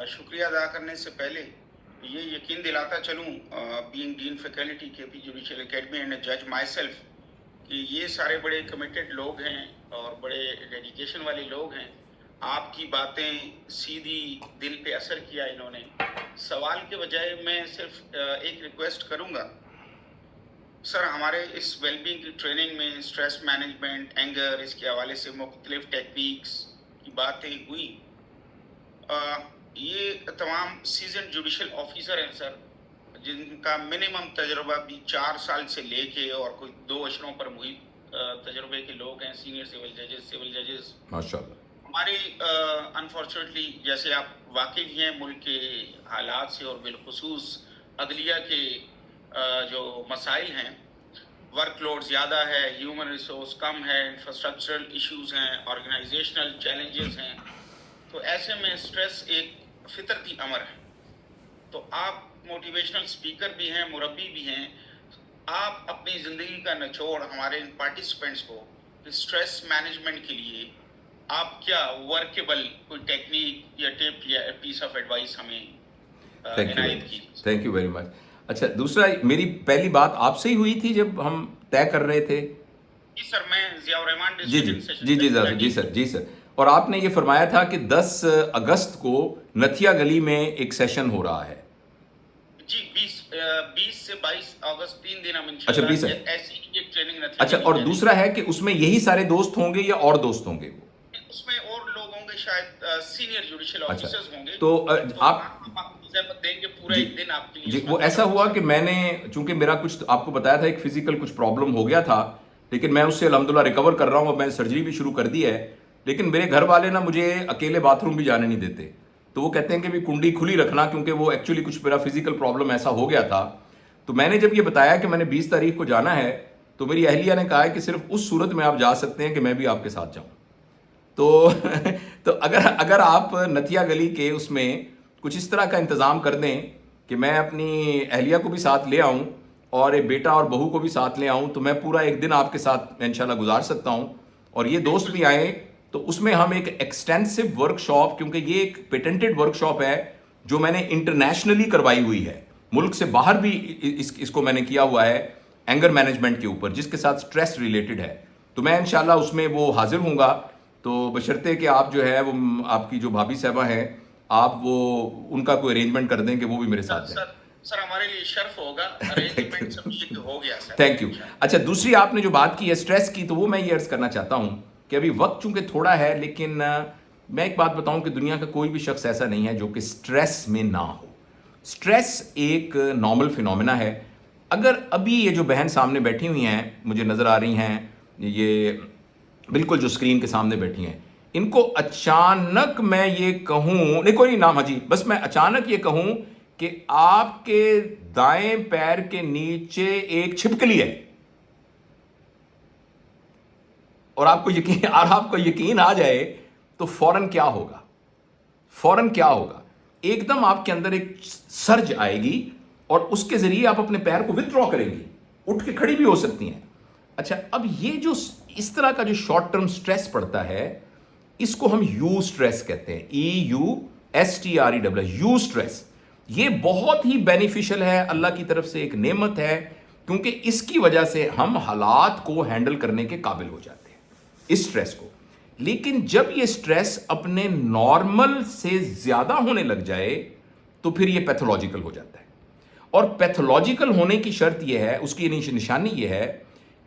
شکریہ ادا کرنے سے پہلے یہ یقین دلاتا چلوں بینگ ڈین فیکلٹی کے پی جوڈیشل اکیڈمی اینڈ جج مائی سیلف کہ یہ سارے بڑے کمیٹڈ لوگ ہیں اور بڑے ڈیڈیکیشن والے لوگ ہیں، آپ کی باتیں سیدھی دل پہ اثر کیا انہوں نے۔ سوال کے بجائے میں صرف ایک ریکویسٹ کروں گا سر، ہمارے اس ویل بینگ کی ٹریننگ میں اسٹریس مینجمنٹ، اینگر، اس کے حوالے سے مختلف ٹیکنیکس کی باتیں ہوئی، یہ تمام سیزن جوڈیشل آفیسر ہیں سر، جن کا منیمم تجربہ بھی 4 سال سے لے کے اور کوئی 2 اشروں پر محیط تجربے کے لوگ ہیں، سینئر سول ججز ماشاءاللہ۔ ہماری انفارچونیٹلی جیسے آپ واقف ہیں ملک کے حالات سے، اور بالخصوص عدلیہ کے جو مسائل ہیں، ورک لوڈ زیادہ ہے، ہیومن ریسورس کم ہے، انفراسٹرکچرل ایشوز ہیں، آرگنائزیشنل چیلنجز ہیں، تو ایسے میں سٹریس ایک فطرتی امر ہے۔ تو آپ موٹیویشنل سپیکر بھی ہیں، مربی بھی ہیں، آپ اپنی زندگی کا نچوڑ ہمارے ان پارٹیسپینٹس کو سٹریس مینجمنٹ کے لیے آپ کیا ورکیبل کوئی ٹیکنیک یا ٹپ یا پیس آف ایڈوائس ہمیں عنایت کی؟ Thank you very much. اچھا، دوسرا میری پہلی بات آپ سے ہی ہوئی تھی جب ہم طے کر رہے تھے؟ جی سر، میں ضیاء الرحمان جی سر، اور آپ نے یہ فرمایا تھا کہ 10 اگست کو نتھیا گلی میں ایک سیشن ہو رہا ہے۔ جی 20 سے 22 اگست 3 دن ہم اچھا 20 انشاءاللہ ایسی ہی ایک ٹریننگ نتھیا اچھا، اور دوسرا ہے کہ اس میں یہی سارے دوست ہوں گے یا اور دوست ہوں گے؟ اس میں اور لوگ ہوں گے، شاید سینئر جوڈیشل اچھا، آفیسرز ہوں گے، تو آپ دیں گے پورا ایک دن آپ کے لیے۔ جی، وہ ایسا ہوا کہ میں نے چونکہ میرا کچھ آپ کو بتایا تھا ایک فزیکل کچھ پرابلم ہو گیا تھا، لیکن میں اس سے الحمدللہ ریکور کر رہا ہوں، اور میں سرجری بھی شروع کر دی ہے، لیکن میرے گھر والے نا مجھے اکیلے باتھ روم بھی جانے نہیں دیتے، تو وہ کہتے ہیں کہ بھی کنڈی کھلی رکھنا، کیونکہ وہ ایکچولی کچھ میرا فزیکل پرابلم ایسا ہو گیا تھا۔ تو میں نے جب یہ بتایا کہ میں نے 20 تاریخ کو جانا ہے، تو میری اہلیہ نے کہا ہے کہ صرف اس صورت میں آپ جا سکتے ہیں کہ میں بھی آپ کے ساتھ جاؤں۔ تو اگر آپ نتھیا گلی کے اس میں کچھ اس طرح کا انتظام کر دیں کہ میں اپنی اہلیہ کو بھی ساتھ لے آؤں اور ایک بیٹا اور بہو کو بھی ساتھ لے آؤں، تو میں پورا ایک دن آپ کے ساتھ انشاءاللہ گزار سکتا ہوں، اور یہ دوست بھی آئیں، تو اس میں ہم ایک ایکسٹینسو ورک شاپ، کیونکہ یہ ایک پیٹنٹڈ ورک شاپ ہے جو میں نے انٹرنیشنلی کروائی ہوئی ہے، ملک سے باہر بھی اس کو میں نے کیا ہوا ہے اینگر مینجمنٹ کے اوپر، جس کے ساتھ سٹریس ریلیٹڈ ہے، تو میں انشاءاللہ اس میں وہ حاضر ہوں گا، تو بشرطے کہ آپ جو ہے وہ آپ کی جو بھابھی صاحبہ ہیں، آپ وہ ان کا کوئی ارینجمنٹ کر دیں کہ وہ بھی میرے ساتھ جائیں۔ سر ہمارے لیے شرف ہوگا، ارینجمنٹ سب یہ ہو گیا سر۔ Thank you. اچھا، دوسری آپ نے جو بات کی ہے سٹریس کی، تو وہ میں یہ عرض کرنا چاہتا ہوں کہ ابھی وقت چونکہ تھوڑا ہے، لیکن میں ایک بات بتاؤں کہ دنیا کا کوئی بھی شخص ایسا نہیں ہے جو کہ سٹریس میں نہ ہو۔ سٹریس ایک نارمل فینومینا ہے۔ اگر ابھی یہ جو بہن سامنے بیٹھی ہوئی ہیں، مجھے نظر آ رہی ہیں، یہ بالکل جو اسکرین کے سامنے بیٹھی ہیں، ان کو اچانک میں یہ کہوں، نہیں کوئی نام، ہاں جی، بس میں اچانک یہ کہوں کہ آپ کے دائیں پیر کے نیچے ایک چھپکلی ہے، اور آپ کو یقین آ جائے تو فوراً کیا ہوگا؟ فوراً کیا ہوگا؟ ایک دم آپ کے اندر ایک سرج آئے گی اور اس کے ذریعے آپ اپنے پیر کو ودرا کریں گی، اٹھ کے کھڑی بھی ہو سکتی ہیں۔ اچھا، اب یہ جو اس طرح کا جو شارٹ ٹرم سٹریس پڑتا ہے، اس کو ہم یو سٹریس کہتے ہیں، EUSTRES، یو سٹریس۔ یہ بہت ہی بینیفیشل ہے، اللہ کی طرف سے ایک نعمت ہے، کیونکہ اس کی وجہ سے ہم حالات کو ہینڈل کرنے کے قابل ہو جاتے ہیں، اس سٹریس کو۔ لیکن جب یہ سٹریس اپنے نارمل سے زیادہ ہونے لگ جائے تو پھر یہ پیتھولوجیکل ہو جاتا ہے، اور پیتھولوجیکل ہونے کی شرط یہ ہے، اس کی نشانی یہ ہے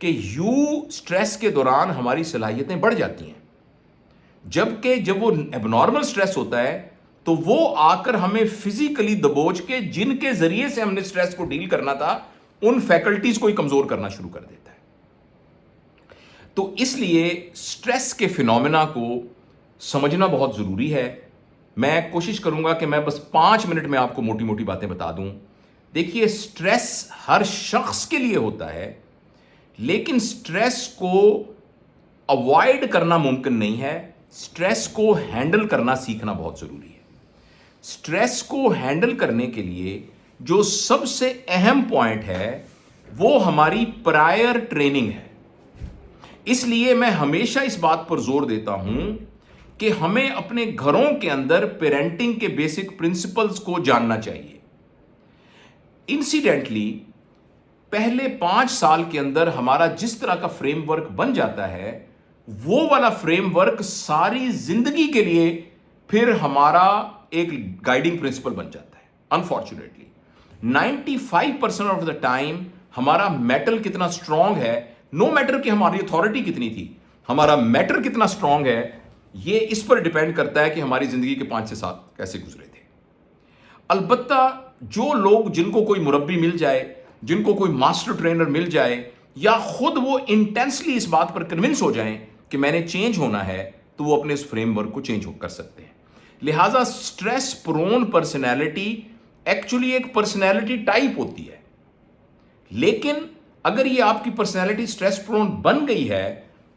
کہ یو سٹریس کے دوران ہماری صلاحیتیں بڑھ جاتی ہیں، جبکہ جب وہ اب نارمل سٹریس ہوتا ہے تو وہ آ کر ہمیں فزیکلی دبوچ کے جن کے ذریعے سے ہم نے سٹریس کو ڈیل کرنا تھا ان فیکلٹیز کو ہی کمزور کرنا شروع کر دیتا ہے۔ تو اس لیے سٹریس کے فینومینا کو سمجھنا بہت ضروری ہے۔ میں کوشش کروں گا کہ میں بس 5 منٹ میں آپ کو موٹی موٹی باتیں بتا دوں۔ دیکھیے، سٹریس ہر شخص کے لیے ہوتا ہے، لیکن سٹریس کو اوائڈ کرنا ممکن نہیں ہے، سٹریس کو ہینڈل کرنا سیکھنا بہت ضروری ہے۔ سٹریس کو ہینڈل کرنے کے لیے جو سب سے اہم پوائنٹ ہے وہ ہماری پرائر ٹریننگ ہے۔ اس لیے میں ہمیشہ اس بات پر زور دیتا ہوں کہ ہمیں اپنے گھروں کے اندر پیرنٹنگ کے بیسک پرنسپلز کو جاننا چاہیے۔ انسیڈنٹلی پہلے 5 سال کے اندر ہمارا جس طرح کا فریم ورک بن جاتا ہے، وہ والا فریم ورک ساری زندگی کے لیے پھر ہمارا ایک گائیڈنگ پرنسپل بن جاتا ہے۔ انفارچونیٹلی 95% آف دا ٹائم ہمارا میٹل کتنا اسٹرانگ ہے، نو میٹر کہ ہماری اتھارٹی کتنی تھی، ہمارا میٹر کتنا اسٹرانگ ہے، یہ اس پر ڈیپینڈ کرتا ہے کہ ہماری زندگی کے 5 سے 7 کیسے گزرے تھے۔ البتہ جو لوگ، جن کو کوئی مربی مل جائے، جن کو کوئی ماسٹر ٹرینر مل جائے، یا خود وہ انٹینسلی اس بات پر کنونس ہو جائیں کہ میں نے چینج ہونا ہے، تو وہ اپنے اس فریم ورک کو چینج کر سکتے ہیں۔ لہٰذا سٹریس پرون پرسنالٹی ایکچولی ایک پرسنالٹی ٹائپ ہوتی ہے، لیکن اگر یہ آپ کی پرسنالٹی سٹریس پرون بن گئی ہے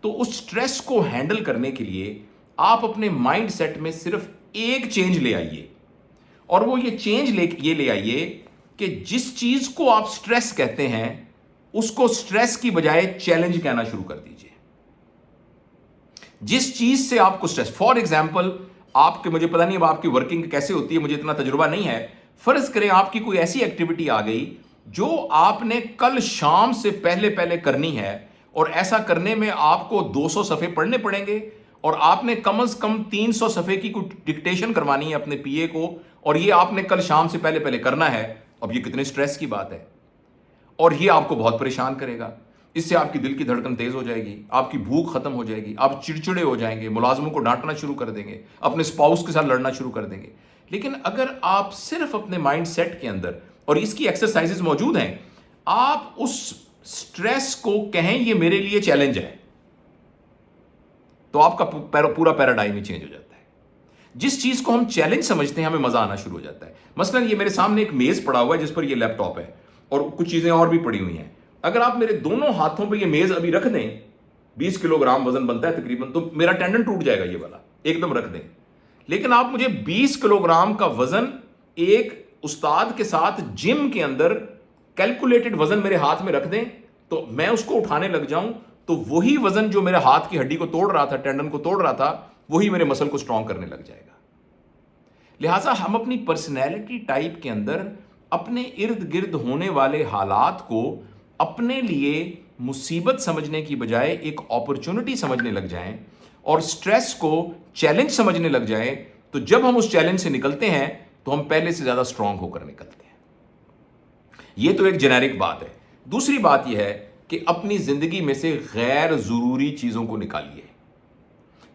تو اس سٹریس کو ہینڈل کرنے کے لیے آپ اپنے مائنڈ سیٹ میں صرف ایک چینج لے آئیے، اور وہ یہ چینج یہ لے آئیے کہ جس چیز کو آپ سٹریس کہتے ہیں اس کو سٹریس کی بجائے چیلنج کہنا شروع کر دیجئے۔ جس چیز سے آپ کو سٹریس، فار ایگزامپل آپ کے، مجھے پتہ نہیں اب آپ کی ورکنگ کیسے ہوتی ہے، مجھے اتنا تجربہ نہیں ہے، فرض کریں آپ کی کوئی ایسی ایکٹیویٹی آ گئی جو آپ نے کل شام سے پہلے کرنی ہے، اور ایسا کرنے میں آپ کو 200 صفحے پڑھنے پڑیں گے، اور آپ نے کم از کم 300 صفحے کی کوئی ڈکٹیشن کروانی ہے اپنے پی اے کو، اور یہ آپ نے کل شام سے پہلے کرنا ہے۔ اب یہ کتنے سٹریس کی بات ہے، اور یہ آپ کو بہت پریشان کرے گا۔ اس سے آپ کی دل کی دھڑکن تیز ہو جائے گی، آپ کی بھوک ختم ہو جائے گی، آپ چڑچڑے ہو جائیں گے، ملازموں کو ڈانٹنا شروع کر دیں گے، اپنے اسپاؤس کے ساتھ لڑنا شروع کر دیں گے۔ لیکن اگر آپ صرف اپنے مائنڈ سیٹ کے اندر، اور اس کی ایکسرسائزز موجود ہیں، آپ اس سٹریس کو کہیں یہ میرے لیے چیلنج ہے، تو آپ کا پورا پیراڈائم ہی چینج ہو جاتا ہے۔ جس چیز کو ہم چیلنج سمجھتے ہیں ہمیں مزہ آنا شروع ہو جاتا ہے۔ مثلا یہ میرے سامنے ایک میز پڑا ہوا ہے جس پر یہ لیپ ٹاپ ہے، اور کچھ چیزیں اور بھی پڑی ہوئی ہیں۔ اگر آپ میرے دونوں ہاتھوں پہ یہ میز ابھی رکھ دیں، 20 کلو گرام وزن بنتا ہے تقریباً، تو میرا ٹینڈن ٹوٹ جائے گا یہ والا، ایک دم رکھ دیں۔ لیکن آپ مجھے 20 کلو گرام کا وزن ایک استاد کے ساتھ جم کے اندر کیلکولیٹڈ وزن میرے ہاتھ میں رکھ دیں، تو میں اس کو اٹھانے لگ جاؤں، تو وہی وزن جو میرے ہاتھ کی ہڈی کو توڑ رہا تھا، ٹینڈن کو توڑ رہا تھا، وہی میرے مسل کو اسٹرانگ کرنے لگ جائے گا۔ لہٰذا ہم اپنی پرسنالٹی ٹائپ کے اندر اپنے ارد گرد ہونے والے حالات کو اپنے لیے مصیبت سمجھنے کی بجائے ایک اپرچونٹی سمجھنے لگ جائیں، اور سٹریس کو چیلنج سمجھنے لگ جائیں، تو جب ہم اس چیلنج سے نکلتے ہیں تو ہم پہلے سے زیادہ اسٹرانگ ہو کر نکلتے ہیں۔ یہ تو ایک جنیرک بات ہے۔ دوسری بات یہ ہے کہ اپنی زندگی میں سے غیر ضروری چیزوں کو نکالیے۔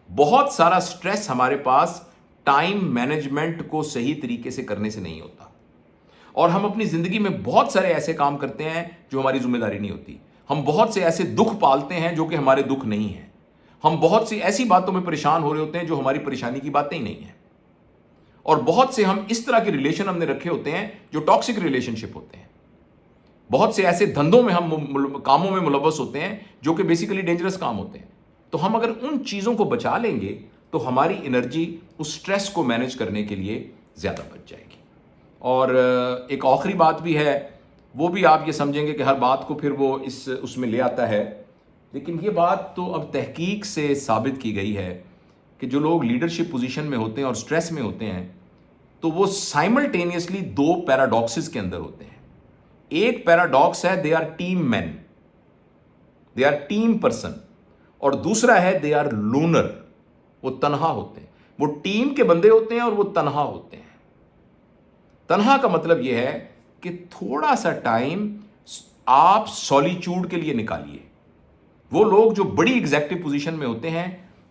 بہت سارا سٹریس ہمارے پاس ٹائم مینجمنٹ کو صحیح طریقے سے کرنے سے نہیں ہوتا، اور ہم اپنی زندگی میں بہت سارے ایسے کام کرتے ہیں جو ہماری ذمہ داری نہیں ہوتی۔ ہم بہت سے ایسے دکھ پالتے ہیں جو کہ ہمارے دکھ نہیں ہیں۔ ہم بہت سی ایسی باتوں میں پریشان ہو رہے ہوتے ہیں جو ہماری پریشانی کی باتیں ہی نہیں ہیں، اور بہت سے ہم اس طرح کے ریلیشن ہم نے رکھے ہوتے ہیں جو ٹاکسک ریلیشن شپ ہوتے ہیں۔ بہت سے ایسے دھندوں میں ہم کاموں میں ملوث ہوتے ہیں جو کہ بیسیکلی ڈینجرس کام ہوتے ہیں۔ تو ہم اگر ان چیزوں کو بچا لیں گے تو ہماری انرجی اس سٹریس کو مینیج کرنے کے لیے زیادہ بچ جائے گی. اور ایک آخری بات بھی ہے, وہ بھی آپ یہ سمجھیں گے کہ ہر بات کو پھر وہ اس میں لے آتا ہے, لیکن یہ بات تو اب تحقیق سے ثابت کی گئی ہے کہ جو لوگ لیڈرشپ پوزیشن میں ہوتے ہیں اور سٹریس میں ہوتے ہیں تو وہ سائملٹینیسلی دو پیراڈاکسز کے اندر ہوتے ہیں. ایک پیراڈاکس ہے they are team men, they are team person, اور دوسرا ہے دے آر لونر, وہ تنہا ہوتے ہیں. وہ ٹیم کے بندے ہوتے ہیں اور وہ تنہا ہوتے ہیں. تنہا کا مطلب یہ ہے کہ تھوڑا سا ٹائم آپ سولیچیوڈ کے لیے نکالیے. وہ لوگ جو بڑی ایگزیکٹو پوزیشن میں ہوتے ہیں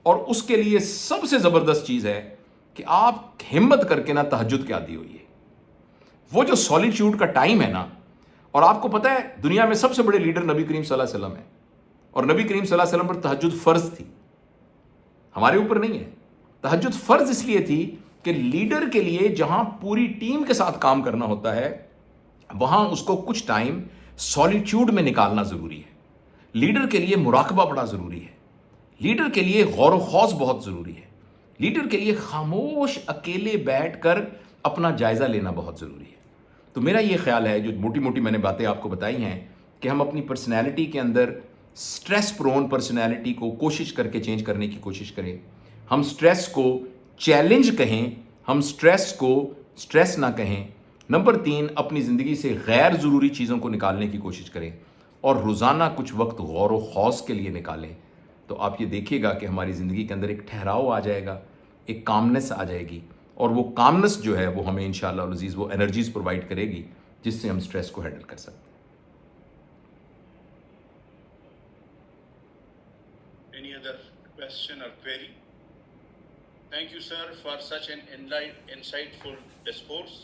اور اس کے لیے سب سے زبردست چیز ہے کہ آپ ہمت کر کے نا تہجد کے عادی ہوئیے. وہ جو سولیچیوڈ کا ٹائم ہے نا, اور آپ کو پتہ ہے دنیا میں سب سے بڑے لیڈر نبی کریم صلی اللہ علیہ وسلم ہیں, اور نبی کریم صلی اللہ علیہ وسلم پر تہجد فرض تھی, ہمارے اوپر نہیں ہے. تہجد فرض اس لیے تھی کہ لیڈر کے لیے جہاں پوری ٹیم کے ساتھ کام کرنا ہوتا ہے وہاں اس کو کچھ ٹائم سولیچیوڈ میں نکالنا ضروری ہے. لیڈر کے لیے مراقبہ بڑا ضروری ہے. لیڈر کے لیے غور و خوض بہت ضروری ہے. لیڈر کے لیے خاموش اکیلے بیٹھ کر اپنا جائزہ لینا بہت ضروری ہے. تو میرا یہ خیال ہے, جو موٹی موٹی میں نے باتیں آپ کو بتائی ہیں, کہ ہم اپنی پرسنالٹی کے اندر سٹریس پرون پرسنالٹی کو کوشش کر کے چینج کرنے کی کوشش کریں. ہم سٹریس کو چیلنج کہیں, ہم سٹریس کو سٹریس نہ کہیں. نمبر 3, اپنی زندگی سے غیر ضروری چیزوں کو نکالنے کی کوشش کریں اور روزانہ کچھ وقت غور و خوض کے لیے نکالیں. تو آپ یہ دیکھیے گا کہ ہماری زندگی کے اندر ایک ٹھہراؤ آ جائے گا, ایک کامنس آ جائے گی, اور وہ کامنس جو ہے وہ ہمیں انشاءاللہ العزیز وہ انرجیز پرووائڈ کرے گی جس سے ہم سٹریس کو ہینڈل کر سکتے ہیں. Any other question or query? Thank you, sir, for such an insightful discourse.